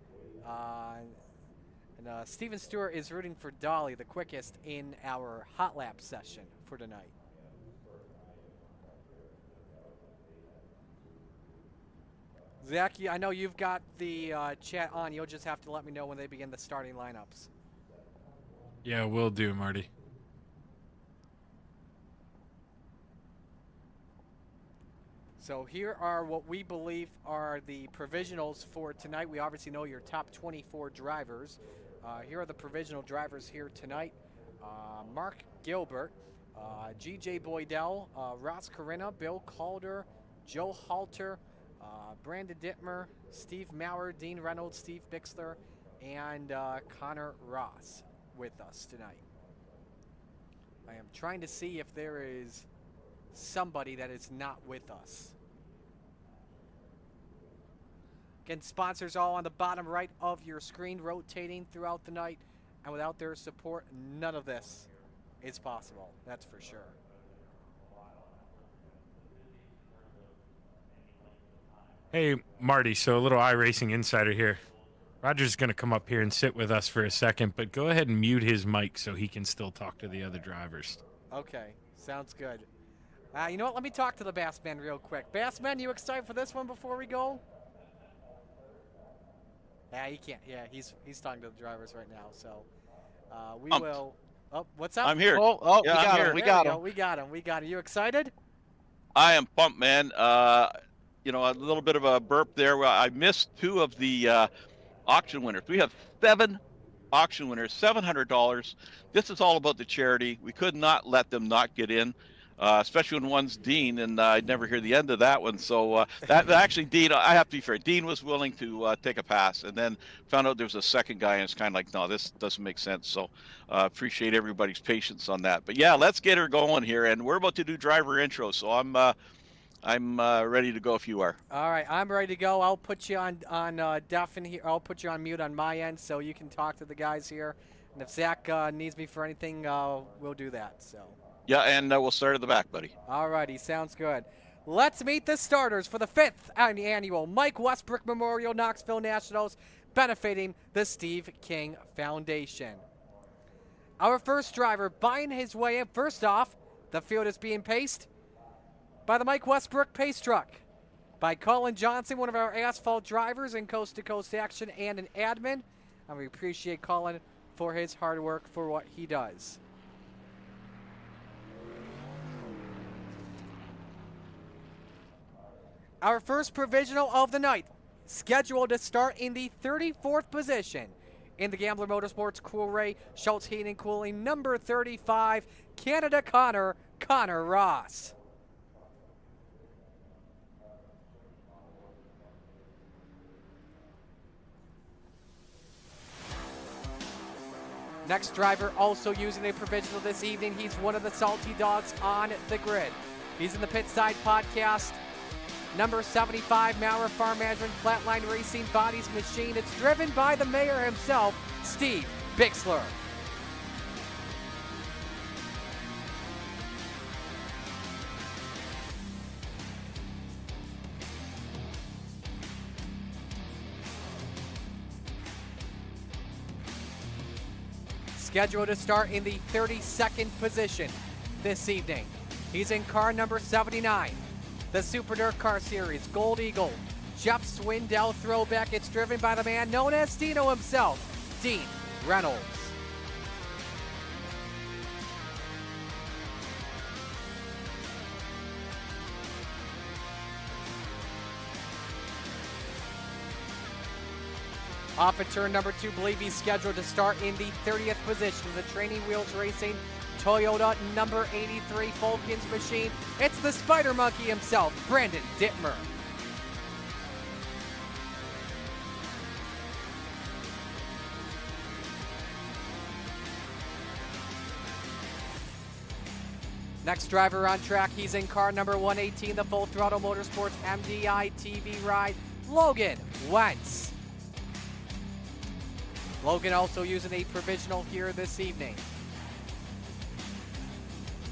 And Steven Stewart is rooting for Dolly, the quickest in our hot lap session for tonight. Zach, I know you've got the chat on. You'll just have to let me know when they begin the starting lineups. Yeah, will do, Marty. So here are what we believe are the provisionals for tonight. We obviously know your top 24 drivers. Here are the provisional drivers here tonight. Mark Gilbert, G.J. Boydell, Ross Corinna, Bill Calder, Joe Halter, Brandon Dittmer, Steve Maurer, Dean Reynolds, Steve Bixler, and Connor Ross with us tonight. I am trying to see if there is somebody that is not with us. Again, sponsors all on the bottom right of your screen, rotating throughout the night, and without their support, none of this is possible. That's for sure. Hey, Marty, so a little iRacing insider here. Roger's going to come up here and sit with us for a second, but go ahead and mute his mic so he can still talk to the other drivers. Okay, sounds good. You know what? Let me talk to the Bassman real quick. Bassman, you excited for this one before we go? Yeah, he can't. Yeah, he's talking to the drivers right now. So we will. Oh, what's up? I'm here. Oh, Yeah, we got him. We got him. You excited? I am pumped, man. You know, a little bit of a burp there. I missed two of the auction winners. We have 7 auction winners, $700. This is all about the charity. We could not let them not get in, especially when one's Dean, and I'd never hear the end of that one. So that actually, Dean, I have to be fair. Dean was willing to take a pass, and then found out there was a second guy, and it's kind of like, no, this doesn't make sense. So appreciate everybody's patience on that. But yeah, let's get her going here, and we're about to do driver intro. So I'm ready to go if you are. All right, I'm ready to go. I'll put you on deaf in here. I'll put you on mute on my end so you can talk to the guys here. And if Zach needs me for anything, we'll do that. So. Yeah, and we'll start at the back, buddy. All righty, sounds good. Let's meet the starters for the 5th annual Mike Westbrook Memorial Knoxville Nationals, benefiting the Steve King Foundation. Our first driver buying his way in. First off, the field is being paced by the Mike Westbrook Pace Truck, by Colin Johnson, one of our asphalt drivers in coast-to-coast action and an admin. And we appreciate Colin for his hard work for what he does. Our first provisional of the night scheduled to start in the 34th position. In the Gambler Motorsports Cool Ray, Schultz Heating and Cooling, number 35, Canada Connor Ross. Next driver also using a provisional this evening. He's one of the Salty Dogs on the grid. He's in the Pit Side Podcast. Number 75, Maurer Farm Management, Flatline Racing, Bodies Machine. It's driven by the mayor himself, Steve Bixler. Scheduled to start in the 32nd position this evening. He's in car number 79, the Super Dirt Car Series Gold Eagle Jeff Swindell throwback. It's driven by the man known as Dino himself, Dean Reynolds. Off at turn number 2, believe he's scheduled to start in the 30th position. The Training Wheels Racing Toyota number 83 Falcons machine. It's the Spider Monkey himself, Brandon Dittmer. Next driver on track, he's in car number 118, the Full Throttle Motorsports MDI TV ride, Logan Wentz. Logan also using a provisional here this evening.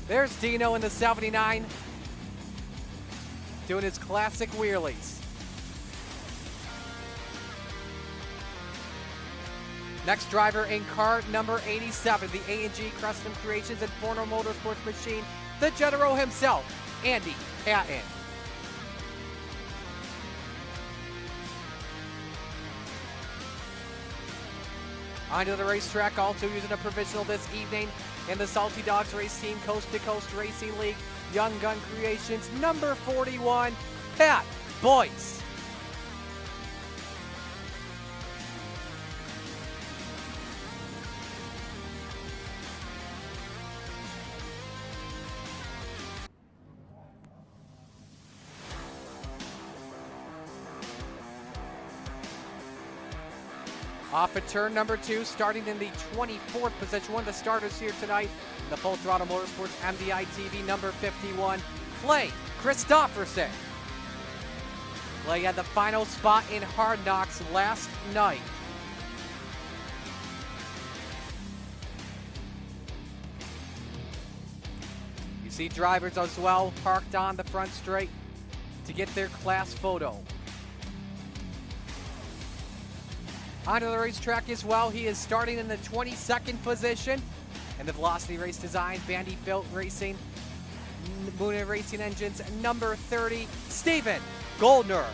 There's Dino in the 79, doing his classic wheelies. Next driver in car number 87, the A&G Custom Creations and Forno Motorsports machine, the General himself, Andy Patton. Onto the racetrack, also using a provisional this evening in the Salty Dogs race team, Coast2Coast Racing League, Young Gun Creations, number 41, Pat Boyce. Off at turn number 2, starting in the 24th position. One of the starters here tonight, the Full Throttle Motorsports MDI TV number 51, Clay Christofferson. Clay had the final spot in Hard Knocks last night. You see drivers as well parked on the front straight to get their class photo. Onto the racetrack as well, he is starting in the 22nd position. And the Velocity Race Design, Vanderbilt Racing, Moon Racing Engines, number 30, Steven Goldner.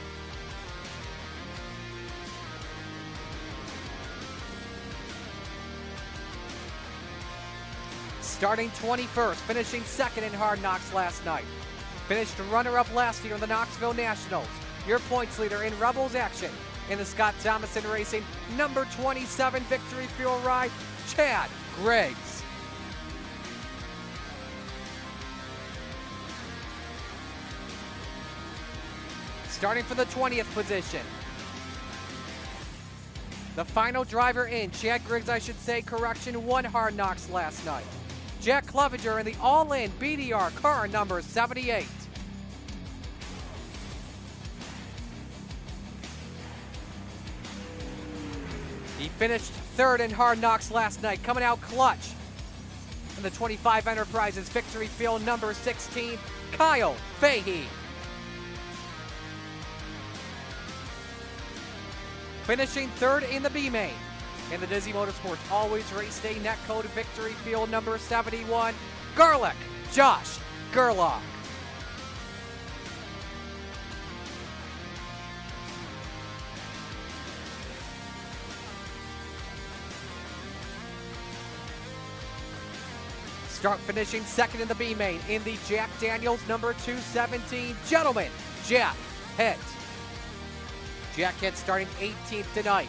Starting 21st, finishing second in Hard Knocks last night. Finished runner-up last year in the Knoxville Nationals. Your points leader in Rebels action in the Scott Thomason Racing, number 27 Victory Fuel ride, Chad Griggs. Starting for the 20th position. The final driver in, Chad Griggs, I should say, correction, won Hard Knocks last night. Jack Clevenger in the all-in BDR car number 78. He finished third in Hard Knocks last night, coming out clutch in the 25 Enterprises Victory Field number 16, Kyle Fahey. Finishing third in the B main in the Dizzy Motorsports Always Race Day Netcode Victory Field number 71, Garlic Josh Gerlach. Start finishing second in the B main in the Jack Daniels number 217 Gentleman Jack Hitt. Jack Hitt starting 18th tonight.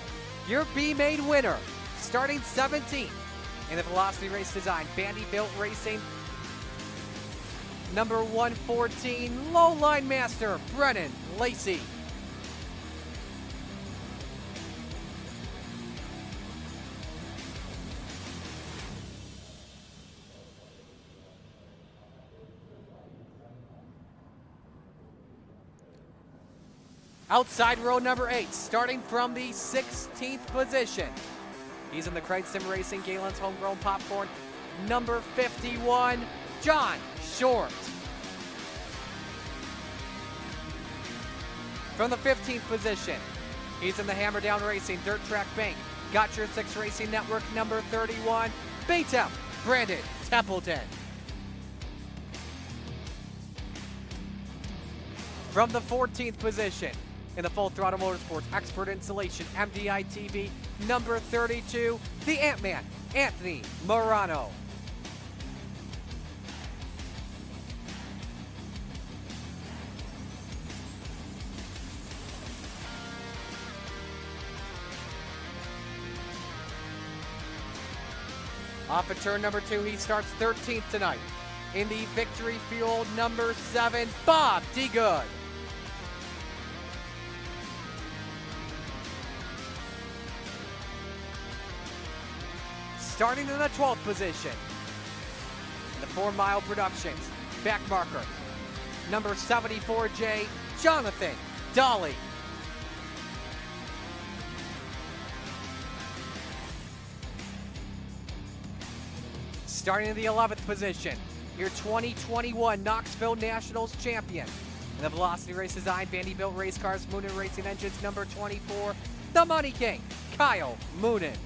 Your B-Main winner starting 17th in the Velocity Race Design Vanderbilt Racing. Number 114, Low Line Master, Brennan Lacey. Outside row number 8, starting from the 16th position. He's in the Craig Sim Racing Galen's Homegrown Popcorn. Number 51, John Short. From the 15th position, he's in the Hammer Down Racing Dirt Track Bank. Got Your 6 Racing Network. Number 31, Baytown, Brandon Templeton. From the 14th position, in the Full Throttle Motorsports Expert Installation MDI TV, number 32, the Ant-Man, Anthony Morano. Off at turn number 2, he starts 13th tonight. In the Victory Fuel, number 7, Bob DeGood. Starting in the 12th position, in the 4 Mile Productions, back marker, number 74J, Jonathan Dolly. Starting in the 11th position, your 2021 Knoxville Nationals champion, in the Velocity Race Design Vanderbilt Race Cars, Moonen Racing Engines, number 24, the Money King, Kyle Moonen.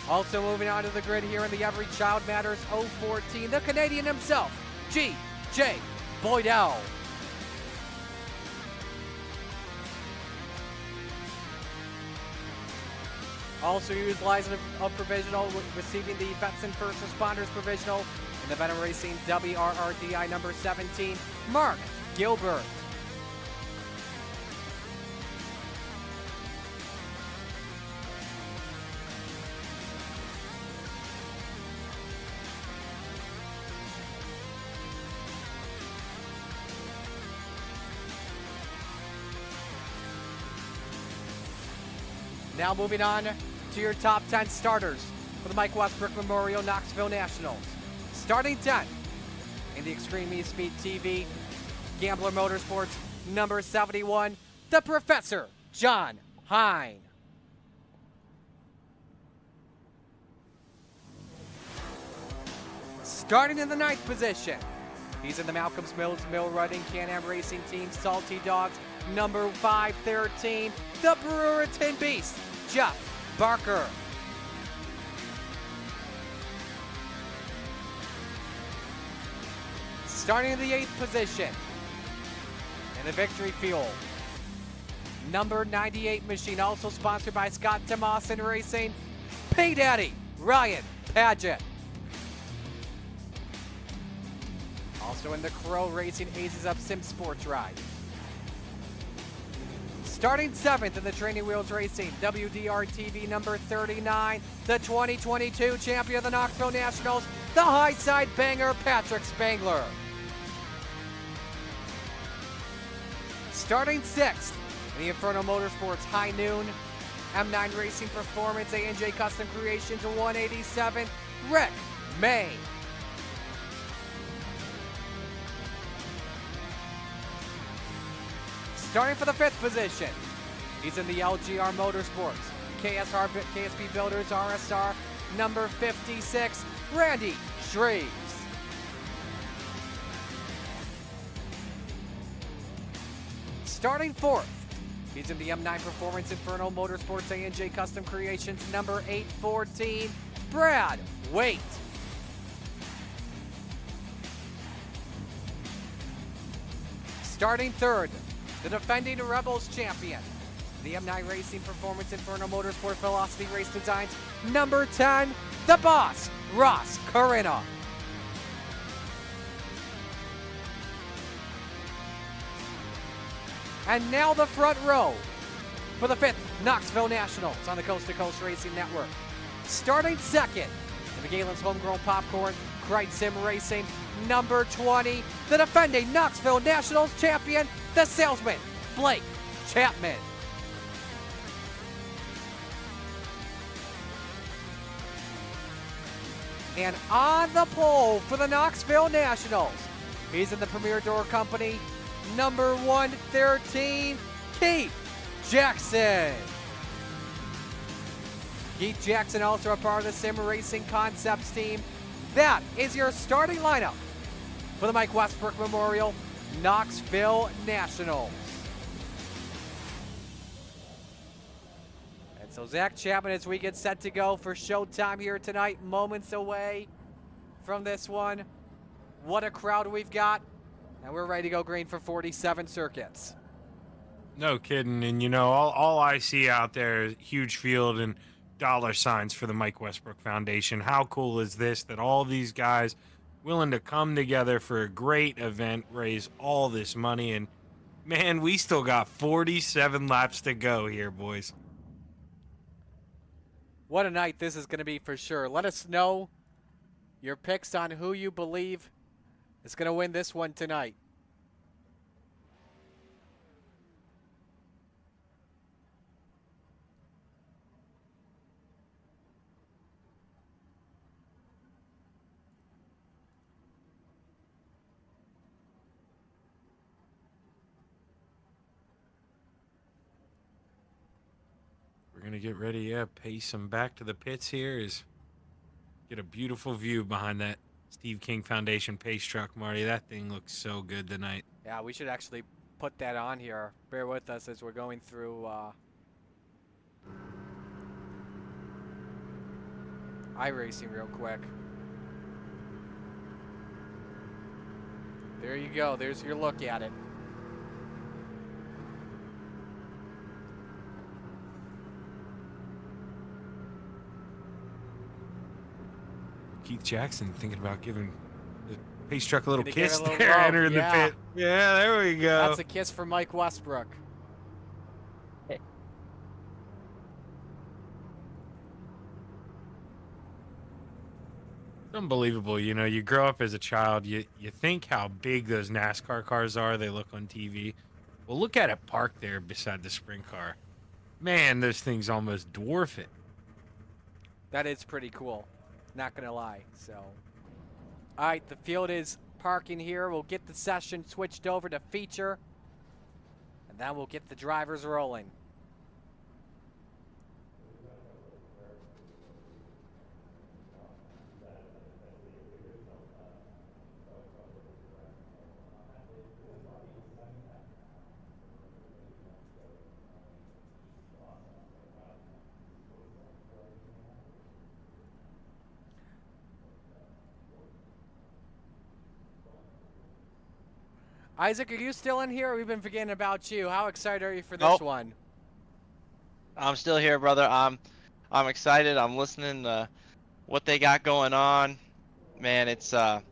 Also moving on to the grid here in the Every Child Matters 014, the Canadian himself, G.J. Boydell. Also utilizing a provisional, receiving the Vets and First Responders provisional in the Venom Racing WRRDI number 17, Mark Gilbert. Now moving on to your top 10 starters for the Mike Westbrook Memorial Knoxville Nationals. Starting 10 in the Extreme E-Speed TV Gambler Motorsports, number 71, the Professor, John Hine. Starting in the 9th position, he's in the Malcolm's Mills Mill Running Can-Am Racing Team Salty Dogs, number 513, the Brewerton Beast, Jeff Barker. Starting in the 8th position, in the Victory Fuel, number 98 machine, also sponsored by Scott Tomasin Racing, P Daddy, Ryan Padgett. Also in the Crow Racing Aces Up Sim Sports Ride. Starting 7th in the Training Wheels Racing, WDR TV number 39, the 2022 champion of the Knoxville Nationals, the High Side Banger, Patrick Spangler. Starting 6th in the Inferno Motorsports High Noon, M9 Racing Performance, A&J Custom Creations 187, Rick May. Starting for the 5th position, he's in the LGR Motorsports, KSB Builders RSR, number 56, Randy Shreves. Starting 4th, he's in the M9 Performance Inferno Motorsports A&J Custom Creations, number 814, Brad Waite. Starting 3rd, the defending Rebels champion, the M9 Racing Performance Inferno Motorsport Velocity Race Designs, number 10, the boss, Ross Corinna. And now the front row for the 5th Knoxville Nationals on the Coast2Coast Racing Network. Starting second in the Galen's Homegrown Popcorn, Cright Sim Racing, number 20, the defending Knoxville Nationals champion, the salesman, Blake Chapman. And on the pole for the Knoxville Nationals, he's in the Premier Door Company, number 113, Keith Jackson. Keith Jackson also a part of the Sim Racing Concepts team. That is your starting lineup for the Mike Westbrook Memorial Knoxville Nationals. And so Zach Chapman, as we get set to go for showtime here tonight, moments away from this one. What a crowd we've got. And we're ready to go green for 47 circuits. No kidding. And, you know, all I see out there is huge field and dollar signs for the Mike Westbrook Foundation. How cool is this that all these guys willing to come together for a great event, raise all this money, and, man, we still got 47 laps to go here, boys. What a night this is going to be for sure. Let us know your picks on who you believe is going to win this one tonight. We're going to get ready, pace them back to the pits here. Get a beautiful view behind that Steve King Foundation pace truck, Marty. That thing looks so good tonight. Yeah, we should actually put that on here. Bear with us as we're going through iRacing real quick. There you go. There's your look at it. Keith Jackson thinking about giving the pace truck a little Gonna give kiss it a little there, love, entering yeah. the pit. Yeah, there we go. That's a kiss for Mike Westbrook. It's unbelievable. You know, you grow up as a child, you think how big those NASCAR cars are. They look on TV. Well, look at it parked there beside the sprint car. Man, those things almost dwarf it. That is pretty cool. Not going to lie. So, all right, the field is parking here. We'll get the session switched over to feature, and then we'll get the drivers rolling. Isaac, are you still in here? We've been forgetting about you. How excited are you for this one? I'm still here, brother. I'm excited. I'm listening to what they got going on. Man, it's about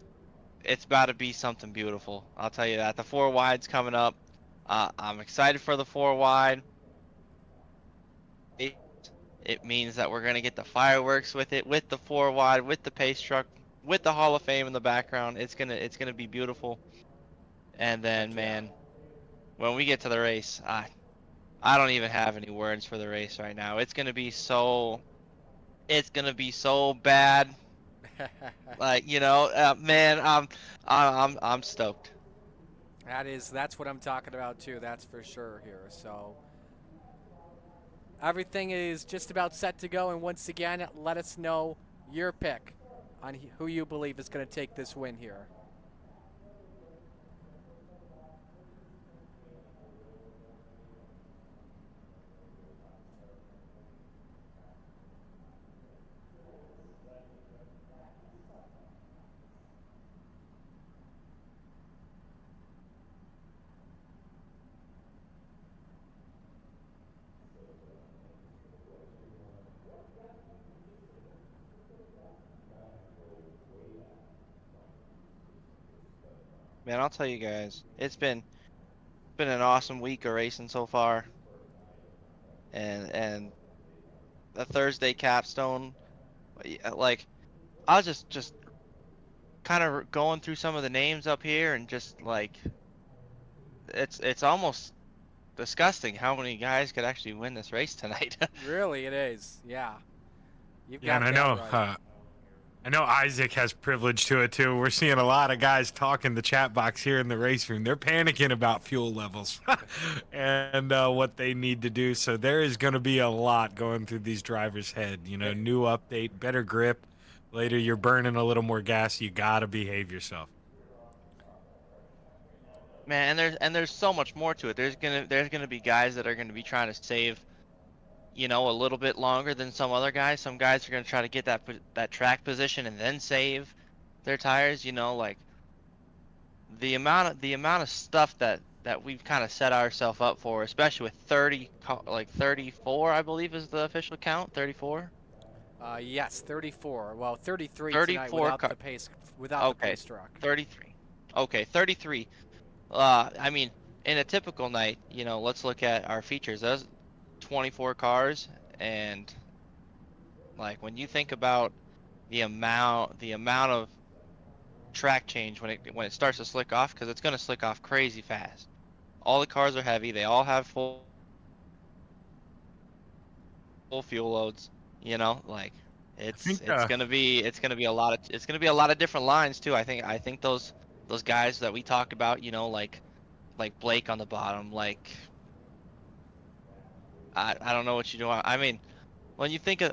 to be something beautiful. I'll tell you that. The 4 wide's coming up. I'm excited for the 4 wide. It means that we're gonna get the fireworks with it, with the 4 wide, with the pace truck, with the Hall of Fame in the background. It's gonna be beautiful. And then, man, when we get to the race, I don't even have any words for the race right now. It's gonna be so bad. Like, you know, man, I'm stoked. That's what I'm talking about too. That's for sure here. So everything is just about set to go. And once again, let us know your pick on who you believe is going to take this win here. Man, I'll tell you guys, it's been an awesome week of racing so far, and the Thursday capstone, like I was just kind of going through some of the names up here, and just like it's almost disgusting how many guys could actually win this race tonight. Really, it is. Yeah. You've Yeah, got and that right. I know Isaac has privilege to it too. We're seeing a lot of guys talk in the chat box here in the race room. They're panicking about fuel levels and what they need to do. So there is going to be a lot going through these drivers' head. You know, new update, better grip. Later, you're burning a little more gas. You got to behave yourself. Man, and there's so much more to it. There's gonna be guys that are gonna be trying to save, you know, a little bit longer than some other guys. Some guys are gonna try to get that track position and then save their tires. You know, like the amount of stuff that we've kind of set ourselves up for, especially with 34, I believe is the official count. 34. Yes, 34. Well, 33 tonight 34 without the pace the pace truck. 33. Okay, 33. I mean, in a typical night, you know, let's look at our features. There's 24 cars, and like when you think about the amount of track change when it starts to slick off, because it's going to slick off crazy fast. All the cars are heavy. They all have full fuel loads. You know, like it's gonna be a lot of different lines too. I think those guys that we talked about, you know, like Blake on the bottom, like I don't know what you do. I mean, when you think of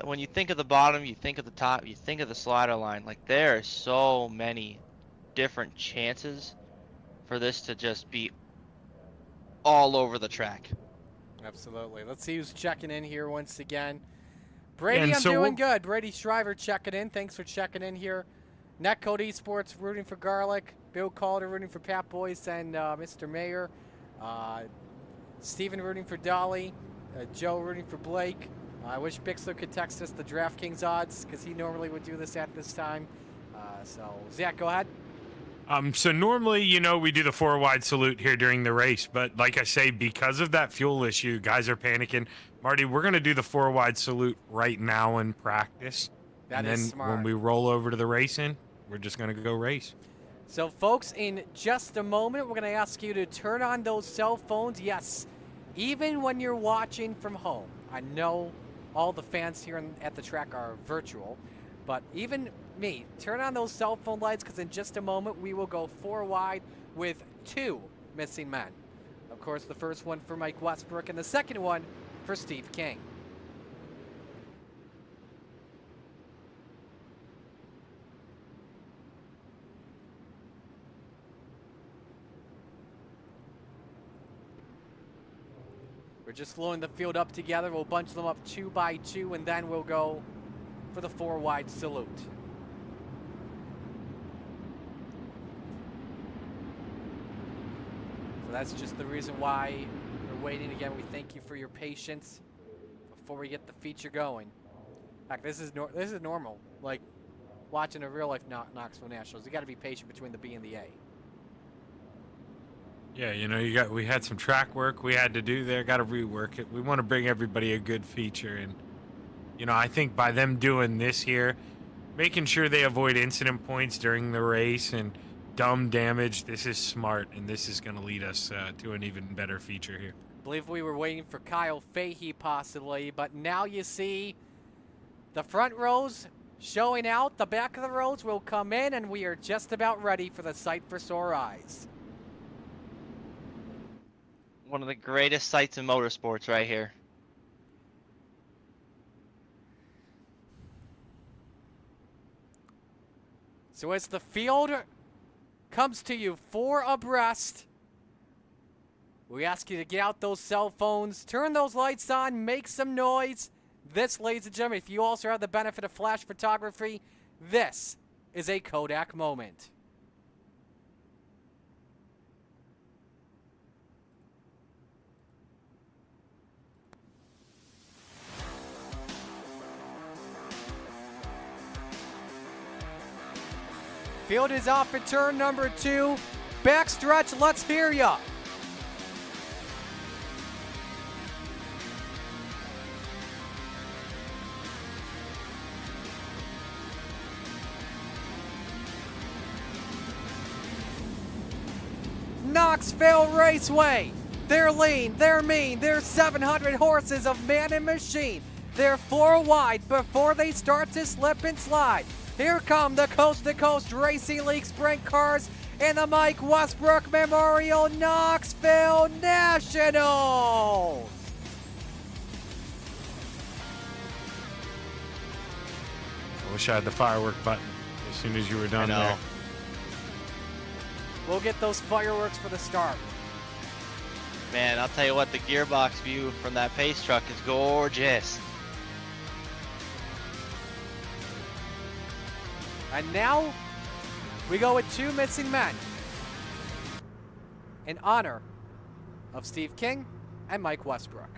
the bottom, you think of the top, you think of the slider line. Like there are so many different chances for this to just be all over the track. Absolutely. Let's see who's checking in here once again. Brady, And I'm so doing good. Brady Shriver checking in. Thanks for checking in here. Netcode Esports rooting for Garlic. Bill Calder rooting for Pat Boyce and Mr. Mayor. Steven rooting for Dolly. Joe rooting for Blake. I wish Bixler could text us the DraftKings odds because he normally would do this at this time. So, Zach, go ahead. So normally, you know, we do the 4 wide salute here during the race, but like I say, because of that fuel issue, guys are panicking. Marty, we're going to do the 4 wide salute right now in practice. That and is then smart. when we roll over to the racing, we're just going to go race. So, folks, in just a moment, we're going to ask you to turn on those cell phones. Yes, even when you're watching from home. I know all the fans here at the track are virtual, but even me, turn on those cell phone lights because in just a moment we will go 4 wide with 2 missing men. Of course, the first one for Mike Westbrook and the second one for Steve King. We're just loading the field up together. We'll bunch them up 2 by 2, and then we'll go for the 4 wide salute. So that's just the reason why we're waiting. Again, we thank you for your patience before we get the feature going. In fact, this is normal. Like watching a real life Knoxville Nationals. You got to be patient between the B and the A. Yeah, you know, we had some track work we had to do there, got to rework it. We want to bring everybody a good feature, and you know, I think by them doing this here, making sure they avoid incident points during the race and dumb damage, this is smart, and this is going to lead us to an even better feature here. I believe we were waiting for Kyle Fahey possibly, but now you see the front rows showing out, the back of the rows will come in, and we are just about ready for the sight for sore eyes. One of the greatest sights in motorsports right here. So as the field comes to you 4 abreast, we ask you to get out those cell phones, turn those lights on, make some noise. This, ladies and gentlemen, if you also have the benefit of flash photography, this is a Kodak moment. Field is off at turn number 2. backstretch. Let's hear ya. Knoxville Raceway. They're lean, they're mean, they're 700 horses of man and machine. They're 4 wide before they start to slip and slide. Here come the Coast2Coast Racing League sprint cars and the Mike Westbrook Memorial Knoxville Nationals. I wish I had the firework button as soon as you were done there. We'll get those fireworks for the start. Man, I'll tell you what, the gearbox view from that pace truck is gorgeous. And now we go with 2 missing men in honor of Steve King and Mike Westbrook.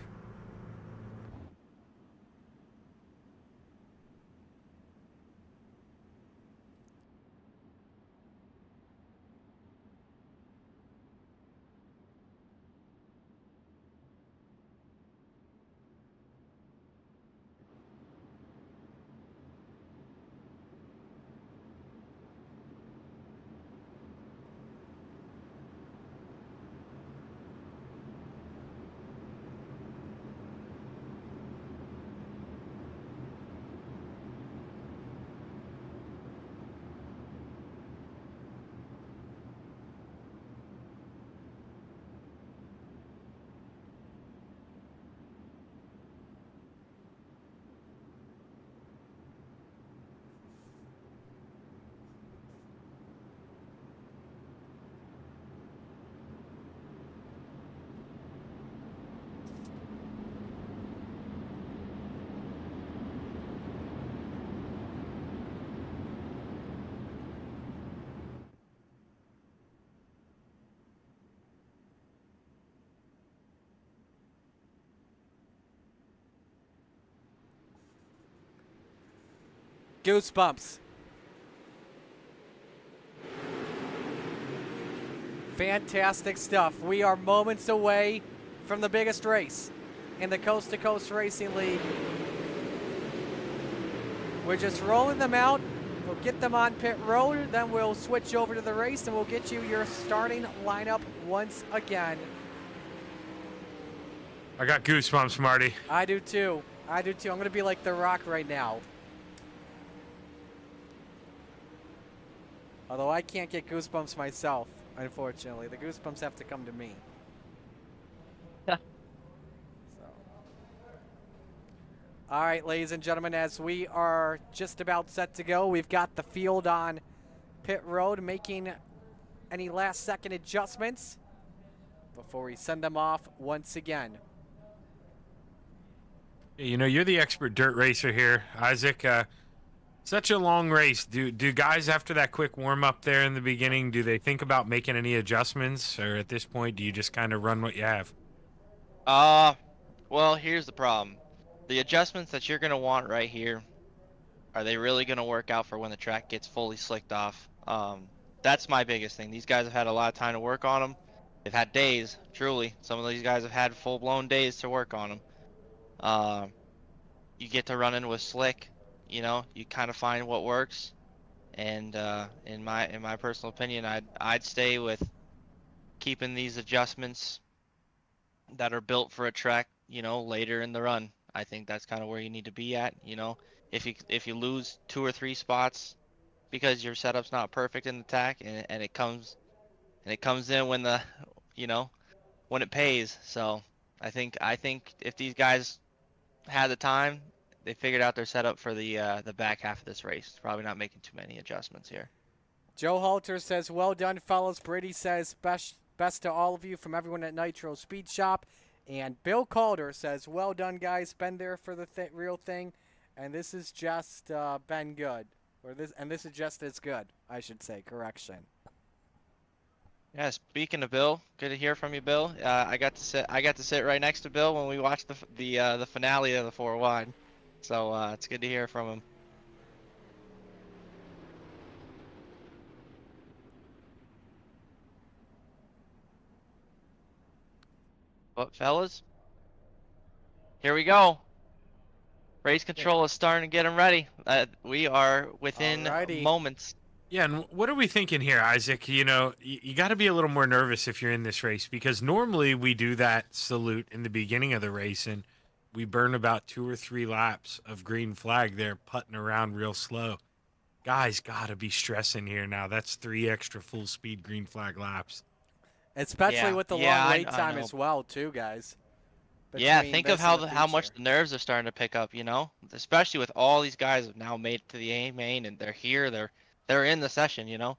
Goosebumps. Fantastic stuff. We are moments away from the biggest race in the Coast2Coast Racing League. We're just rolling them out. We'll get them on pit road, then we'll switch over to the race and we'll get you your starting lineup once again. I got goosebumps, Marty. I do too. I do too. I'm going to be like The Rock right now. Although I can't get goosebumps myself, unfortunately. The goosebumps have to come to me. All right, ladies and gentlemen, as we are just about set to go, we've got the field on pit road making any last-second adjustments before we send them off once again. You know, you're the expert dirt racer here, Isaac. Such a long race. Do guys, after that quick warm-up there in the beginning, do they think about making any adjustments? Or at this point, do you just kind of run what you have? Well, here's the problem. The adjustments that you're going to want right here, are they really going to work out for when the track gets fully slicked off? That's my biggest thing. These guys have had a lot of time to work on them. They've had days, truly. Some of these guys have had full-blown days to work on them. You get to run in with slick. You know, you kind of find what works, and in my personal opinion, I'd stay with keeping these adjustments that are built for a track, you know, later in the run. I think that's kind of where you need to be at. You know, if you lose 2 or 3 spots because your setup's not perfect in the track, and it comes in when the, you know, when it pays. So I think if these guys had the time, they figured out their setup for the back half of this race. Probably not making too many adjustments here. Joe Halter says, well done, fellas. Brady says, best to all of you from everyone at Nitro Speed Shop. And Bill Calder says, well done, guys. Been there for the real thing. And this has just been good. And this is just as good, I should say. Correction. Yeah, speaking of Bill, good to hear from you, Bill. I got to sit right next to Bill when we watched the finale of the 4 wide. So it's good to hear from him. But fellas, here we go. Race control is starting to get them ready. We are within Alrighty. moments. Yeah, and what are we thinking here, Isaac? You know, you got to be a little more nervous if you're in this race, because normally we do that salute in the beginning of the race and we burn about 2 or 3 laps of green flag there, putting around real slow. Guys got to be stressing here now. That's 3 extra full speed green flag laps. Especially with the long wait time as well, too, guys. Yeah, Between think this of how and how much the nerves are starting to pick up. You know, especially with all these guys have now made it to the A main and they're here. They're in the session. You know,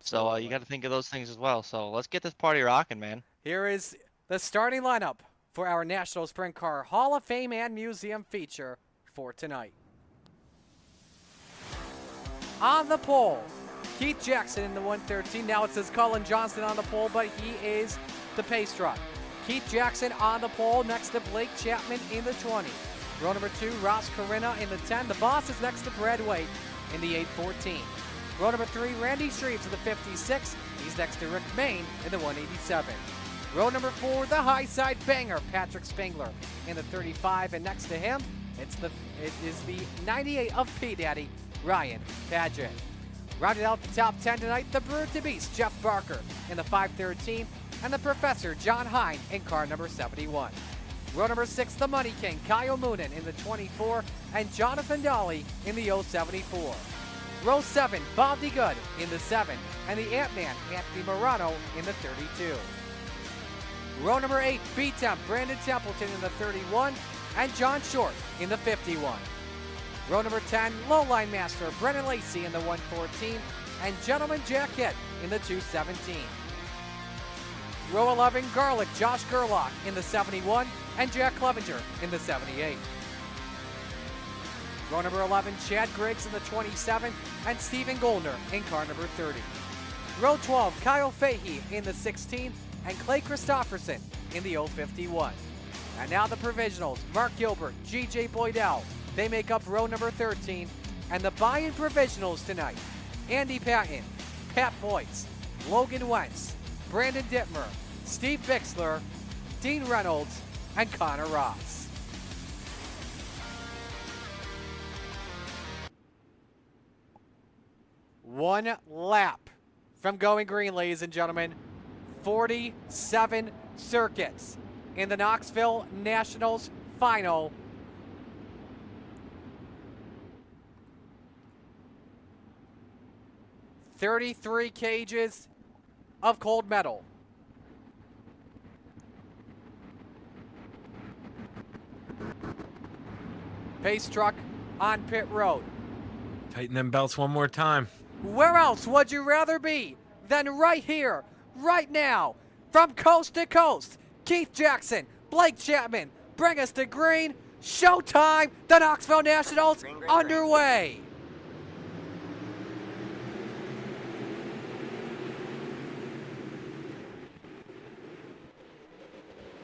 so you got to think of those things as well. So let's get this party rocking, man. Here is the starting lineup for our National Sprint Car Hall of Fame and Museum feature for tonight. On the pole, Keith Jackson in the 113. Now it says Colin Johnston on the pole, but he is the pace truck. Keith Jackson on the pole next to Blake Chapman in the 20. Row number 2, Ross Carina in the 10. The boss is next to Brad Waite in the 814. Row number 3, Randy Shreves in the 56. He's next to Rick Main in the 187. Row number 4, the high side banger, Patrick Spangler in the 35. And next to him, it is the 98 of P Daddy, Ryan Padgett. Rounded out the top 10 tonight, the Brewer to Beast, Jeff Barker in the 513. And the Professor, John Hine, in car number 71. Row number 6, the Money King, Kyle Moonen in the 24, and Jonathan Dolly in the 074. Row 7, Bob DeGood in the 7, and the Ant-Man, Anthony Morano in the 32. Row number 8, B-Temp, Brandon Templeton in the 31, and John Short in the 51. Row number 10, Lowline Master, Brennan Lacey in the 114, and Gentleman Jack Hitt in the 217. Row 11, Garlic, Josh Gerlach in the 71, and Jack Clevenger in the 78. Row number 11, Chad Griggs in the 27, and Stephen Goldner in car number 30. Row 12, Kyle Fahey in the 16, and Clay Christofferson in the 051. And now the provisionals, Mark Gilbert, G.J. Boydell, they make up row number 13, and the buy-in provisionals tonight, Andy Patton, Pat Boyce, Logan Wentz, Brandon Dittmer, Steve Bixler, Dean Reynolds, and Connor Ross. One lap from going green, ladies and gentlemen. 47 circuits in the Knoxville Nationals final. $33 cages of cold metal. Pace truck on pit road. Tighten them belts one more time. Where else would you rather be than right here, right now, from coast to coast? Keith Jackson, Blake Chapman, bring us to green. Showtime! The Knoxville Nationals underway.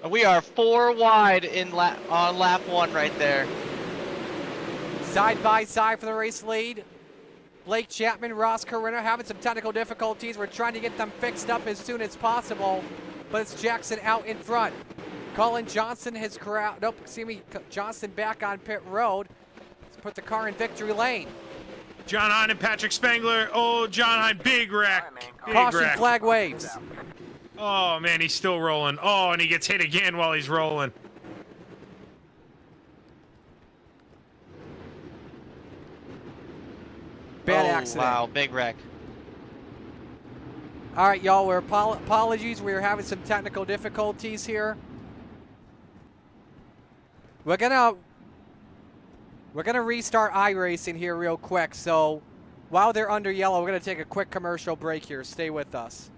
We are 4 wide on lap 1 right there. Side by side for the race lead. Blake Chapman, Ross Carina having some technical difficulties. We're trying to get them fixed up as soon as possible, but it's Jackson out in front. Colin Johnston has corralled. Nope, Johnston back on pit road. Let's put the car in victory lane. John Hine and Patrick Spangler. Oh, John Hine, big wreck. Big Caution wreck. flag waves. Oh, man, he's still rolling. Oh, and he gets hit again while he's rolling. Bad accident. Wow, big wreck. All right, y'all, we're apologies. We're having some technical difficulties here. We're gonna restart iRacing here real quick. So while they're under yellow, we're gonna take a quick commercial break here. Stay with us.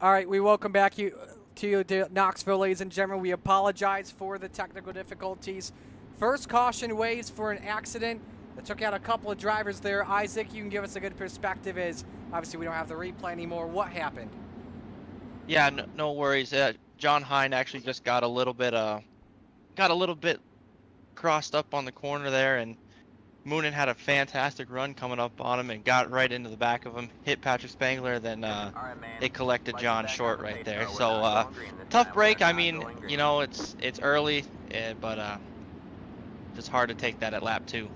All right, we welcome back to Knoxville, ladies and gentlemen. We apologize for the technical difficulties. First caution waves for an accident that took out a couple of drivers there. Isaac, you can give us a good perspective as obviously we don't have the replay anymore. What happened? Yeah, no worries. John Hine actually just got a little bit crossed up on the corner there, and Moonen had a fantastic run coming up on him and got right into the back of him, hit Patrick Spangler, then it collected John short right there. So tough break. I mean, you know, it's early, but just hard to take that at lap 2.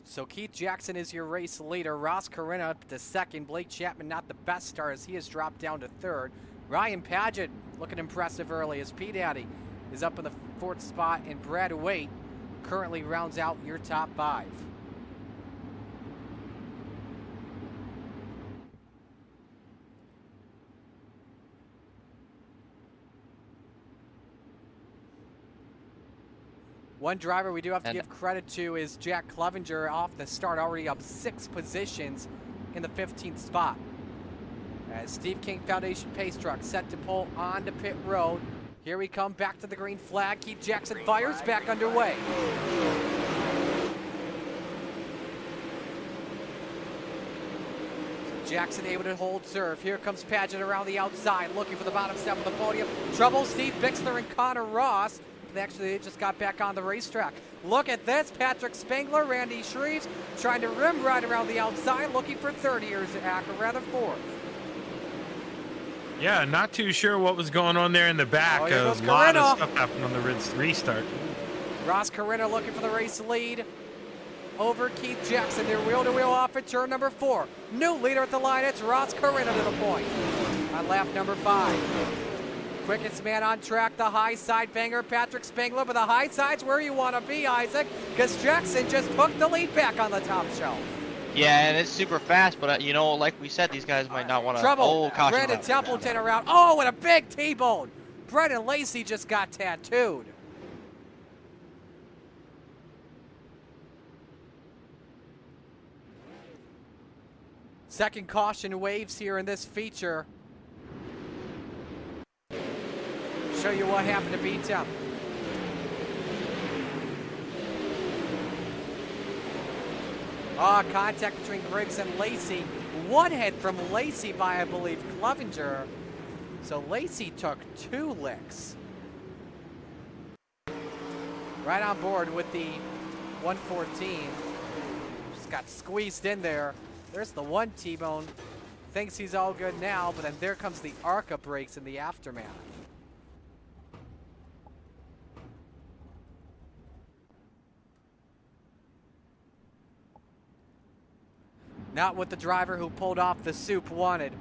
So Keith Jackson is your race leader. Ross Corinna up to second. Blake Chapman not the best start as he has dropped down to third. Ryan Paget looking impressive early as P Daddy is up in the 4th spot, and Brad Waite currently rounds out your top 5. One driver we do have to give credit to is Jack Clevenger off the start, already up 6 positions in the 15th spot. As Steve King Foundation pace truck set to pull onto pit road. Here we come back to the green flag. Keith Jackson fires back underway. So Jackson able to hold serve. Here comes Paget around the outside, looking for the bottom step of the podium. Trouble, Steve Bixler and Connor Ross. Actually, they just got back on the racetrack. Look at this. Patrick Spangler, Randy Shreves trying to rim right around the outside, looking for 3rd years back, or rather 4th. Yeah, not too sure what was going on there in the back. Oh, A lot of stuff happened on the restart. Ross Corinna looking for the race lead over Keith Jackson. They're wheel-to-wheel off at turn number 4. New leader at the line. It's Ross Corinna to the point on lap number 5. Quickest man on track, the high side banger, Patrick Spangler, but the high side's where you want to be, Isaac, because Jackson just took the lead back on the top shelf. Yeah, and it's super fast, but you know, like we said, these guys might not want to. Trouble. Brandon Templeton around. Oh, and a big T-bone. Brendan Lacey just got tattooed. Second caution waves here in this feature. Show you what happened to B-Temp. Contact between Griggs and Lacey. One hit from Lacey by, I believe, Clevenger. So Lacey took 2 licks. Right on board with the 114. Just got squeezed in there. There's the 1 T-bone. Thinks he's all good now, but then there comes the ARCA brakes in the aftermath. Not what the driver who pulled off the soup wanted.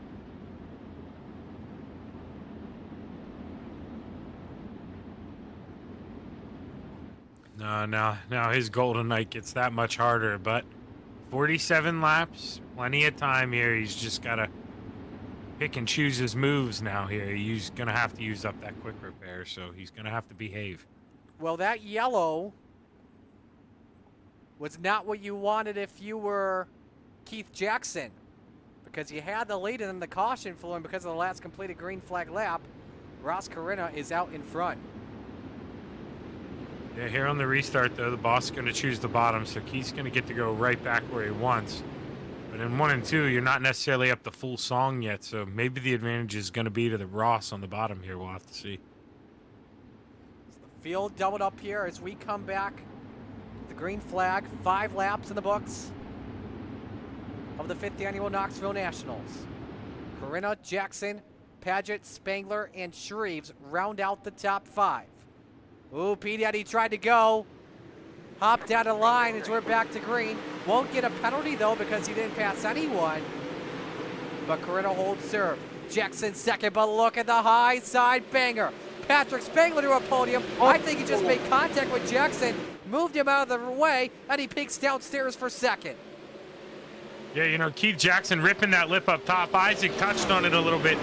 No, now his golden night gets that much harder, but 47 laps, plenty of time here. He's just got to pick and choose his moves now here. He's going to have to use up that quick repair, so he's going to have to behave. Well, that yellow was not what you wanted if you were Keith Jackson, because you had the lead and then the caution flew, and because of the last completed green flag lap, Ross Corinna is out in front. Yeah, here on the restart, though, the boss is going to choose the bottom, so Keith's going to get to go right back where he wants. But in 1 and 2, you're not necessarily up the full song yet, so maybe the advantage is going to be to the Ross on the bottom here. We'll have to see. So the field doubled up here as we come back. The green flag, 5 laps in the books of the 5th annual Knoxville Nationals. Corinna, Jackson, Paget, Spangler, and Shreves round out the top 5. Ooh, P. Daddy tried to go. Hopped out of line as we're back to green. Won't get a penalty, though, because he didn't pass anyone. But Corinna holds serve. Jackson second, but look at the high side banger. Patrick Spangler to a podium. I think he just made contact with Jackson, moved him out of the way, and he peeks downstairs for second. Yeah, you know, Keith Jackson ripping that lip up top. Isaac touched on it a little bit.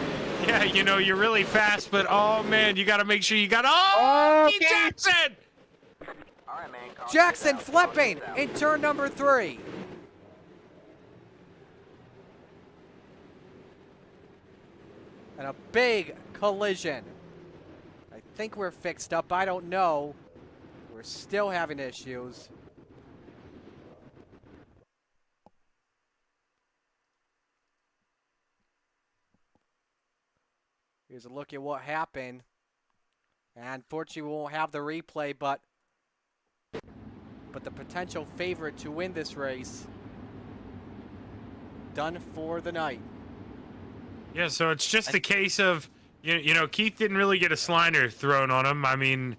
Yeah, you know, you're really fast, but oh man, you got to make sure you got. Oh, Keith Jackson! Jackson flipping in turn number 3. And a big collision. I think we're fixed up. I don't know. We're still having issues. Here's a look at what happened. And unfortunately, we won't have the replay, but the potential favorite to win this race done for the night. Yeah, so it's just a case of, you know, Keith didn't really get a slider thrown on him. I mean,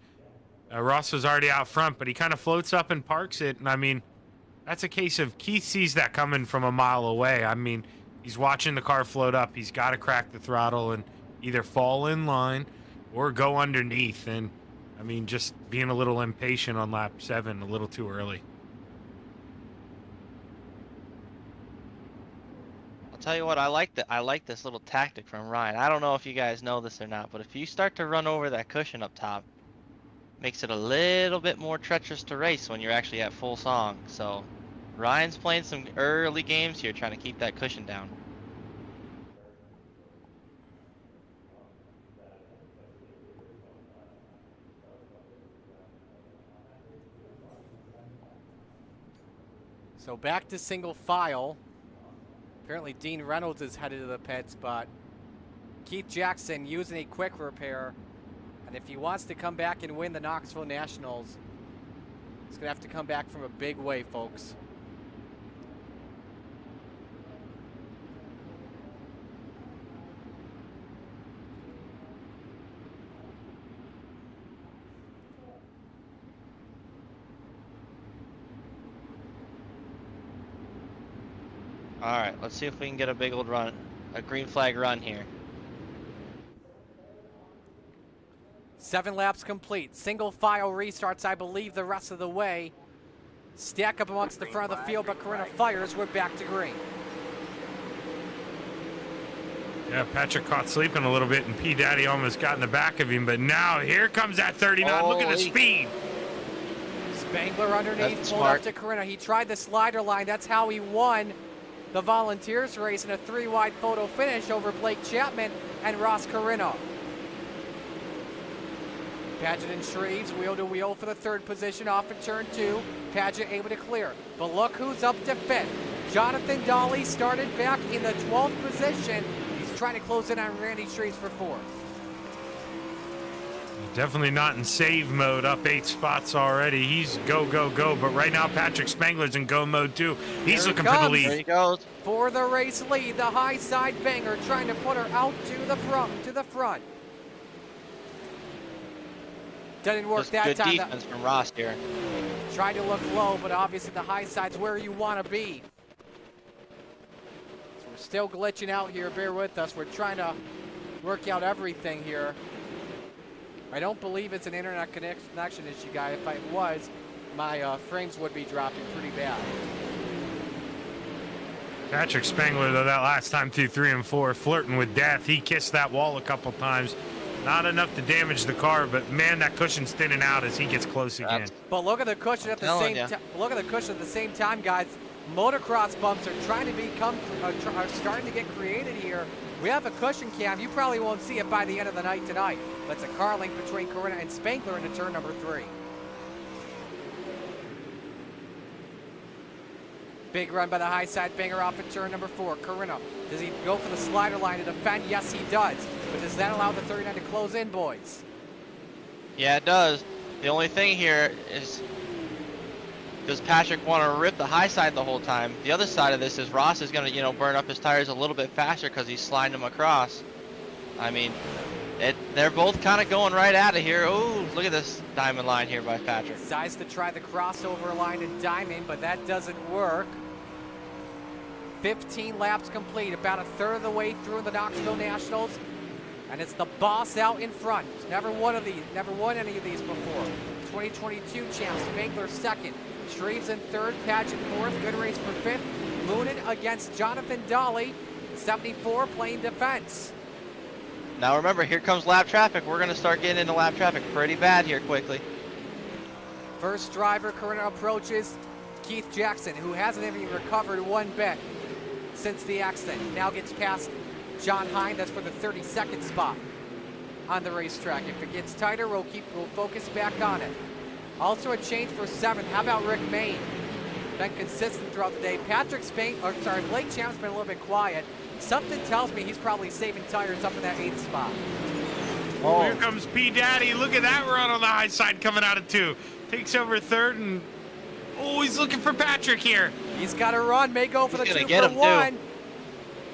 Ross was already out front, but he kind of floats up and parks it. And I mean, that's a case of Keith sees that coming from a mile away. I mean, he's watching the car float up. He's got to crack the throttle and either fall in line or go underneath. And I mean, just being a little impatient on lap 7, a little too early. I'll tell you what, I like this little tactic from Ryan. I don't know if you guys know this or not, but if you start to run over that cushion up top, makes it a little bit more treacherous to race when you're actually at full song. So Ryan's playing some early games here, trying to keep that cushion down. So back to single file. Apparently Dean Reynolds is headed to the pits, but Keith Jackson using a quick repair. And if he wants to come back and win the Knoxville Nationals, he's going to have to come back from a big way, folks. All right, let's see if we can get a big old run, a green flag run here. 7 laps complete. Single file restarts, I believe, the rest of the way. Stack up amongst the front of the field, but Corinna fires. We're back to green. Yeah, Patrick caught sleeping a little bit, and P. Daddy almost got in the back of him. But now here comes that 39. Look at the speed. Spangler underneath, pulled up to Corinna. He tried the slider line. That's how he won the Volunteers race in a 3-wide photo finish over Blake Chapman and Ross Corinna. Paget and Shreves wheel to wheel for the 3rd position off in turn 2. Paget able to clear. But look who's up to 5th. Jonathan Dolly started back in the 12th position. He's trying to close in on Randy Shreves for 4th. Definitely not in save mode, up 8 spots already. He's go, go, go. But right now, Patrick Spangler's in go mode too. He's looking for the lead. There he goes. For the race lead, the high side banger trying to put her out to the front. Doesn't work that good time. Good defense from Ross here. Tried to look low, but obviously the high side's where you want to be. So we're still glitching out here. Bear with us. We're trying to work out everything here. I don't believe it's an internet connection issue, guy. If it was, my frames would be dropping pretty bad. Patrick Spangler, though, that last time through 3 and 4, flirting with death. He kissed that wall a couple times. Not enough to damage the car, but man, that cushion's thinning out as he gets close again. But look at the cushion at the same time. Look at the cushion at the same time, guys. Motocross bumps are trying to become, are starting to get created here. We have a cushion cam. You probably won't see it by the end of the night tonight. But it's a car link between Corinna and Spangler into turn number 3. Big run by the high side banger off at turn number 4. Corinna, does he go for the slider line to defend? Yes, he does. But does that allow the 39 to close in, boys? Yeah, it does. The only thing here is, does Patrick want to rip the high side the whole time? The other side of this is Ross is going to, burn up his tires a little bit faster because he's sliding them across. I mean, they're both kind of going right at it here. Oh, look at this diamond line here by Patrick. Decides to try the crossover line in diamond, but that doesn't work. 15 laps complete, about a third of the way through the Knoxville Nationals. And it's the boss out in front. Never won any of these before. 2022 champ, Spangler 2nd. Shreves in 3rd, Paget 4th. Good race for 5th. Moonin against Jonathan Dolly. 74 playing defense. Now remember, here comes lap traffic. We're going to start getting into lap traffic pretty bad here quickly. First driver, Corinna approaches Keith Jackson, who hasn't even recovered one bit since the accident. Now gets past John Hine. That's for the 32nd spot on the racetrack. If it gets tighter, we'll focus back on it. Also a change for 7th. How about Rick Main? Been consistent throughout the day. Blake Champ's been a little bit quiet. Something tells me he's probably saving tires up in that 8th spot. Oh. Here comes P. Daddy. Look at that run on the high side coming out of 2. Takes over 3rd, and he's looking for Patrick here. He's got to run. May go for the 2 for 1.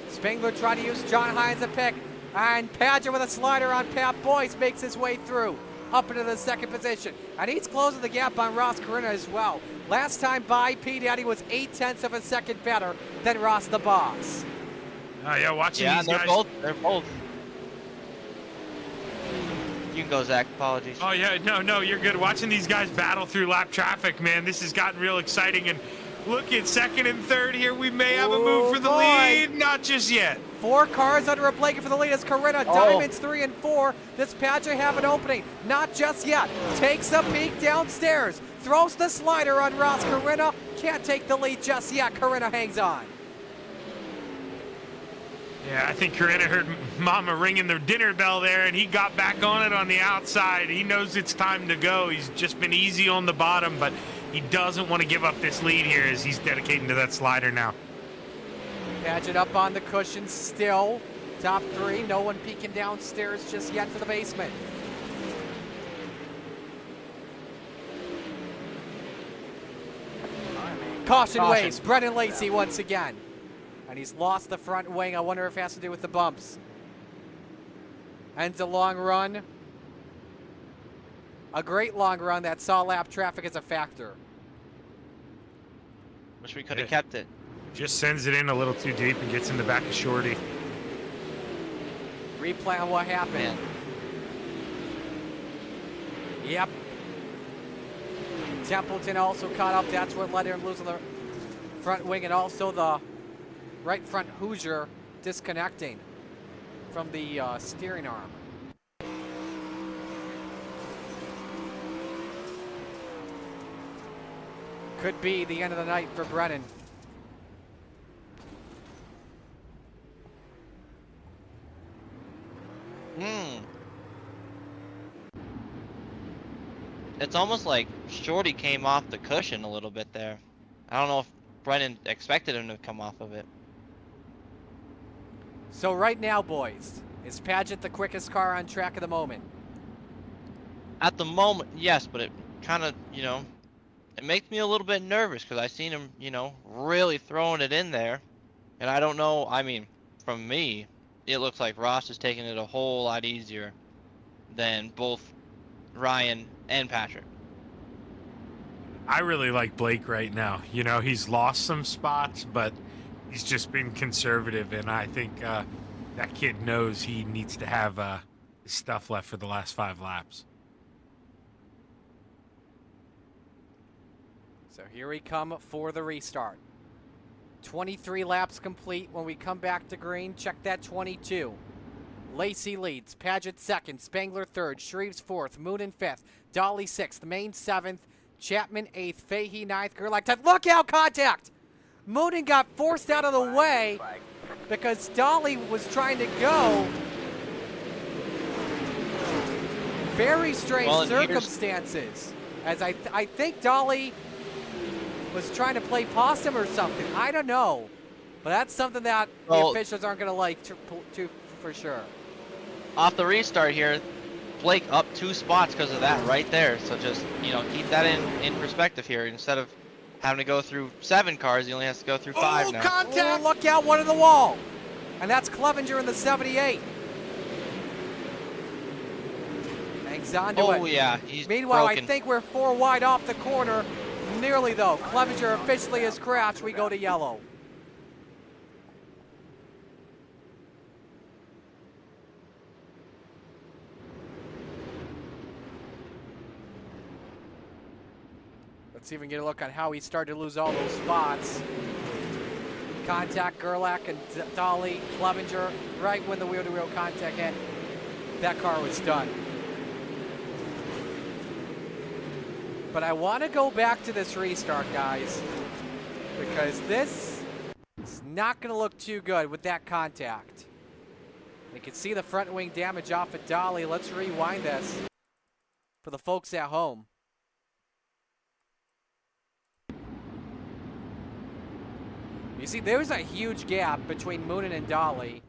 Spangler tried to use John Hines a pick, and Padgett with a slider on Pat Boyce makes his way through up into the 2nd position. And he's closing the gap on Ross Corinna as well. Last time by, P. Daddy was 0.8 of a second better than Ross the Boss. Oh, yeah, watching these guys. They're both. You can go, Zach. Apologies. Oh, yeah. No, you're good. Watching these guys battle through lap traffic, man, this has gotten real exciting. And look at 2nd and 3rd here. We may have a move for the lead. Not just yet. 4 cars under a blanket for the lead as Corinna. Diamonds 3 and 4. Does Padgett have an opening? Not just yet. Takes a peek downstairs. Throws the slider on Ross Corinna. Can't take the lead just yet. Corinna hangs on. Yeah, I think Corinna heard Mama ringing the dinner bell there, and he got back on it on the outside. He knows it's time to go. He's just been easy on the bottom, but he doesn't want to give up this lead here as he's dedicating to that slider now. Padgett up on the cushion still. Top 3. No one peeking downstairs just yet to the basement. Caution waves. Brennan Lacey once again. And he's lost the front wing. I wonder if it has to do with the bumps. Ends a long run. A great long run that saw lap traffic as a factor. Wish we could have kept it. Just sends it in a little too deep and gets in the back of Shorty. Replay on what happened. Man. Yep. Templeton also caught up. That's what led him losing the front wing, and also the right front Hoosier disconnecting from the steering arm. Could be the end of the night for Brennan. It's almost like Shorty came off the cushion a little bit there. I don't know if Brennan expected him to come off of it. So right now, boys, is Padgett the quickest car on track at the moment? At the moment, yes, but it kind of, it makes me a little bit nervous because I seen him, really throwing it in there. And I don't know, from me, it looks like Ross is taking it a whole lot easier than both Ryan and Patrick. I really like Blake right now. He's lost some spots, but he's just been conservative, and I think that kid knows he needs to have his stuff left for the last 5 laps. So here we come for the restart. 23 laps complete. When we come back to green, check that 22. Lacey leads, Padgett 2nd, Spangler 3rd, Shreves 4th, Moonen 5th, Dolly 6th, Main 7th, Chapman 8th, Fahey 9th, Gerlach 10th. Look out, contact! Moonen got forced out of the way because Dolly was trying to go. Very strange circumstances. As I think Dolly was trying to play possum or something. I don't know. But that's something that the officials aren't going to like to for sure. Off the restart here, Blake up 2 spots because of that right there. So just, keep that in perspective here. Instead of having to go through 7 cars, he only has to go through 5 now. Contact! Look out, one in the wall. And that's Clevenger in the 78. Hangs on to it. Oh, yeah. He's Meanwhile, broken. I think we're 4 wide off the corner. Nearly, though. Clevenger officially has crashed. We go to yellow. Let's see if we can get a look on how he started to lose all those spots. Contact Gerlach and Dolly, Clevenger, right when the wheel-to-wheel contact hit. That car was done. But I want to go back to this restart, guys, because this is not going to look too good with that contact. You can see the front wing damage off of Dolly. Let's rewind this for the folks at home. You see, there's a huge gap between Moonen and Dolly.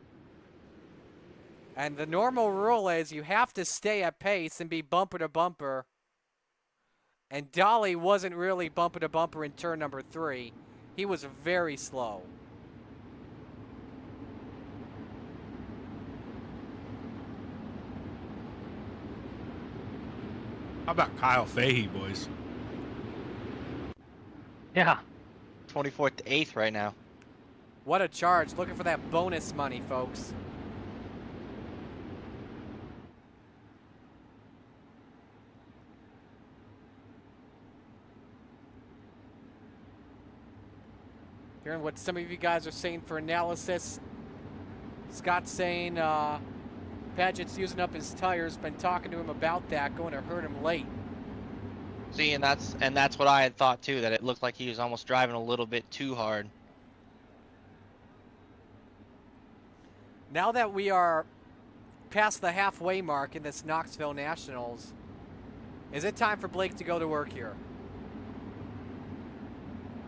And the normal rule is you have to stay at pace and be bumper to bumper. And Dolly wasn't really bumper to bumper in turn number 3. He was very slow. How about Kyle Fahey, boys? Yeah. 24th to 8th right now. What a charge. Looking for that bonus money, folks. Hearing what some of you guys are saying for analysis. Scott's saying Paget's using up his tires. Been talking to him about that, going to hurt him late. See, and that's what I had thought too, that it looked like he was almost driving a little bit too hard. Now that we are past the halfway mark in this Knoxville Nationals, is it time for Blake to go to work here?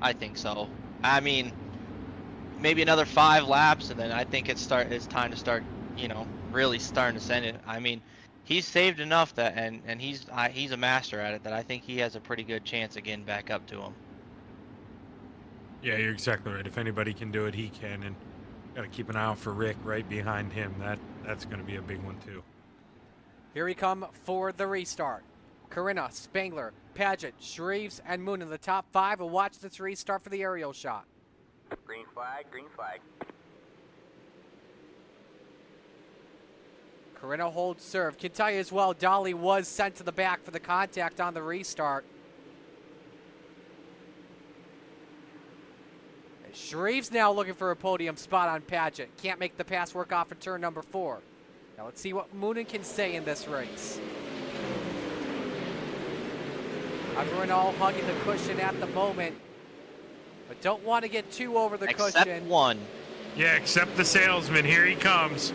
I think so. I mean, maybe another 5 laps, and then I think it's time to start, you know, really starting to send it. I mean, he's saved enough that, and he's a master at it, that I think he has a pretty good chance of getting back up to him. Yeah, you're exactly right. If anybody can do it, he can, and got to keep an eye out for Rick right behind him. That's going to be a big one too. Here we come for the restart. Corinna, Spangler, Paget, Shreves, and Moon in the top 5 will watch this restart for the aerial shot. Green flag, green flag. Corinna holds serve. Can tell you as well, Dolly was sent to the back for the contact on the restart. Shreves now looking for a podium spot on Paget. Can't make the pass work off of turn number 4. Now let's see what Moonen can say in this race. Everyone all hugging the cushion at the moment, but don't want to get too over the cushion. Except one. Yeah, except the salesman. Here he comes.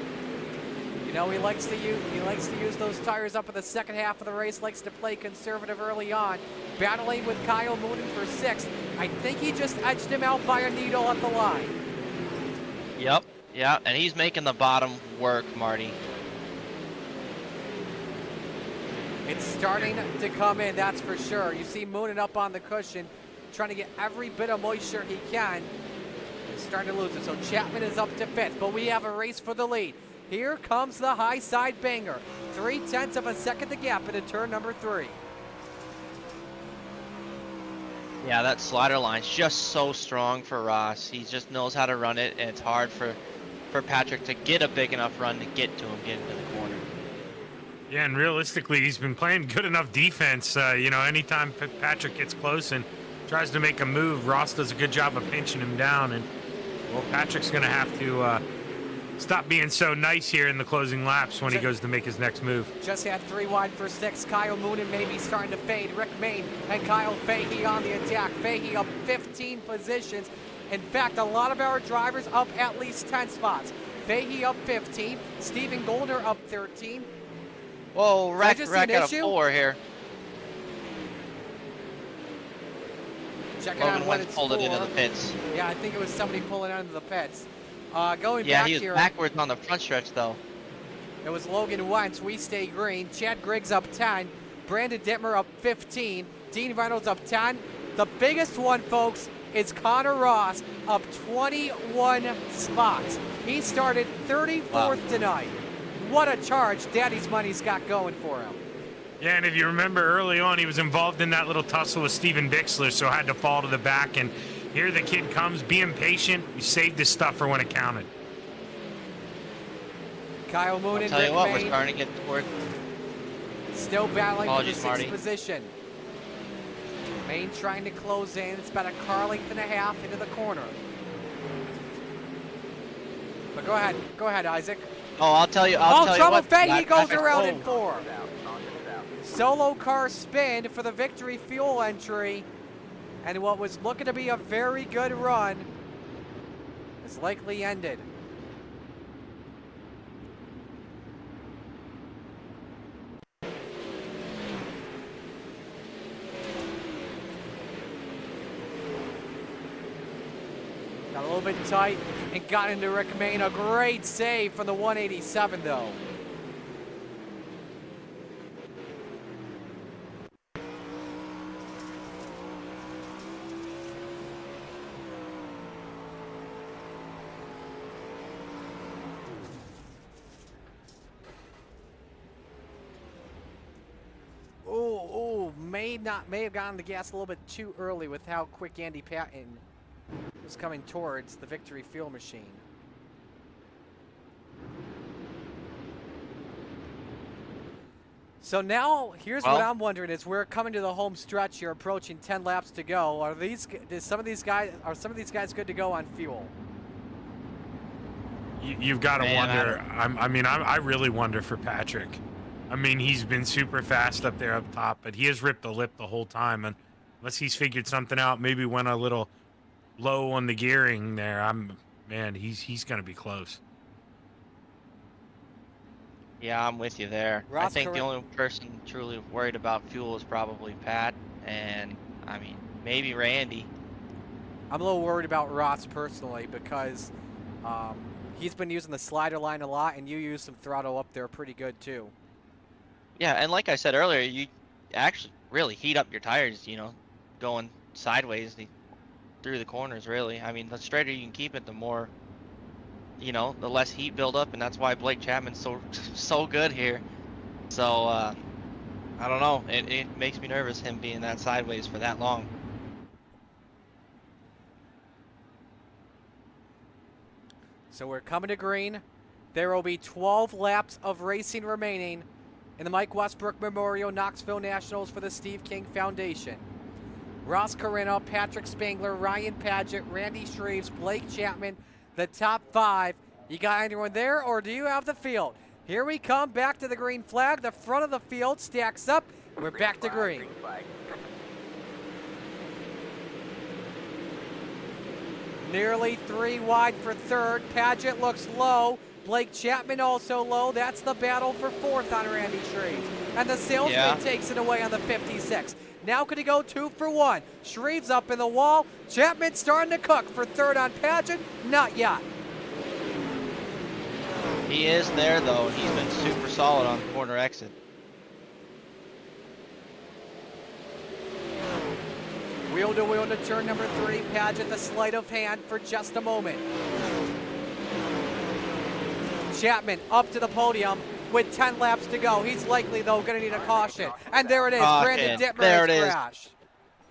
You know, he likes to use those tires up in the second half of the race, likes to play conservative early on. Battling with Kyle Moonen for 6th. I think he just edged him out by a needle at the line. Yep, yeah, and he's making the bottom work, Marty. It's starting to come in, that's for sure. You see Moonen up on the cushion, trying to get every bit of moisture he can. He's starting to lose it, so Chapman is up to 5th, but we have a race for the lead. Here comes the high side banger. 0.3 of a second the gap into turn number 3. Yeah, that slider line's just so strong for Ross. He just knows how to run it, and it's hard for Patrick to get a big enough run to get to him, get into the corner. Yeah, and realistically, he's been playing good enough defense. You know, anytime Patrick gets close and tries to make a move, Ross does a good job of pinching him down. And, well, Patrick's going to have to stop being so nice here in the closing laps when he goes to make his next move. Just had 3 wide for 6. Kyle Moonen maybe starting to fade. Rick Main and Kyle Fahey on the attack. Fahey up 15 positions. In fact, a lot of our drivers up at least 10 spots. Fahey up 15. Steven Goldner up 13. Whoa, Rack got a 4 here. Checking Logan on what Wentz it's pulled it for. into the pits. Yeah, I think it was somebody pulling it into the pits. Going Yeah, back he was here. backwards on the front stretch, though. It was Logan Wentz. We stay green. Chad Griggs up 10. Brandon Dittmer up 15. Dean Reynolds up 10. The biggest one, folks, is Connor Ross up 21 spots. He started 34th tonight. What a charge Daddy's Money's got going for him. Yeah, and if you remember early on, he was involved in that little tussle with Steven Bixler, so had to fall to the back. And here the kid comes, being patient. He saved his stuff for when it counted. Kyle Moonen, I'll tell you Rick what, we're Main, starting to get toward. still battling for the 6th Marty. position. Main trying to close in. It's about a car length and a half into the corner. But go ahead, Isaac. Oh, I'll tell you. I'll tell you trouble! what. Fahey goes Black- around oh. in 4. solo car spin for the victory fuel entry. And what was looking to be a very good run is likely ended. Got a little bit tight and got into Rick Main. A great save from the 187 though. May have gotten the gas a little bit too early with how quick Andy Patton was coming towards the victory fuel machine. So now here's what I'm wondering is we're coming to the home stretch here, approaching 10 laps to go. Are some of these guys good to go on fuel? You've got to wonder. I really wonder for Patrick. I mean, he's been super fast up there up top, but he has ripped the lip the whole time. And unless he's figured something out, maybe went a little low on the gearing there. He's going to be close. Yeah, I'm with you there. I think the only person truly worried about fuel is probably Pat, and maybe Randy. I'm a little worried about Ross personally because he's been using the slider line a lot, and you use some throttle up there pretty good too. Yeah, and like I said earlier, you actually really heat up your tires, going sideways through the corners, really. I mean, the straighter you can keep it, the more, the less heat build up, and that's why Blake Chapman's so good here. So, I don't know. It makes me nervous, him being that sideways for that long. So we're coming to green. There will be 12 laps of racing remaining in the Mike Westbrook Memorial Knoxville Nationals for the Steve King Foundation. Ross Carino, Patrick Spangler, Ryan Padgett, Randy Shreves, Blake Chapman, the top 5. You got anyone there, or do you have the field? Here we come, back to the green flag. The front of the field stacks up. We're back to green. Nearly 3 wide for third. Padgett looks low. Blake Chapman also low. That's the battle for fourth on Randy Shreves. And the salesman takes it away on the 56. Now could he go 2 for 1? Shreves up in the wall. Chapman starting to cook for third on Padgett. Not yet. He is there, though. He's been super solid on the corner exit. Wheel to wheel to turn number 3. Padgett the sleight of hand for just a moment. Chapman up to the podium with 10 laps to go. He's likely, though, going to need a caution. And there it is. Brandon Dittmer has crashed.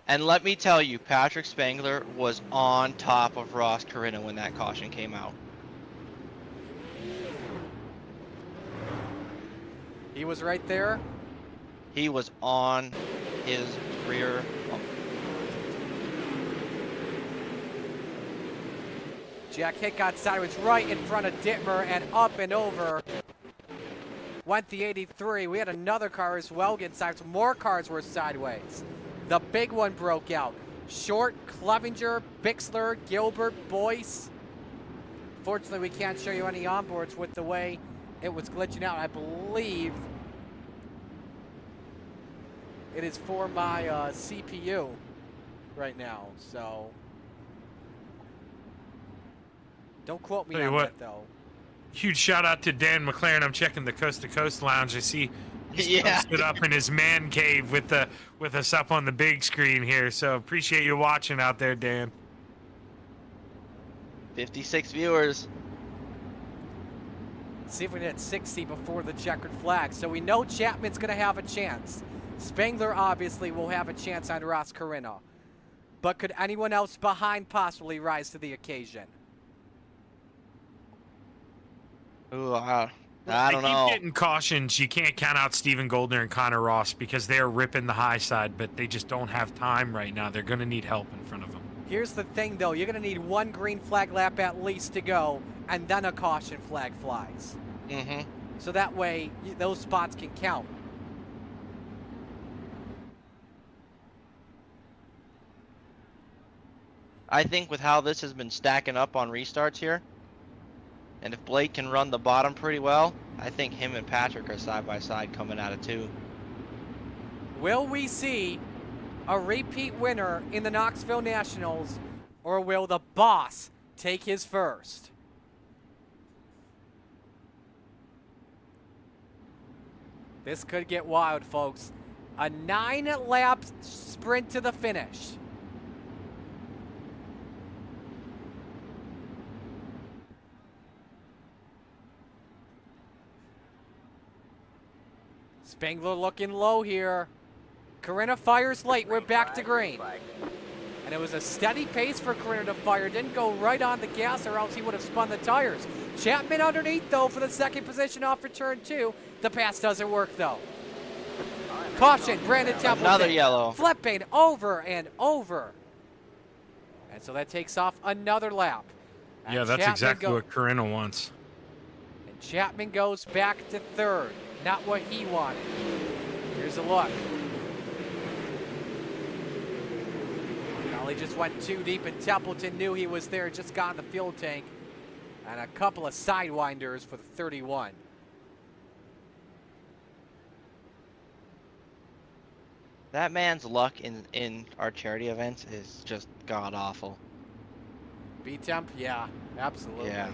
And let me tell you, Patrick Spangler was on top of Ross Carino when that caution came out. He was right there? He was on his rear bumper. Jack Hick got sideways right in front of Dittmer and up and over. Went the 83. We had another car as well get sideways. More cars were sideways. The big one broke out. Short, Clevenger, Bixler, Gilbert, Boyce. Fortunately, we can't show you any onboards with the way it was glitching out. I believe it is for my CPU right now, so don't quote me on that, though. Huge shout out to Dan McLaren. I'm checking the Coast to Coast Lounge. I see he's posted up in his man cave with us up on the big screen here. So appreciate you watching out there, Dan. 56 viewers. Let's see if we can hit 60 before the checkered flag. So we know Chapman's going to have a chance. Spangler obviously will have a chance on Ross Carino. But could anyone else behind possibly rise to the occasion? Ooh, I don't know. They keep getting cautions. You can't count out Steven Goldner and Connor Ross because they're ripping the high side, but they just don't have time right now. They're going to need help in front of them. Here's the thing, though. You're going to need 1 green flag lap at least to go, and then a caution flag flies. Mm-hmm. So that way, those spots can count. I think with how this has been stacking up on restarts here, and if Blake can run the bottom pretty well, I think him and Patrick are side by side coming out of 2. Will we see a repeat winner in the Knoxville Nationals, or will the boss take his first? This could get wild, folks. A 9-lap sprint to the finish. Spangler looking low here. Corinna fires late. We're back to green. And it was a steady pace for Corinna to fire. Didn't go right on the gas or else he would have spun the tires. Chapman underneath, though, for the second position off for turn 2. The pass doesn't work, though. Caution, Brandon Templeton. Another yellow. Flipping over and over. And so that takes off another lap. And Yeah, that's Chapman exactly what Corinna wants. And Chapman goes back to 3rd. Not what he wanted. Here's a look. Well, he just went too deep, and Templeton knew he was there, just got in the fuel tank. And a couple of sidewinders for the 31. That man's luck in our charity events is just god-awful. B-Temp? Yeah, absolutely. Yeah.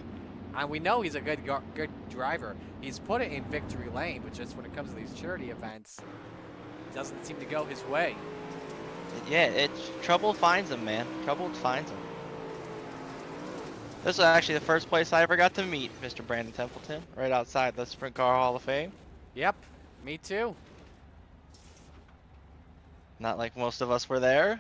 And we know he's a good driver. He's put it in victory lane, but just when it comes to these charity events, it doesn't seem to go his way. Yeah, it's trouble finds him, man. Trouble finds him. This was actually the first place I ever got to meet Mr. Brandon Templeton, right outside the Sprint Car Hall of Fame. Yep, me too. Not like most of us were there.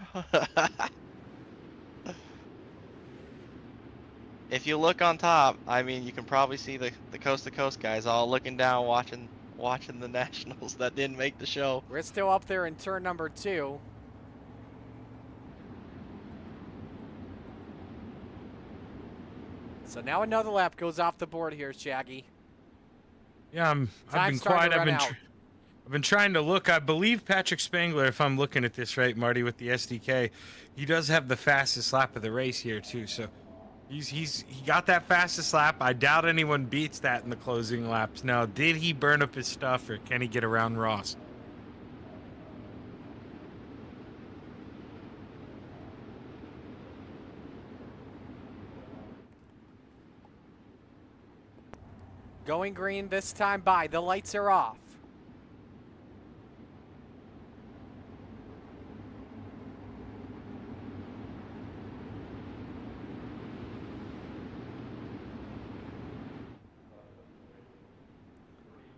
If you look on top, I mean, you can probably see the Coast to Coast guys all looking down, watching the Nationals that didn't make the show. We're still up there in turn number 2. So now another lap goes off the board here, Shaggy. Yeah, I've been quiet. I've been trying to look. I believe Patrick Spangler, if I'm looking at this right, Marty, with the SDK, he does have the fastest lap of the race here too. So he got that fastest lap. I doubt anyone beats that in the closing laps. Now, did he burn up his stuff, or can he get around Ross? Going green this time by. The lights are off.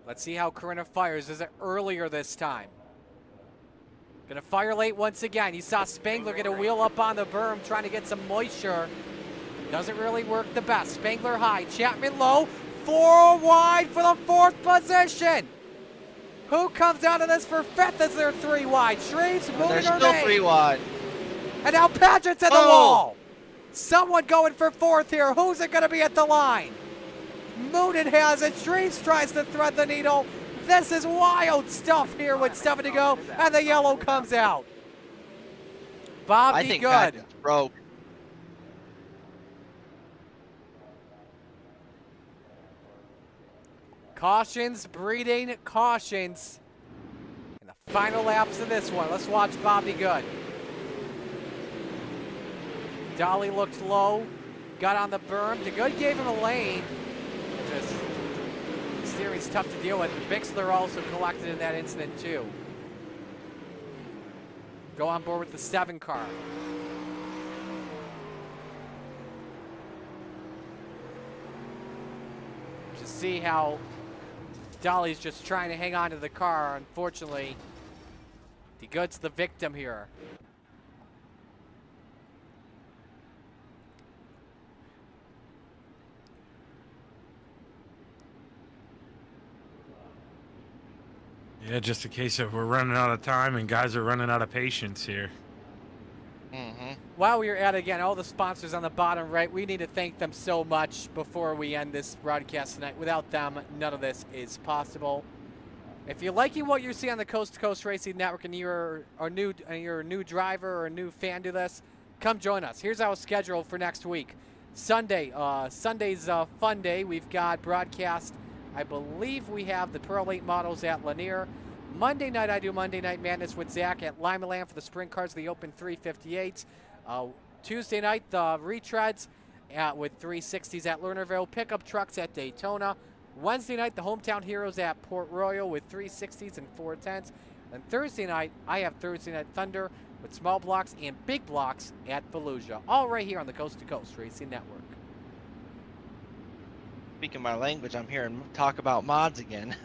Let's see how Corinna fires. Is it earlier this time? Gonna fire late once again. You saw Spangler get a wheel up on the berm trying to get some moisture. Doesn't really work the best. Spangler high, Chapman low. 4 wide for the 4th position. Who comes out of this for 5th as they're 3 wide? Shreves, Moon, They're and still Ornate. 3 wide. And now Patrick's at the wall. Someone going for 4th here. Who's it gonna be at the line? Moonen has it. Shreves tries to thread the needle. This is wild stuff here with 7 to go, and the yellow comes out. Bobby I think Good. Patrick's broke. Cautions, breeding, cautions. And the final laps of this one. Let's watch Bobby Good. Dolly looked low, got on the berm. The Good gave him a lane. Just steering's tough to deal with. Bixler also collected in that incident too. Go on board with the 7 car. Just see how Dolly's just trying to hang on to the car. Unfortunately, the Good's the victim here. Yeah, just a case of we're running out of time and guys are running out of patience here. While we're at it again, all the sponsors on the bottom right, we need to thank them so much before we end this broadcast tonight. Without them, none of this is possible. If you're liking what you see on the Coast to Coast Racing Network and you're a new driver or a new fan to this, come join us. Here's our schedule for next week. Sunday's fun day. We've got broadcast. I believe we have the Pro Late models at Lanier. Monday night, I do Monday Night Madness with Zach at Lima Land for the sprint cars of the Open 358s. Tuesday night, the retreads with 360s at Lernerville. Pickup trucks at Daytona. Wednesday night, the Hometown Heroes at Port Royal with 360s and 410s. And Thursday night, I have Thursday Night Thunder with small blocks and big blocks at Volusia. All right here on the Coast to Coast Racing Network. Speaking my language, I'm hearing talk about mods again.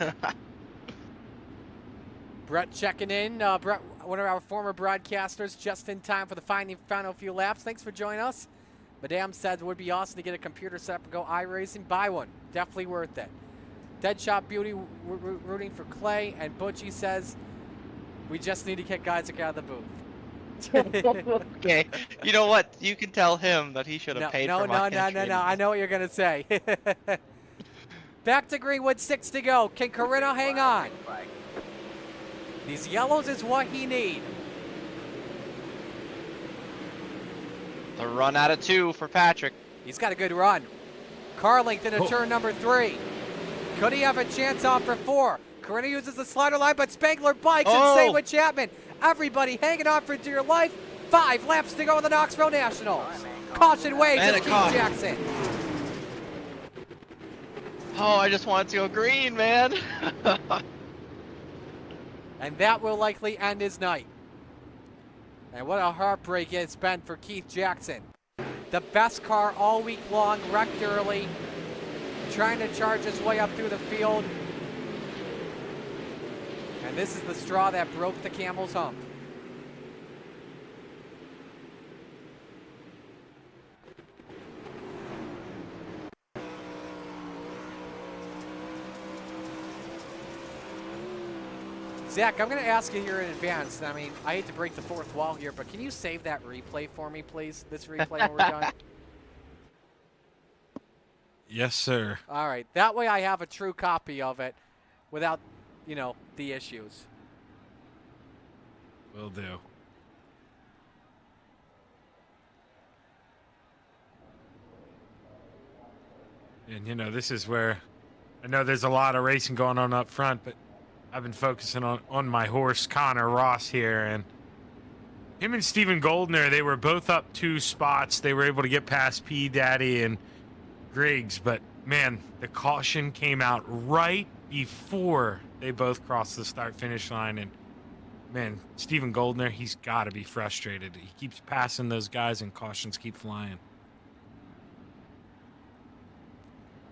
Brett checking in. Brett, one of our former broadcasters, just in time for the final few laps. Thanks for joining us. Madame said it would be awesome to get a computer set up and go iRacing. Buy one. Definitely worth it. Deadshot Beauty rooting for Clay. And Butchie says, we just need to kick Isaac out of the booth. Okay. You know what? You can tell him that he should have paid for my entry. No. I know what you're going to say. Back to Greenwood, 6 to go. Can Corinna hang on? These yellows is what he needs. The run out of 2 for Patrick. He's got a good run. Car length into turn number 3. Could he have a chance off for 4? Corinna uses the slider line, but Spangler bikes and same with Chapman. Everybody hanging on for dear life. 5 laps to go in the Knoxville Nationals. Caution waves as Keith Jackson. Oh, I just want it to go green, man. And that will likely end his night. And what a heartbreak it's been for Keith Jackson. The best car all week long, wrecked early, trying to charge his way up through the field. And this is the straw that broke the camel's hump. Zach, I'm going to ask you here in advance. I mean, I hate to break the fourth wall here, but can you save that replay for me, please? This replay when we're done? Yes, sir. All right. That way I have a true copy of it without, you know, the issues. Will do. And, you know, this is where I know there's a lot of racing going on up front, but I've been focusing on my horse, Connor Ross, here. And him and Steven Goldner, they were both up 2 spots. They were able to get past P. Daddy and Griggs. But, man, the caution came out right before they both crossed the start-finish line. And, man, Steven Goldner, he's got to be frustrated. He keeps passing those guys, and cautions keep flying.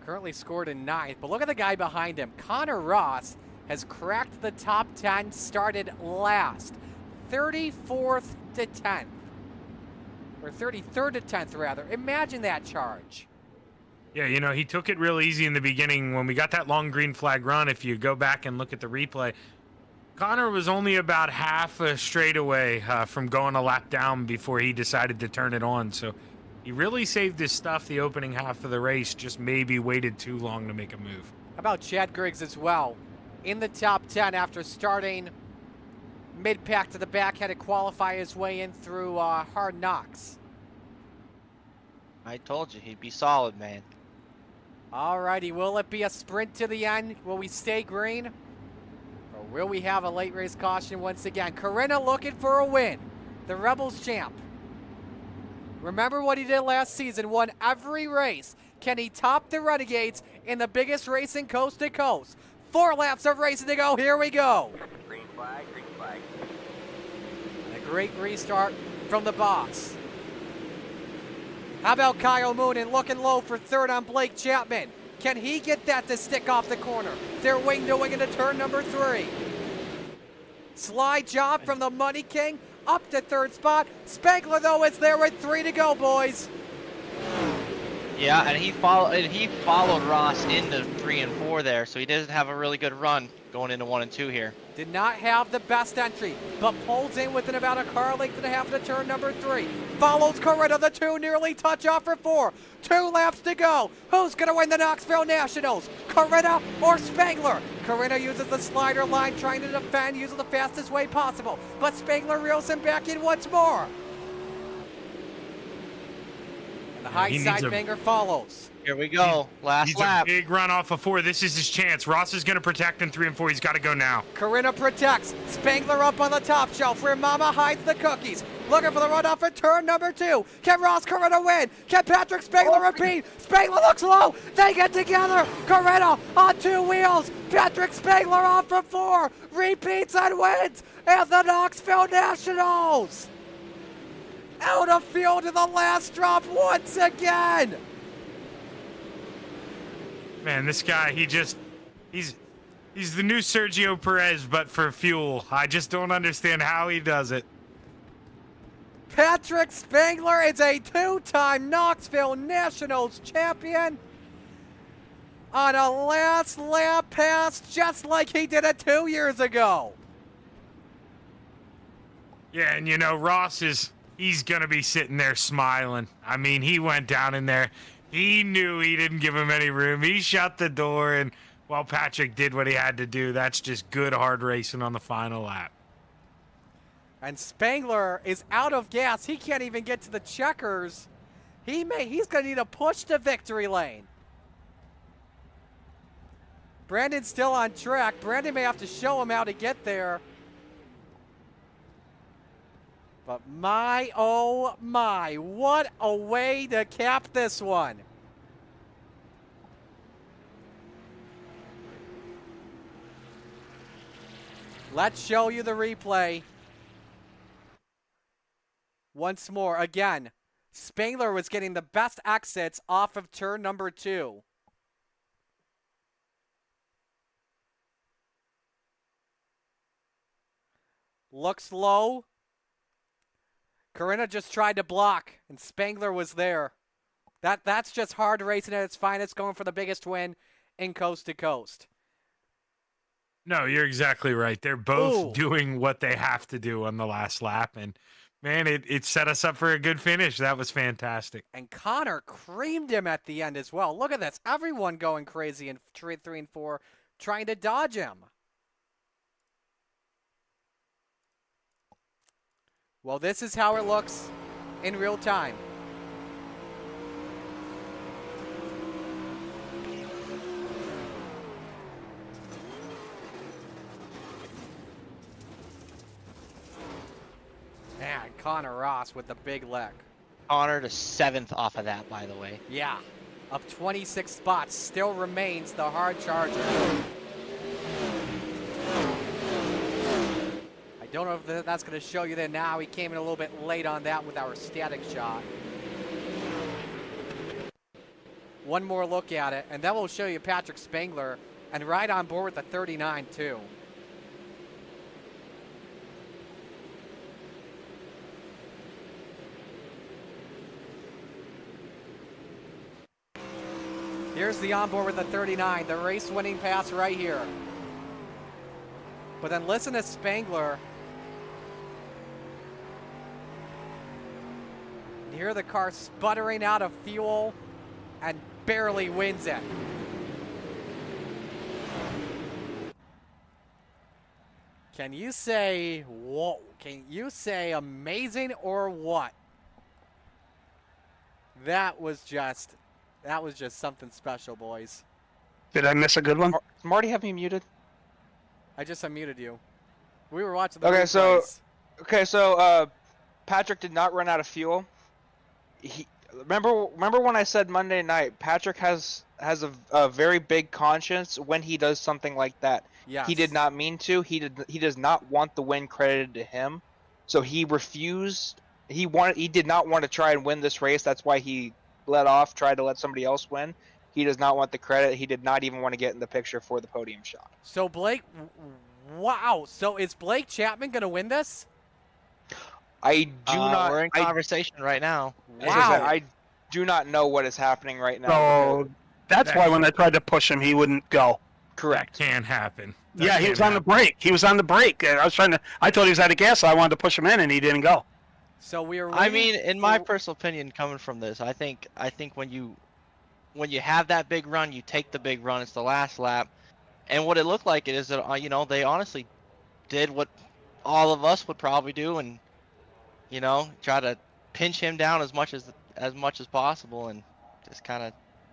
Currently scored in 9th, but look at the guy behind him. Connor Ross has cracked the top 10, started last. 34th to 10th. Or 33rd to 10th, rather. Imagine that charge. Yeah, you know, he took it real easy in the beginning. When we got that long green flag run, if you go back and look at the replay, Connor was only about half a straightaway from going a lap down before he decided to turn it on. So he really saved his stuff the opening half of the race, just maybe waited too long to make a move. How about Chad Griggs as well? In the top 10 after starting mid-pack to the back, had to qualify his way in through Hard Knocks. I told you, he'd be solid, man. All righty, will it be a sprint to the end? Will we stay green? Or will we have a late race caution once again? Corinna looking for a win. The Rebels champ. Remember what he did last season, won every race. Can he top the Renegades in the biggest race in coast to coast? 4 laps of racing to go. Here we go. Green flag, green flag. And a great restart from the boss. How about Kyle Moonen looking low for 3rd on Blake Chapman? Can he get that to stick off the corner? They're wing to wing into turn number 3. Slide job from the Money King up to 3rd spot. Spangler, though, is there with 3 to go, boys. Yeah, and he followed Ross into 3 and 4 there, so he doesn't have a really good run going into 1 and 2 here. Did not have the best entry, but pulls in within about a car length and a half to turn number 3. Follows Corinna, the 2 nearly touch off for 4. 2 laps to go. Who's going to win the Knoxville Nationals? Corinna or Spangler? Corinna uses the slider line, trying to defend, using the fastest way possible, but Spangler reels him back in once more. the high he side needs a- banger follows. Here we go. Last Needs lap. a big run off of 4. This is his chance. Ross is going to protect in 3 and 4. He's got to go now. Corinna protects. Spangler up on the top shelf where Mama hides the cookies. Looking for the runoff at turn number 2. Can Ross Corinna win? Can Patrick Spangler repeat? Spangler looks low. They get together. Corinna on 2 wheels. Patrick Spangler off from 4. Repeats and wins. And the Knoxville Nationals out of field in the last drop once again. Man, this guy, he's the new Sergio Perez, but for fuel. I just don't understand how he does it. Patrick Spangler is a 2-time Knoxville Nationals champion on a last lap pass just like he did it 2 years ago. Yeah, and you know, Ross he's going to be sitting there smiling. I mean, he went down in there. He knew he didn't give him any room. He shut the door, and while Patrick did what he had to do, that's just good hard racing on the final lap. And Spangler is out of gas. He can't even get to the checkers. He's going to need a push to victory lane. Brandon's still on track. Brandon may have to show him how to get there. But my, oh my, what a way to cap this one. Let's show you the replay. Once more, again, Spangler was getting the best exits off of turn number 2. Looks low. Corinna just tried to block, and Spangler was there. That's just hard racing at its finest, going for the biggest win in Coast to Coast. No, you're exactly right. They're both doing what they have to do on the last lap, and man, it set us up for a good finish. That was fantastic. And Connor creamed him at the end as well. Look at this. Everyone going crazy in 3 and 4, trying to dodge him. Well, this is how it looks in real time. Man, Connor Ross with the big leg. Connor to 7th off of that, by the way. Yeah, up 26 spots. Still remains the hard charger. I don't know if that's going to show you there now. He came in a little bit late on that with our static shot. One more look at it, and then we'll show you Patrick Spangler, and right on board with the 39 too. Here's the onboard with the 39, the race-winning pass right here. But then listen to Spangler. And hear the car sputtering out of fuel and barely wins it. Can you say, whoa, can you say amazing or what? That was just something special, boys. Did I miss a good one? Does Marty have me muted? I just unmuted you. We were watching the Okay, replays. so Patrick did not run out of fuel. Remember when I said Monday night, Patrick has a very big conscience when he does something like that. Yes. He did not mean to. He does not want the win credited to him. So he refused. He did not want to try and win this race. That's why he let off, tried to let somebody else win. He does not want the credit. He did not even want to get in the picture for the podium shot. So Blake, wow. So is Blake Chapman going to win this? I do not. We're in conversation right now. Wow. I do not know what is happening right now. So that's why when I tried to push him, he wouldn't go. Correct. Can't happen. Yeah, he was on the brake. He was on the brake. I thought he was out of gas, so I wanted to push him in, and he didn't go. So we are. I mean, in my personal opinion, coming from this, I think when you have that big run, you take the big run. It's the last lap, and what it looked like it is that they honestly did what all of us would probably do, and try to pinch him down as much as much as possible and just kind of,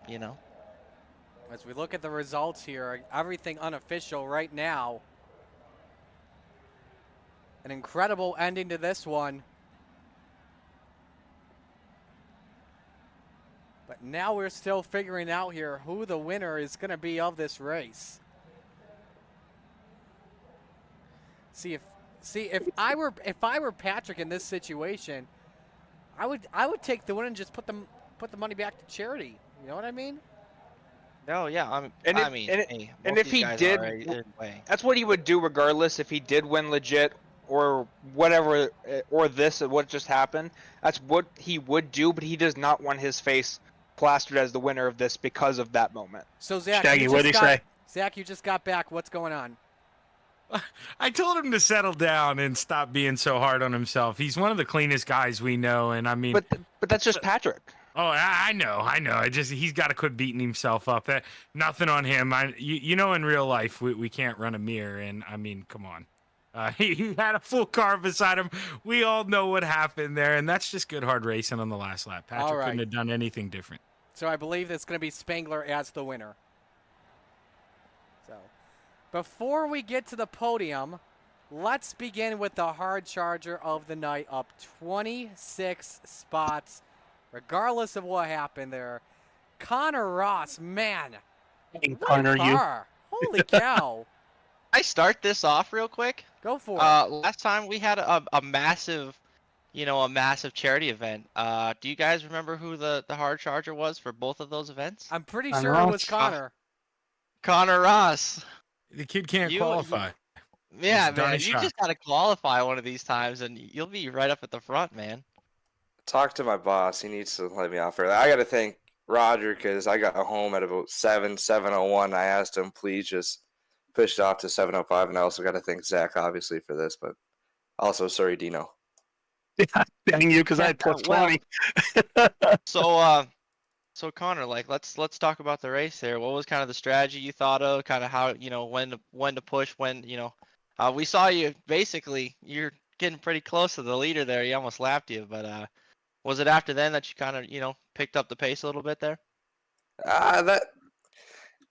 you know. As we look at the results here, everything unofficial right now. An incredible ending to this one. But now we're still figuring out here who the winner is going to be of this race. See if I were Patrick in this situation, I would take the win and just put the money back to charity. You know what I mean? No, yeah, and if he did, that's what he would do regardless. If he did win legit or whatever, or what just happened, that's what he would do. But he does not want his face plastered as the winner of this because of that moment. So Zach, Shaggy, what did he say? Zach, you just got back. What's going on? I told him to settle down and stop being so hard on himself. He's one of the cleanest guys we know, and I mean, but that's just Patrick. Oh, I know. He's got to quit beating himself up. Nothing on him. You know, in real life, we can't run a mirror, and I mean, come on. He had a full car beside him. We all know what happened there, and that's just good hard racing on the last lap. Patrick couldn't have done anything different. So I believe it's going to be Spangler as the winner. So before we get to the podium, let's begin with the hard charger of the night, up 26 spots. Regardless of what happened there, Connor Ross, man, Connor, car. Holy cow. I start this off real quick. Go for it. Last time we had a massive, a massive charity event. Do you guys remember who the hard charger was for both of those events? I'm pretty sure it was Connor. Connor Ross. The kid can't qualify. Yeah, man, you just got to qualify one of these times, and you'll be right up at the front, man. Talk to my boss. He needs to let me off for that. I got to thank Roger because I got home at about 7:01. I asked him, please just push it off to 7:05. And I also got to thank Zach, obviously, for this. But also, sorry, Dino. Yeah, dang you, because I had plus 20. So Connor, let's talk about the race there. What was kind of the strategy you thought of? Kind of how when to push, we saw you basically. You're getting pretty close to the leader there. He almost lapped you, but was it after then that you kind of picked up the pace a little bit there? I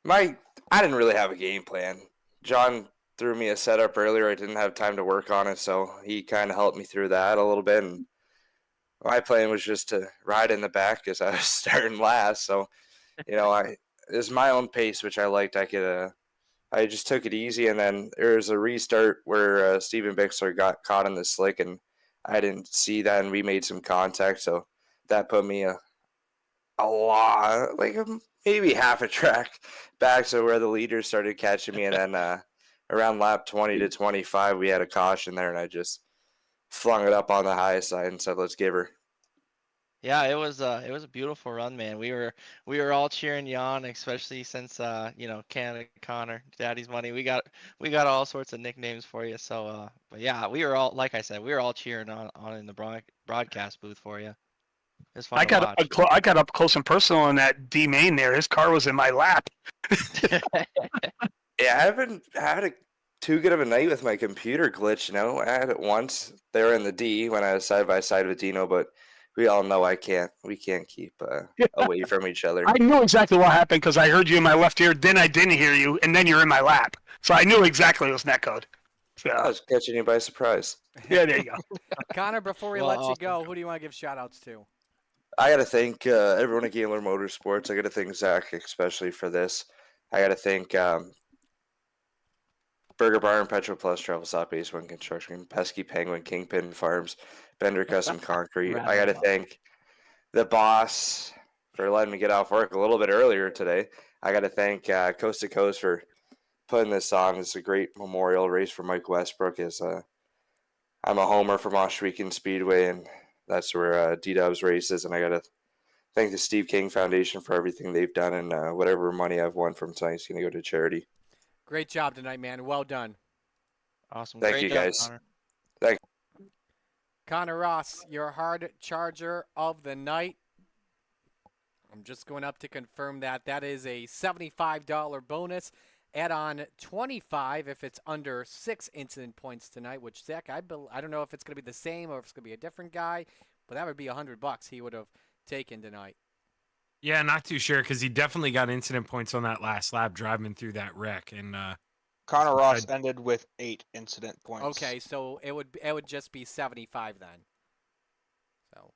didn't really have a game plan. John threw me a setup earlier. I didn't have time to work on it, so he kind of helped me through that a little bit. And my plan was just to ride in the back because I was starting last. So, it was my own pace, which I liked. I just took it easy, and then there was a restart where Steven Bixler got caught in the slick, and I didn't see that, and we made some contact, so that put me a lot, maybe half a track back, so where the leaders started catching me, and then around lap 20 to 25, we had a caution there, and I just flung it up on the high side and said, "Let's give her." Yeah, it was a beautiful run, man. We were all cheering you on, especially since Canada Connor, Daddy's Money. We got all sorts of nicknames for you. So, but yeah, we were all, like I said, we were all cheering on in the broadcast booth for you. It's fun. I got up close and personal in that D main there. His car was in my lap. Yeah, I haven't had too good of a night with my computer glitch. I had it once. They were in the D when I was side by side with Dino, but we all know we can't keep away from each other. I knew exactly what happened because I heard you in my left ear, then I didn't hear you, and then you're in my lap. So I knew exactly it was netcode. So. I was catching you by surprise. Yeah, there you go. Connor, before we let you go, who do you want to give shout-outs to? I got to thank everyone at Gambler Motorsports. I got to thank Zach especially for this. I got to thank Burger Bar and Petro Plus, Travel Stop, Base One Construction, Pesky Penguin, Kingpin Farms, Bender Custom Concrete. I got to thank the boss for letting me get off work a little bit earlier today. I got to thank Coast to Coast for putting this on. It's a great memorial race for Mike Westbrook. I'm a homer from Oshweekend Speedway, and that's where D-Dubs races. And I got to thank the Steve King Foundation for everything they've done, and whatever money I've won from tonight is going to go to charity. Great job tonight, man. Well done. Awesome. Thank you, guys. Connor. Thank you. Connor Ross, your hard charger of the night. I'm just going up to confirm that. That is a $75 bonus. Add on 25 if it's under 6 incident points tonight, which, Zach, I don't know if it's going to be the same or if it's going to be a different guy, but that would be $100 he would have taken tonight? Yeah, not too sure because he definitely got incident points on that last lap driving through that wreck. And Connor Ross ended with 8 incident points. Okay, so it would just be 75 then. So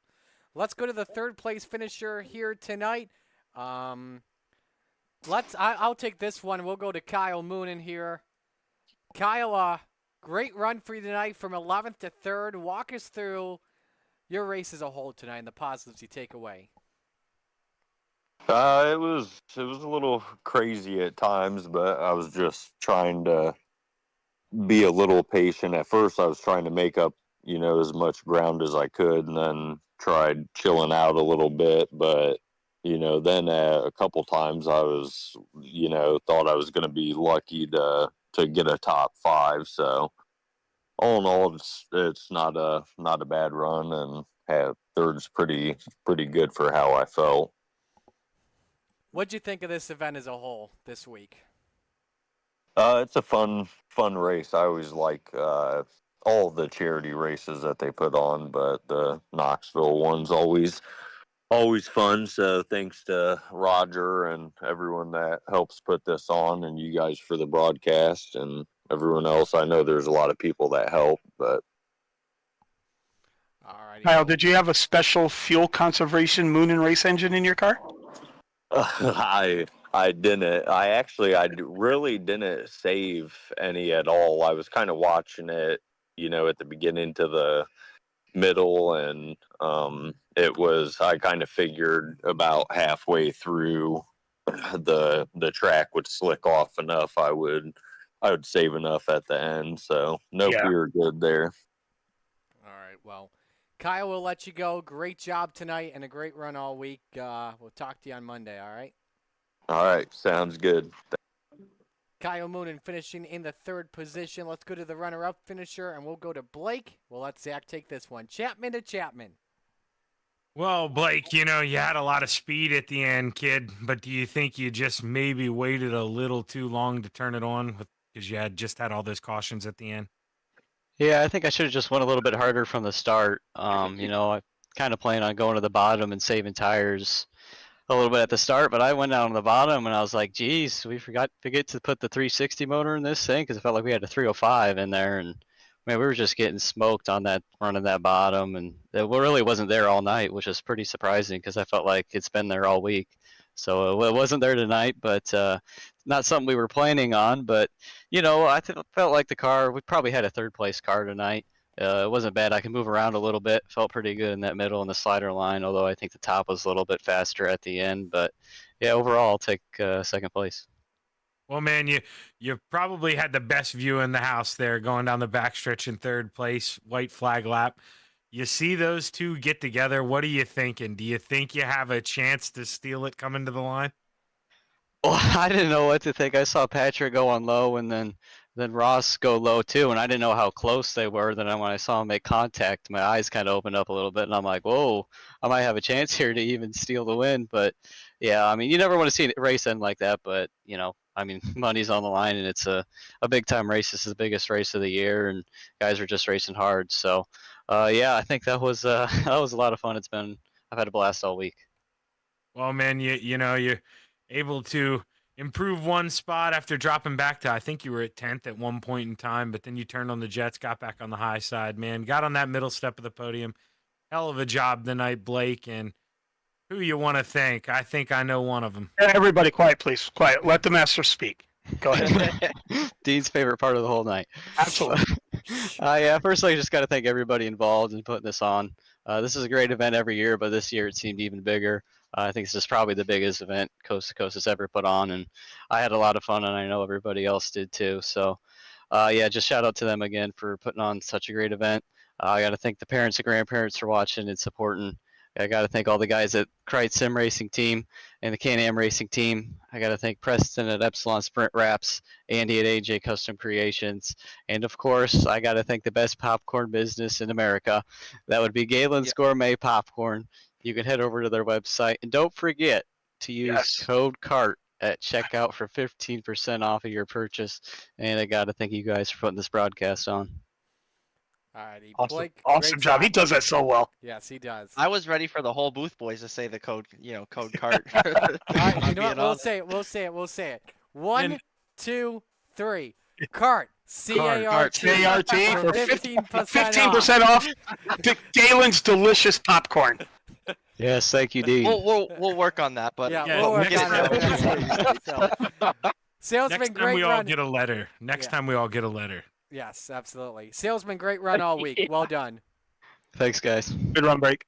let's go to the third place finisher here tonight. I'll take this one. We'll go to Kyle Moonen here. Kyle, great run for you tonight from 11th to 3rd. Walk us through your race as a whole tonight and the positives you take away. It was a little crazy at times, but I was just trying to be a little patient. At first, I was trying to make up, as much ground as I could, and then tried chilling out a little bit. But then a couple times I was, thought I was going to be lucky to get a top 5. So all in all, it's not a bad run, and third's pretty good for how I felt. What'd you think of this event as a whole this week? It's a fun race. I always like all the charity races that they put on, but the Knoxville one's always fun. So thanks to Roger and everyone that helps put this on, and you guys for the broadcast, and everyone else. I know there's a lot of people that help, but Kyle, did you have a special fuel conservation moon and race engine in your car? I didn't. I really didn't save any at all. I was kind of watching it, at the beginning to the middle, and I kind of figured about halfway through the track would slick off enough. I would save enough at the end. So nope, we were good there. All right. Well, Kyle, we'll let you go. Great job tonight and a great run all week. We'll talk to you on Monday, all right? All right. Sounds good. Kyle Moonen finishing in the 3rd position. Let's go to the runner-up finisher, and we'll go to Blake. We'll let Zach take this one. Chapman to Chapman. Well, Blake, you had a lot of speed at the end, kid, but do you think you just maybe waited a little too long to turn it on because you had all those cautions at the end? Yeah, I think I should have just went a little bit harder from the start. I kind of planned on going to the bottom and saving tires a little bit at the start, but I went down to the bottom and I was like, geez, we forget to put the 360 motor in this thing because it felt like we had a 305 in there, and man, we were just getting smoked on that running that bottom, and it really wasn't there all night, which is pretty surprising because I felt like it's been there all week. So it wasn't there tonight, but not something we were planning on. But I felt like the car, we probably had a 3rd place car tonight. It wasn't bad. I could move around a little bit. Felt pretty good in that middle and the slider line, although I think the top was a little bit faster at the end. But yeah, overall, I'll take 2nd place. Well, man, you probably had the best view in the house there going down the backstretch in 3rd place, white flag lap. You see those two get together. What are you thinking? Do you think you have a chance to steal it coming to the line? Well, I didn't know what to think. I saw Patrick go on low and then Ross go low too, and I didn't know how close they were. Then when I saw them make contact, my eyes kind of opened up a little bit, and I'm like, whoa, I might have a chance here to even steal the win. But yeah, I mean, you never want to see a race end like that, but money's on the line, and it's a big time race. This is the biggest race of the year, and guys are just racing hard. So yeah, I think that was a lot of fun. I've had a blast all week. Well, man, you're able to improve one spot after dropping back to, I think you were at 10th at one point in time, but then you turned on the jets, got back on the high side, man. Got on that middle step of the podium. Hell of a job tonight, Blake. And who you want to thank? I think I know one of them. Everybody quiet, please. Quiet. Let the master speak. Go ahead. Dean's favorite part of the whole night. Absolutely. Yeah, first I just got to thank everybody involved in putting this on. This is a great event every year, but this year it seemed even bigger. I think this is probably the biggest event Coast to Coast has ever put on, and I had a lot of fun, and I know everybody else did too. So, yeah, just shout out to them again for putting on such a great event. I got to thank the parents and grandparents for watching and supporting. I got to thank all the guys at Kreitz Sim Racing Team and the Can-Am Racing Team. I got to thank Preston at Epsilon Sprint Wraps, Andy at AJ Custom Creations, and of course, I got to thank the best popcorn business in America. That would be Galen's Gourmet Popcorn. You can head over to their website, and don't forget to use code CART at checkout for 15% off of your purchase. And I got to thank you guys for putting this broadcast on. Alrighty, Awesome, Blake, awesome great job. He does that so well. Yes, he does. I was ready for the whole booth boys to say the code, code cart. All right, you I'm know what? being We'll honest. say it. We'll say it. We'll say it. 1, 2, 3. Cart. Cart. CART. CART for 15% off. Galen's delicious popcorn. Yes, thank you, Dean. We'll work on that, but Yeah, Yeah, we'll work next on that for next week. So, Salesman, Next time great we all run. get a letter. Next Yeah. time we all get a letter. Yes, absolutely. Salesman, great run all week. Well done. Thanks, guys. Good run, break.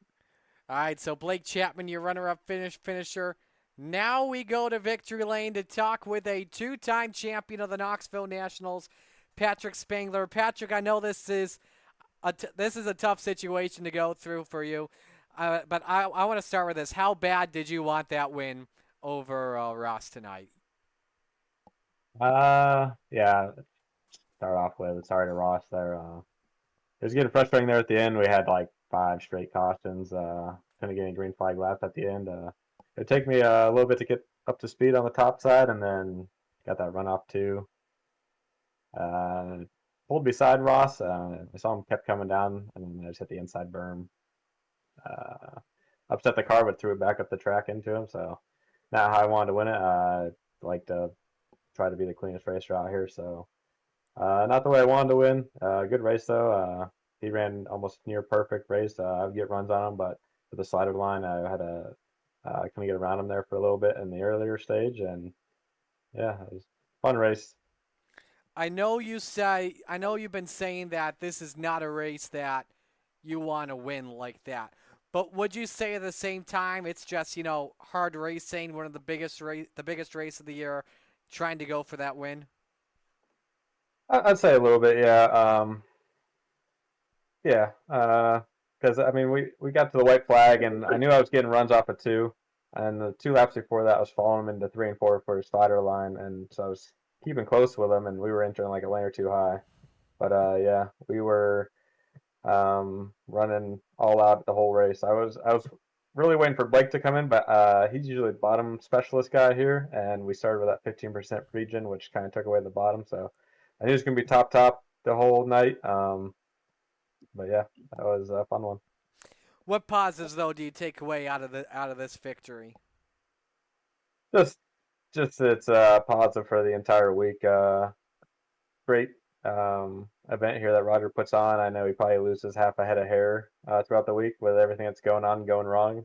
All right, so Blake Chapman, your runner-up finisher. Now we go to victory lane to talk with a two-time champion of the Knoxville Nationals, Patrick Spangler. Patrick, I know this is a tough situation to go through for you, but I want to start with this. How bad did you want that win over Ross tonight? Yeah. Start off with sorry to Ross there. It was getting frustrating there at the end. We had like 5 straight cautions. Couldn't get any green flag laps at the end. It took me a little bit to get up to speed on the top side, and then got that runoff too. Pulled beside Ross. I saw him kept coming down, and I just hit the inside berm. Upset the car, but threw it back up the track into him. So not how I wanted to win it. I like to try to be the cleanest racer out here. So not the way I wanted to win. Good race though. He ran almost near perfect race. I would get runs on him, but for the slider line, I had a couldn't get around him there for a little bit in the earlier stage, and yeah, it was a fun race. I know you've been saying that this is not a race that you want to win like that. But would you say at the same time it's just, hard racing, one of the biggest race of the year, trying to go for that win? I'd say a little bit, yeah. Because I mean, we got to the white flag, and I knew I was getting runs off of 2, and the 2 laps before that, I was following him into 3 and 4 for his slider line, and so I was keeping close with him, and we were entering like a lane or 2 high. But yeah, we were running all out the whole race. I was really waiting for Blake to come in, but he's usually the bottom specialist guy here, and we started with that 15% region, which kind of took away the bottom. So I knew it was gonna be top the whole night. But yeah, that was a fun one. What positives though do you take away out of this victory? Just it's positive for the entire week. Great event here that Roger puts on. I know he probably loses half a head of hair throughout the week with everything that's going wrong.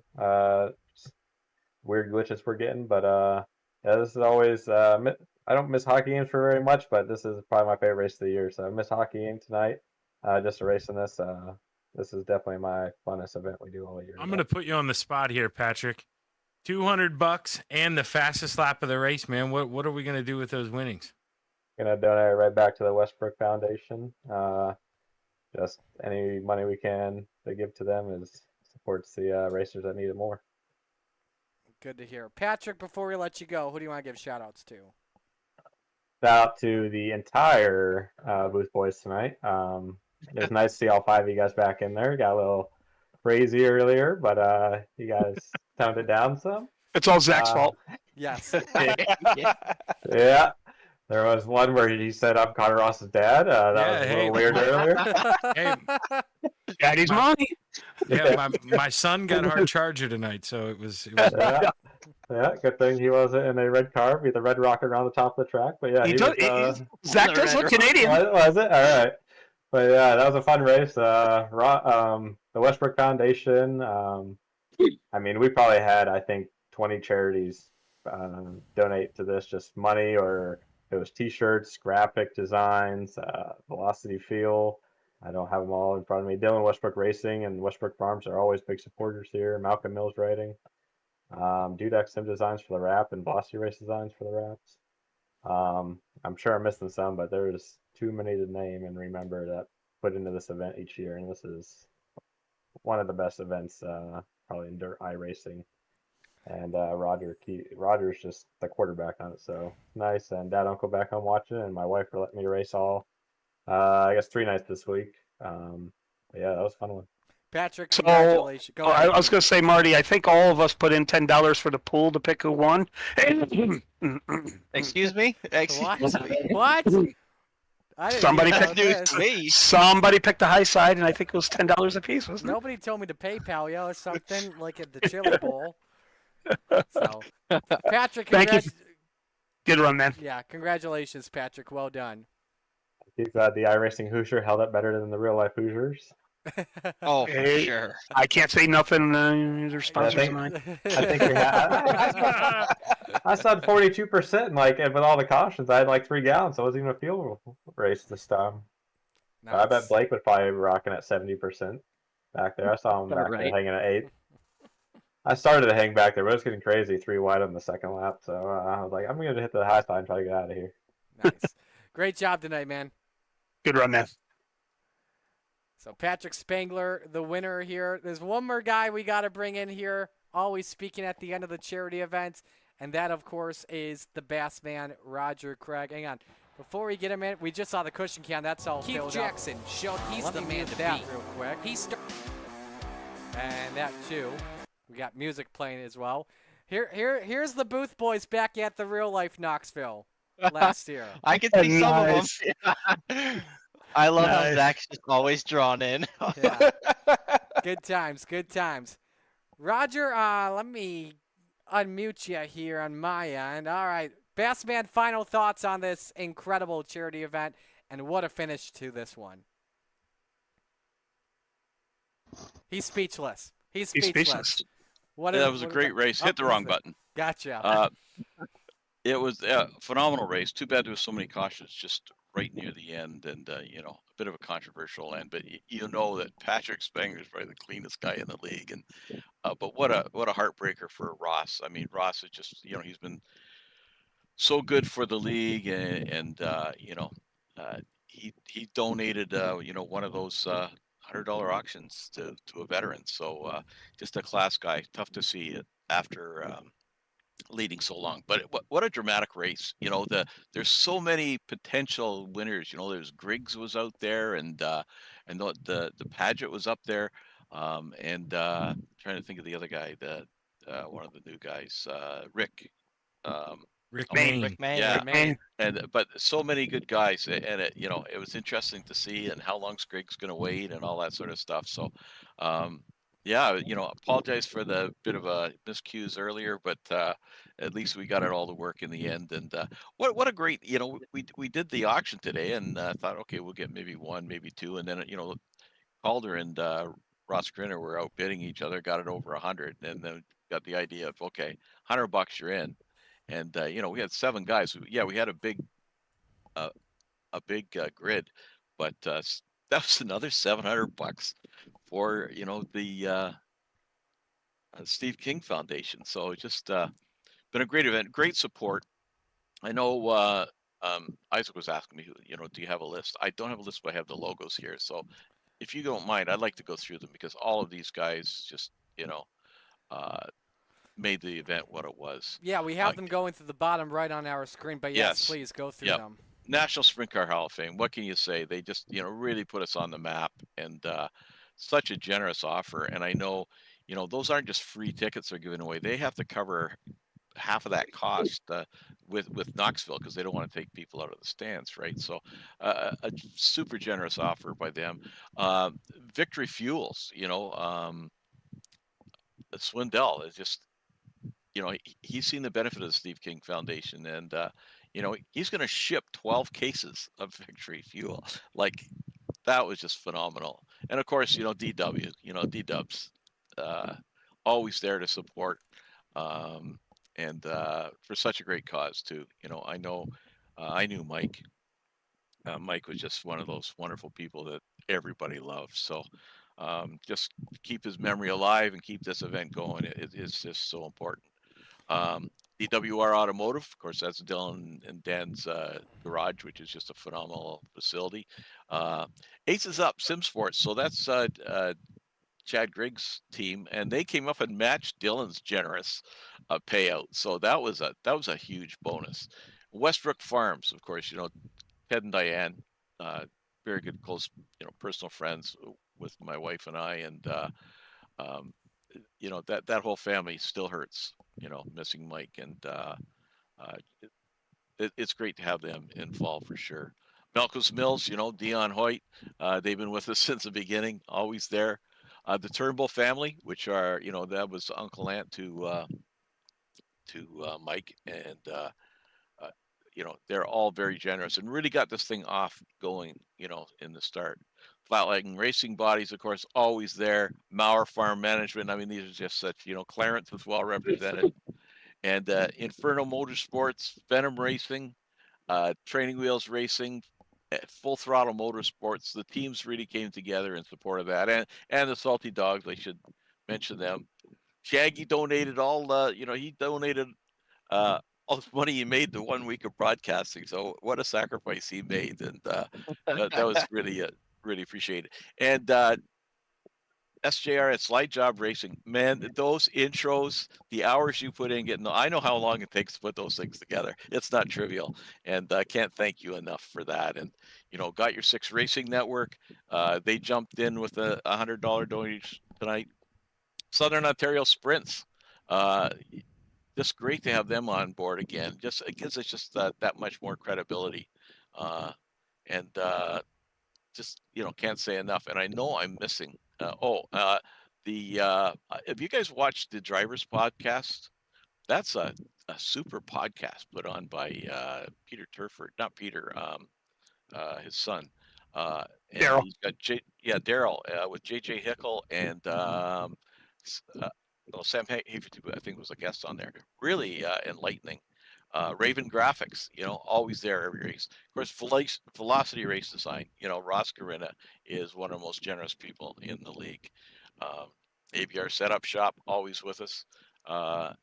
Weird glitches we're getting, but yeah, this is always. I don't miss hockey games for very much, but this is probably my favorite race of the year. So I miss hockey game tonight. Just a race in this. This is definitely my funnest event we do all year. I'm going to put you on the spot here, Patrick. $200 and the fastest lap of the race, man. What are we going to do with those winnings? Gonna donate it right back to the Westbrook Foundation. Just any money we can to give to them supports the racers that need it more. Good to hear. Patrick, before we let you go, who do you want to give shout outs to? Shout out to the entire Booth Boys tonight. It was nice to see all 5 of you guys back in there. Got a little crazy earlier, but you guys toned it down some. It's all Zach's fault. Yes. Yeah. There was one where he said I'm Connor Ross's dad. That was a little weird earlier. Hey, Daddy's money. Yeah, my son got our charger tonight, so it was Yeah, good thing he wasn't in a red car with a red rocket around the top of the track. But yeah, Zach does look Canadian. Was it? All right. But yeah, that was a fun race. The Westbrook Foundation. I mean, we probably had, I think, 20 charities donate to this, just money, or it was T-shirts, graphic designs, Velocity Feel. I don't have them all in front of me. Dylan Westbrook Racing and Westbrook Farms are always big supporters here. Malcolm Mills Writing. Dudek Sim Designs for the wrap and Velocity Race Designs for the wraps. I'm sure I'm missing some, but there's too many to name and remember that put into this event each year, and this is one of the best events probably in dirt iRacing. And Roger's just the quarterback on it, so nice. And Dad, Uncle back home watching, and my wife for letting me race all, I guess 3 nights this week. But yeah, that was a fun one. Patrick, so congratulations. Go ahead. I was going to say, Marty, I think all of us put in $10 for the pool to pick who won. Excuse me? What? What? I didn't Somebody even know picked this. somebody picked the high side, and I think it was $10 a piece, wasn't it? Nobody told me to PayPal you or something like at the Chili Bowl. So, Patrick, Thank you. congrats. Good run, man. Yeah, congratulations, Patrick. Well done. He's the iRacing Hoosier held up better than the real life Hoosiers. Oh, for Hey, sure. I can't say nothing. They're sponsors of I mine. think we had. I saw 42%, like, and with all the cautions, I had like 3 gallons. So it wasn't even a field race this time. Nice. I bet Blake would probably be rocking at 70% back there. I saw him back there Right. hanging at 8. I started to hang back there, but it was getting crazy. 3 wide on the second lap, so I was like, I'm going to hit the high side and try to get out of here. Nice. Great job tonight, man. Good run, man. So Patrick Spangler, the winner here. There's one more guy we got to bring in here, always speaking at the end of the charity event, and that, of course, is the Bass Man, Roger Craig. Hang on. Before we get him in, we just saw the cushion can. That's all Keith filled Jackson up. showed he's Let the me man mute to that beat. real quick. And that, too. We got music playing as well. Here's the Booth Boys back at the real life Knoxville last year. I can see some of them. I love how Zach's just always drawn in. Yeah. Good times, good times. Roger, let me unmute you here on my end. All right. Bassman, final thoughts on this incredible charity event, and what a finish to this one. He's speechless. He's speechless. That was a great race. Hit the wrong button. Gotcha. It was a phenomenal race. Too bad there was so many cautions just right near the end, and you know, a bit of a controversial end. But you know that Patrick Spangler is probably the cleanest guy in the league, and but what a heartbreaker for Ross. I mean, Ross is just, you know, he's been so good for the league, and you know, he donated you know, one of those $100 auctions to a veteran. So just a class guy. Tough to see it after leading so long. But what a dramatic race. You know, there's so many potential winners. You know, there's Griggs was out there, and the Paget was up there, and trying to think of the other guy, the one of the new guys, Rick. Rick Mayne. Rick Mayne. Yeah, Rick Mayne. and but so many good guys, and it, you know, it was interesting to see, and how long Griggs going to wait, and all that sort of stuff. So, yeah, you know, apologize for the bit of a miscues earlier, but at least we got it all to work in the end. And what a great, you know, we did the auction today, and thought, okay, we'll get maybe one, maybe two, and then, you know, Calder and Ross Grinner were outbidding each other, got it over 100, and then got the idea of, okay, $100 you're in. And you know, we had 7 guys. Yeah, we had a big grid, but that was another $700 for, you know, the Steve King Foundation. So just been a great event, great support. I know Isaac was asking me, you know, do you have a list? I don't have a list, but I have the logos here. So if you don't mind, I'd like to go through them, because all of these guys just, you know, made the event what it was. Yeah, we have them going to the bottom right on our screen, but yes, please go through them. National Sprint Car Hall of Fame. What can you say? They just, you know, really put us on the map, and such a generous offer. And I know, you know, those aren't just free tickets they're giving away. They have to cover half of that cost with Knoxville, because they don't want to take people out of the stands, right? So a super generous offer by them. Victory Fuels, you know, Swindell is just, you know, he's seen the benefit of the Steve King Foundation, and you know, he's going to ship 12 cases of Victory Fuel. Like, that was just phenomenal. And of course, you know, DW, you know, D-Dubs, always there to support, and for such a great cause too. You know, I knew Mike. Mike was just one of those wonderful people that everybody loves. So just keep his memory alive and keep this event going. It is just so important. DWR Automotive, of course, that's Dylan and Dan's garage, which is just a phenomenal facility. Aces Up Sim Sports, so that's Chad Griggs' team, and they came up and matched Dylan's generous payout. So that was a huge bonus. Westbrook Farms, of course, you know, Ted and Diane, very good, close, you know, personal friends with my wife and I, and you know, that whole family still hurts, you know, missing Mike, and it's great to have them involved for sure. Malcolm's Mills, Dion Hoyt, they've been with us since the beginning, always there. The Turnbull family, which are, that was Uncle Aunt to Mike, and they're all very generous and really got this thing off going, in the start. Flatlighting Racing Bodies, of course, always there. Maurer Farm Management. I mean, these are just such, Clarence is well represented. And Inferno Motorsports, Venom Racing, Training Wheels Racing, Full Throttle Motorsports. The teams really came together in support of that. And the Salty Dogs, I should mention them. Shaggy donated he donated all the money he made the 1 week of broadcasting. So what a sacrifice he made. And that was really appreciated. And SJR at Slide Job Racing, man, those intros, the hours you put in I know how long it takes to put those things together. It's not trivial, and I can't thank you enough for that. And Got Your Six Racing Network, they jumped in with a $100 donation tonight. Southern Ontario Sprints, just great to have them on board again. It gives us just that much more credibility, and just can't say enough. And I know I'm missing. Have you guys watched the Drivers Podcast? That's a super podcast put on by Peter Turford, not Peter, his son. Daryl. He's got Daryl with JJ Hickle and Sam Haverty, I think, was a guest on there. Really enlightening. Raven Graphics, always there every race. Of course, Velocity Race Design, Ross Carina is one of the most generous people in the league. ABR Setup Shop, always with us. I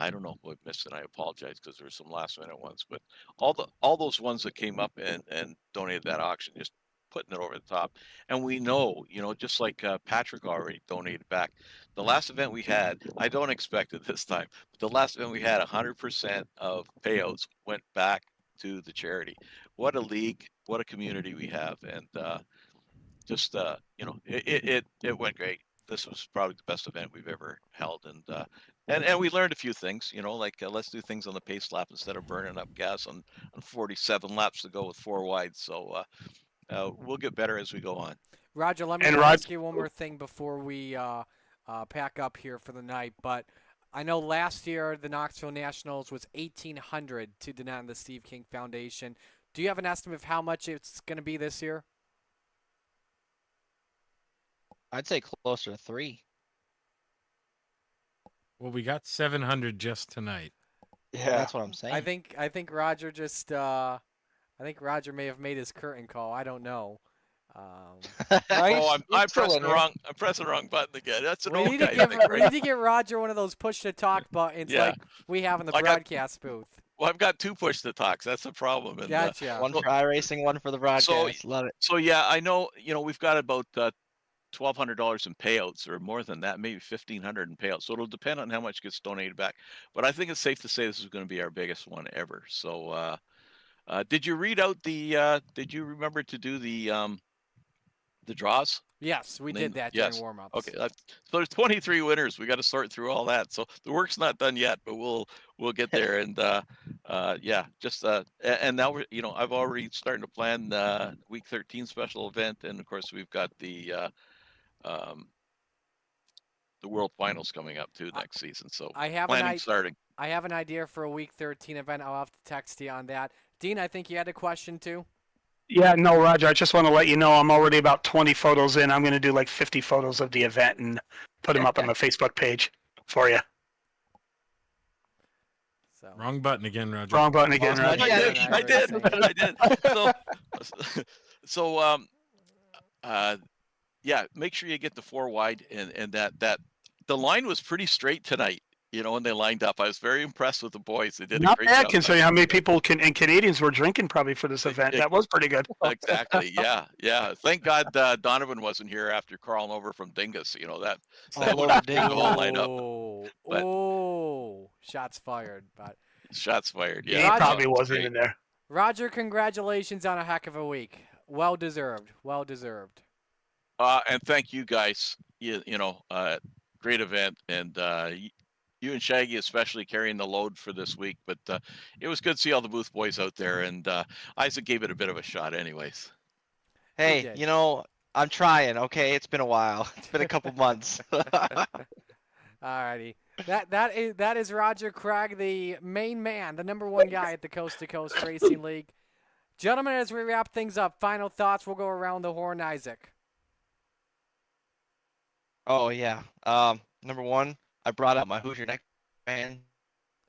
don't know what I missed, and I apologize because there were some last minute ones, but all those ones that came up and donated that auction, just putting it over the top. And we know, just like Patrick already donated back. The last event we had, I don't expect it this time, but the last event we had, 100% of payouts went back to the charity. What a league, what a community we have. And it went great. This was probably the best event we've ever held. And we learned a few things, like let's do things on the pace lap instead of burning up gas on 47 laps to go with 4 wide. So we'll get better as we go on. Roger, let me ask you one more thing before we pack up here for the night. But I know last year the Knoxville Nationals was $1,800 to donate the Steve King Foundation. Do you have an estimate of how much it's going to be this year? I'd say closer to 3. Well, we got 700 just tonight. Yeah, that's what I'm saying. I think Roger just I think Roger may have made his curtain call. I don't know. Right? Oh, I'm pressing the wrong button again. That's an old guy thing, right? We need to get Roger one of those push to talk buttons like we have in the broadcast booth. Well, I've got 2 push to talks. That's the problem. And, gotcha. One for iRacing, one for the broadcast. Love it. So yeah, I know. We've got about $1,200 in payouts, or more than that, maybe $1,500 in payouts. So it'll depend on how much gets donated back. But I think it's safe to say this is going to be our biggest one ever. So, did you read out the? Did you remember to do the draws? Yes, we did that during warm-ups. Okay, so there's 23 winners. We got to sort through all that. So the work's not done yet, but we'll get there. And and now we're I've already starting to plan week 13 special event, and of course we've got the World Finals coming up too next season. So planning starting. I have an idea for a week 13 event. I'll have to text you on that. Dean, I think you had a question too. Yeah, no, Roger, I just want to let you know I'm already about 20 photos in. I'm going to do like 50 photos of the event and put them up on the Facebook page for you. So. Wrong button again, Roger. Wrong button again, Roger. I did. So make sure you get the 4 wide and that the line was pretty straight tonight. When they lined up, I was very impressed with the boys. They did a great job. Not bad, considering how many people and Canadians were drinking probably for this event. That was pretty good. Exactly. Yeah. Thank God Donovan wasn't here after crawling over from Dingus. That would have the whole lineup. But, shots fired. But shots fired. Yeah, he probably wasn't in there. Roger, congratulations on a heck of a week. Well deserved. And thank you guys. Great event, and you and Shaggy especially carrying the load for this week. But it was good to see all the booth boys out there, and Isaac gave it a bit of a shot, anyways. Hey, you know, I'm trying. Okay, it's been a while. It's been a couple months. Alrighty. That is Roger Craig, the main man, the #1 guy at the Coast to Coast Racing League. Gentlemen, as we wrap things up, final thoughts. We'll go around the horn, Isaac. Oh yeah. Number one, I brought out my Hoosier neckband.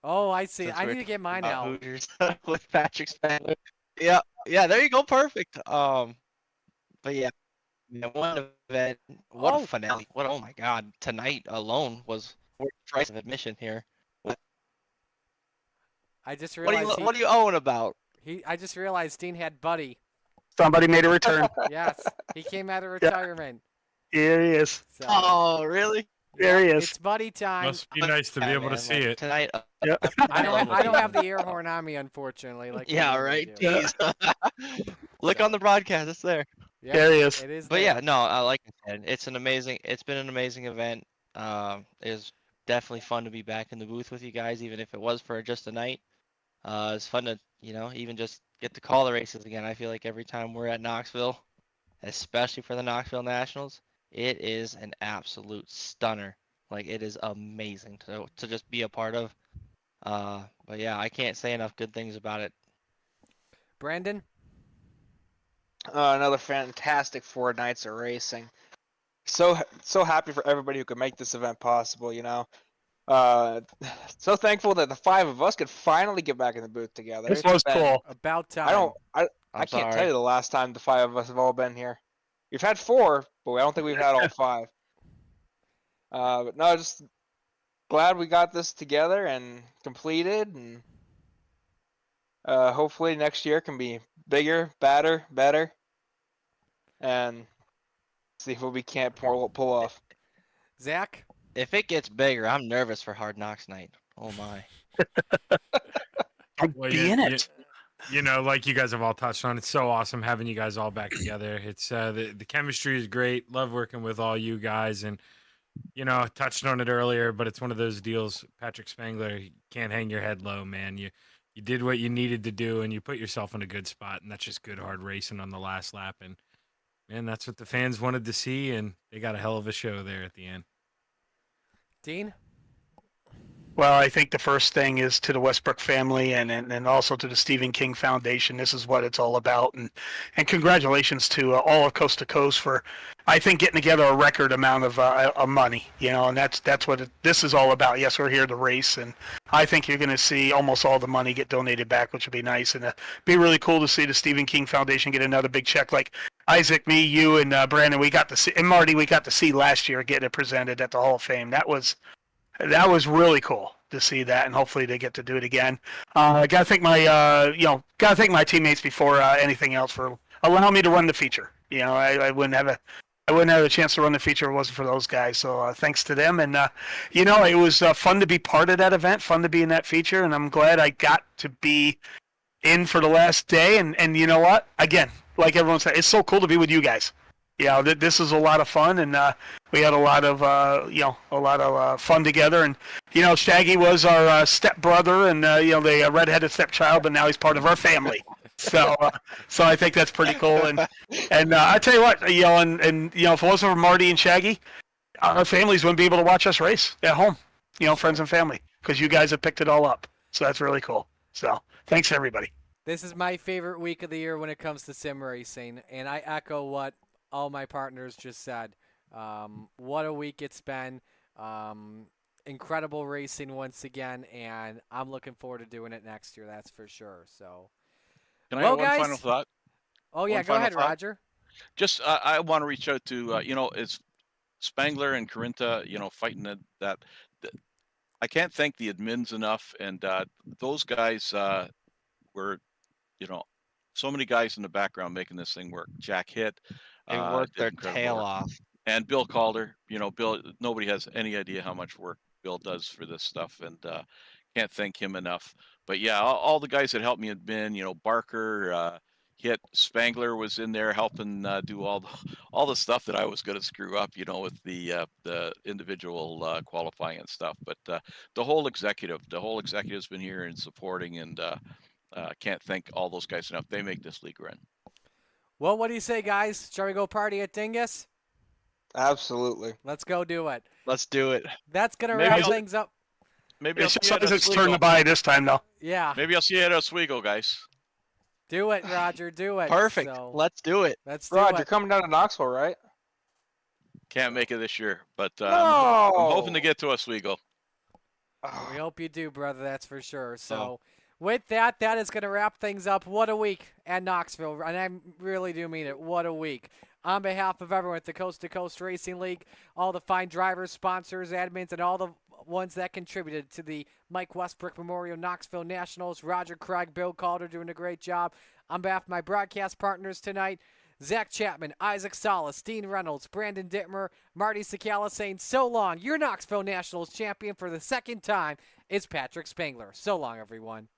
Oh, I see. Since I we're need to get mine talking out. about Hoosiers with Patrick Spangler. Yeah, yeah. There you go. Perfect. But yeah, one event. What a finale! What? Oh my God! Tonight alone was worth the price of admission here. I just What are realized. you? What are you owing about? I just realized Dean had Buddy. Somebody made a return. Yes, he came out of retirement. Here he is. So, Oh, really? There he is. It's Buddy time. Must be nice to be able to see it. Tonight. I don't have the air horn on me, unfortunately. Like Yeah, we right. do. Jeez. Look on the broadcast; it's there. Yeah, there he is. It is. But there. yeah, no, like I said, it's been an amazing event. It was definitely fun to be back in the booth with you guys, even if it was for just a night. It's fun to, even just get to call the races again. I feel like every time we're at Knoxville, especially for the Knoxville Nationals, it is an absolute stunner. Like, it is amazing to just be a part of. But yeah, I can't say enough good things about it. Brandon? Another fantastic 4 nights of racing. So happy for everybody who could make this event possible, so thankful that the 5 of us could finally get back in the booth together. This was cool. About time. I can't tell you the last time the 5 of us have all been here. We've had 4, but I don't think we've had all 5. But no, just glad we got this together and completed, and hopefully next year can be bigger, badder, better, and see what we can't pull off. Zach? If it gets bigger, I'm nervous for Hard Knocks night. Oh my. Well, Be in it. Like you guys have all touched on, it's so awesome having you guys all back together. It's the chemistry is great. Love working with all you guys, and touched on it earlier, but it's one of those deals. Patrick Spangler, you can't hang your head low, man. You did what you needed to do, and you put yourself in a good spot, and that's just good hard racing on the last lap. And man, that's what the fans wanted to see, and they got a hell of a show there at the end. Dean? Well, I think the first thing is to the Westbrook family and also to the Stephen King Foundation. This is what it's all about. And congratulations to all of Coast to Coast for, I think, getting together a record amount of money, and that's what this is all about. Yes, we're here to race, and I think you're going to see almost all the money get donated back, which would be nice. And be really cool to see the Stephen King Foundation get another big check like Isaac, me, you, and Brandon, we got to see, and Marty, we got to see last year getting it presented at the Hall of Fame. That was really cool to see that, and hopefully they get to do it again. I gotta thank my teammates before anything else for allowing me to run the feature. I wouldn't have a chance to run the feature if it wasn't for those guys. So thanks to them, and it was fun to be part of that event, fun to be in that feature, and I'm glad I got to be in for the last day. And you know what? Again, like everyone said, it's so cool to be with you guys. This is a lot of fun, and we had a lot of fun together. And Shaggy was our stepbrother, and the redheaded stepchild, but now he's part of our family. So I think that's pretty cool. And I tell you what, and if it wasn't for Marty and Shaggy, our families wouldn't be able to watch us race at home. Friends and family, because you guys have picked it all up. So that's really cool. So thanks everybody. This is my favorite week of the year when it comes to sim racing, and I echo what all my partners just said. What a week it's been. Incredible racing once again, and I'm looking forward to doing it next year, that's for sure. So, Can I have one final thought? Oh, yeah, go ahead, Roger. Just, I want to reach out to, it's Spangler and Corinta, fighting that. I can't thank the admins enough, and those guys were, so many guys in the background making this thing work. Jack Hitt. They worked their tail off. And Bill Calder, Bill, nobody has any idea how much work Bill does for this stuff, and can't thank him enough. But yeah, all the guys that helped me have been, Barker, hit. Spangler was in there helping do all the stuff that I was going to screw up, with the individual qualifying and stuff. But the whole executive's been here and supporting, and can't thank all those guys enough. They make this league run. Well, what do you say, guys? Shall we go party at Dingus? Absolutely. Let's go do it. Let's do it. That's going to wrap things up. Maybe I'll It's see you at it's Oswego. turn to buy this time, though. Yeah. Maybe I'll see you at Oswego, guys. Do it, Roger. Do it. Perfect. So, Let's do it. let's do Rod, it. you're coming down to Knoxville, right? Can't make it this year, but No! I'm hoping to get to Oswego. We hope you do, brother. That's for sure. So, with that, that is going to wrap things up. What a week at Knoxville. And I really do mean it. What a week. On behalf of everyone at the Coast to Coast Racing League, all the fine drivers, sponsors, admins, and all the ones that contributed to the Mike Westbrook Memorial Knoxville Nationals, Roger Craig, Bill Calder doing a great job. On behalf of my broadcast partners tonight, Zach Chapman, Isaac Salas, Dean Reynolds, Brandon Dittmer, Marty Sakala saying so long. Your Knoxville Nationals champion for the second time is Patrick Spangler. So long, everyone.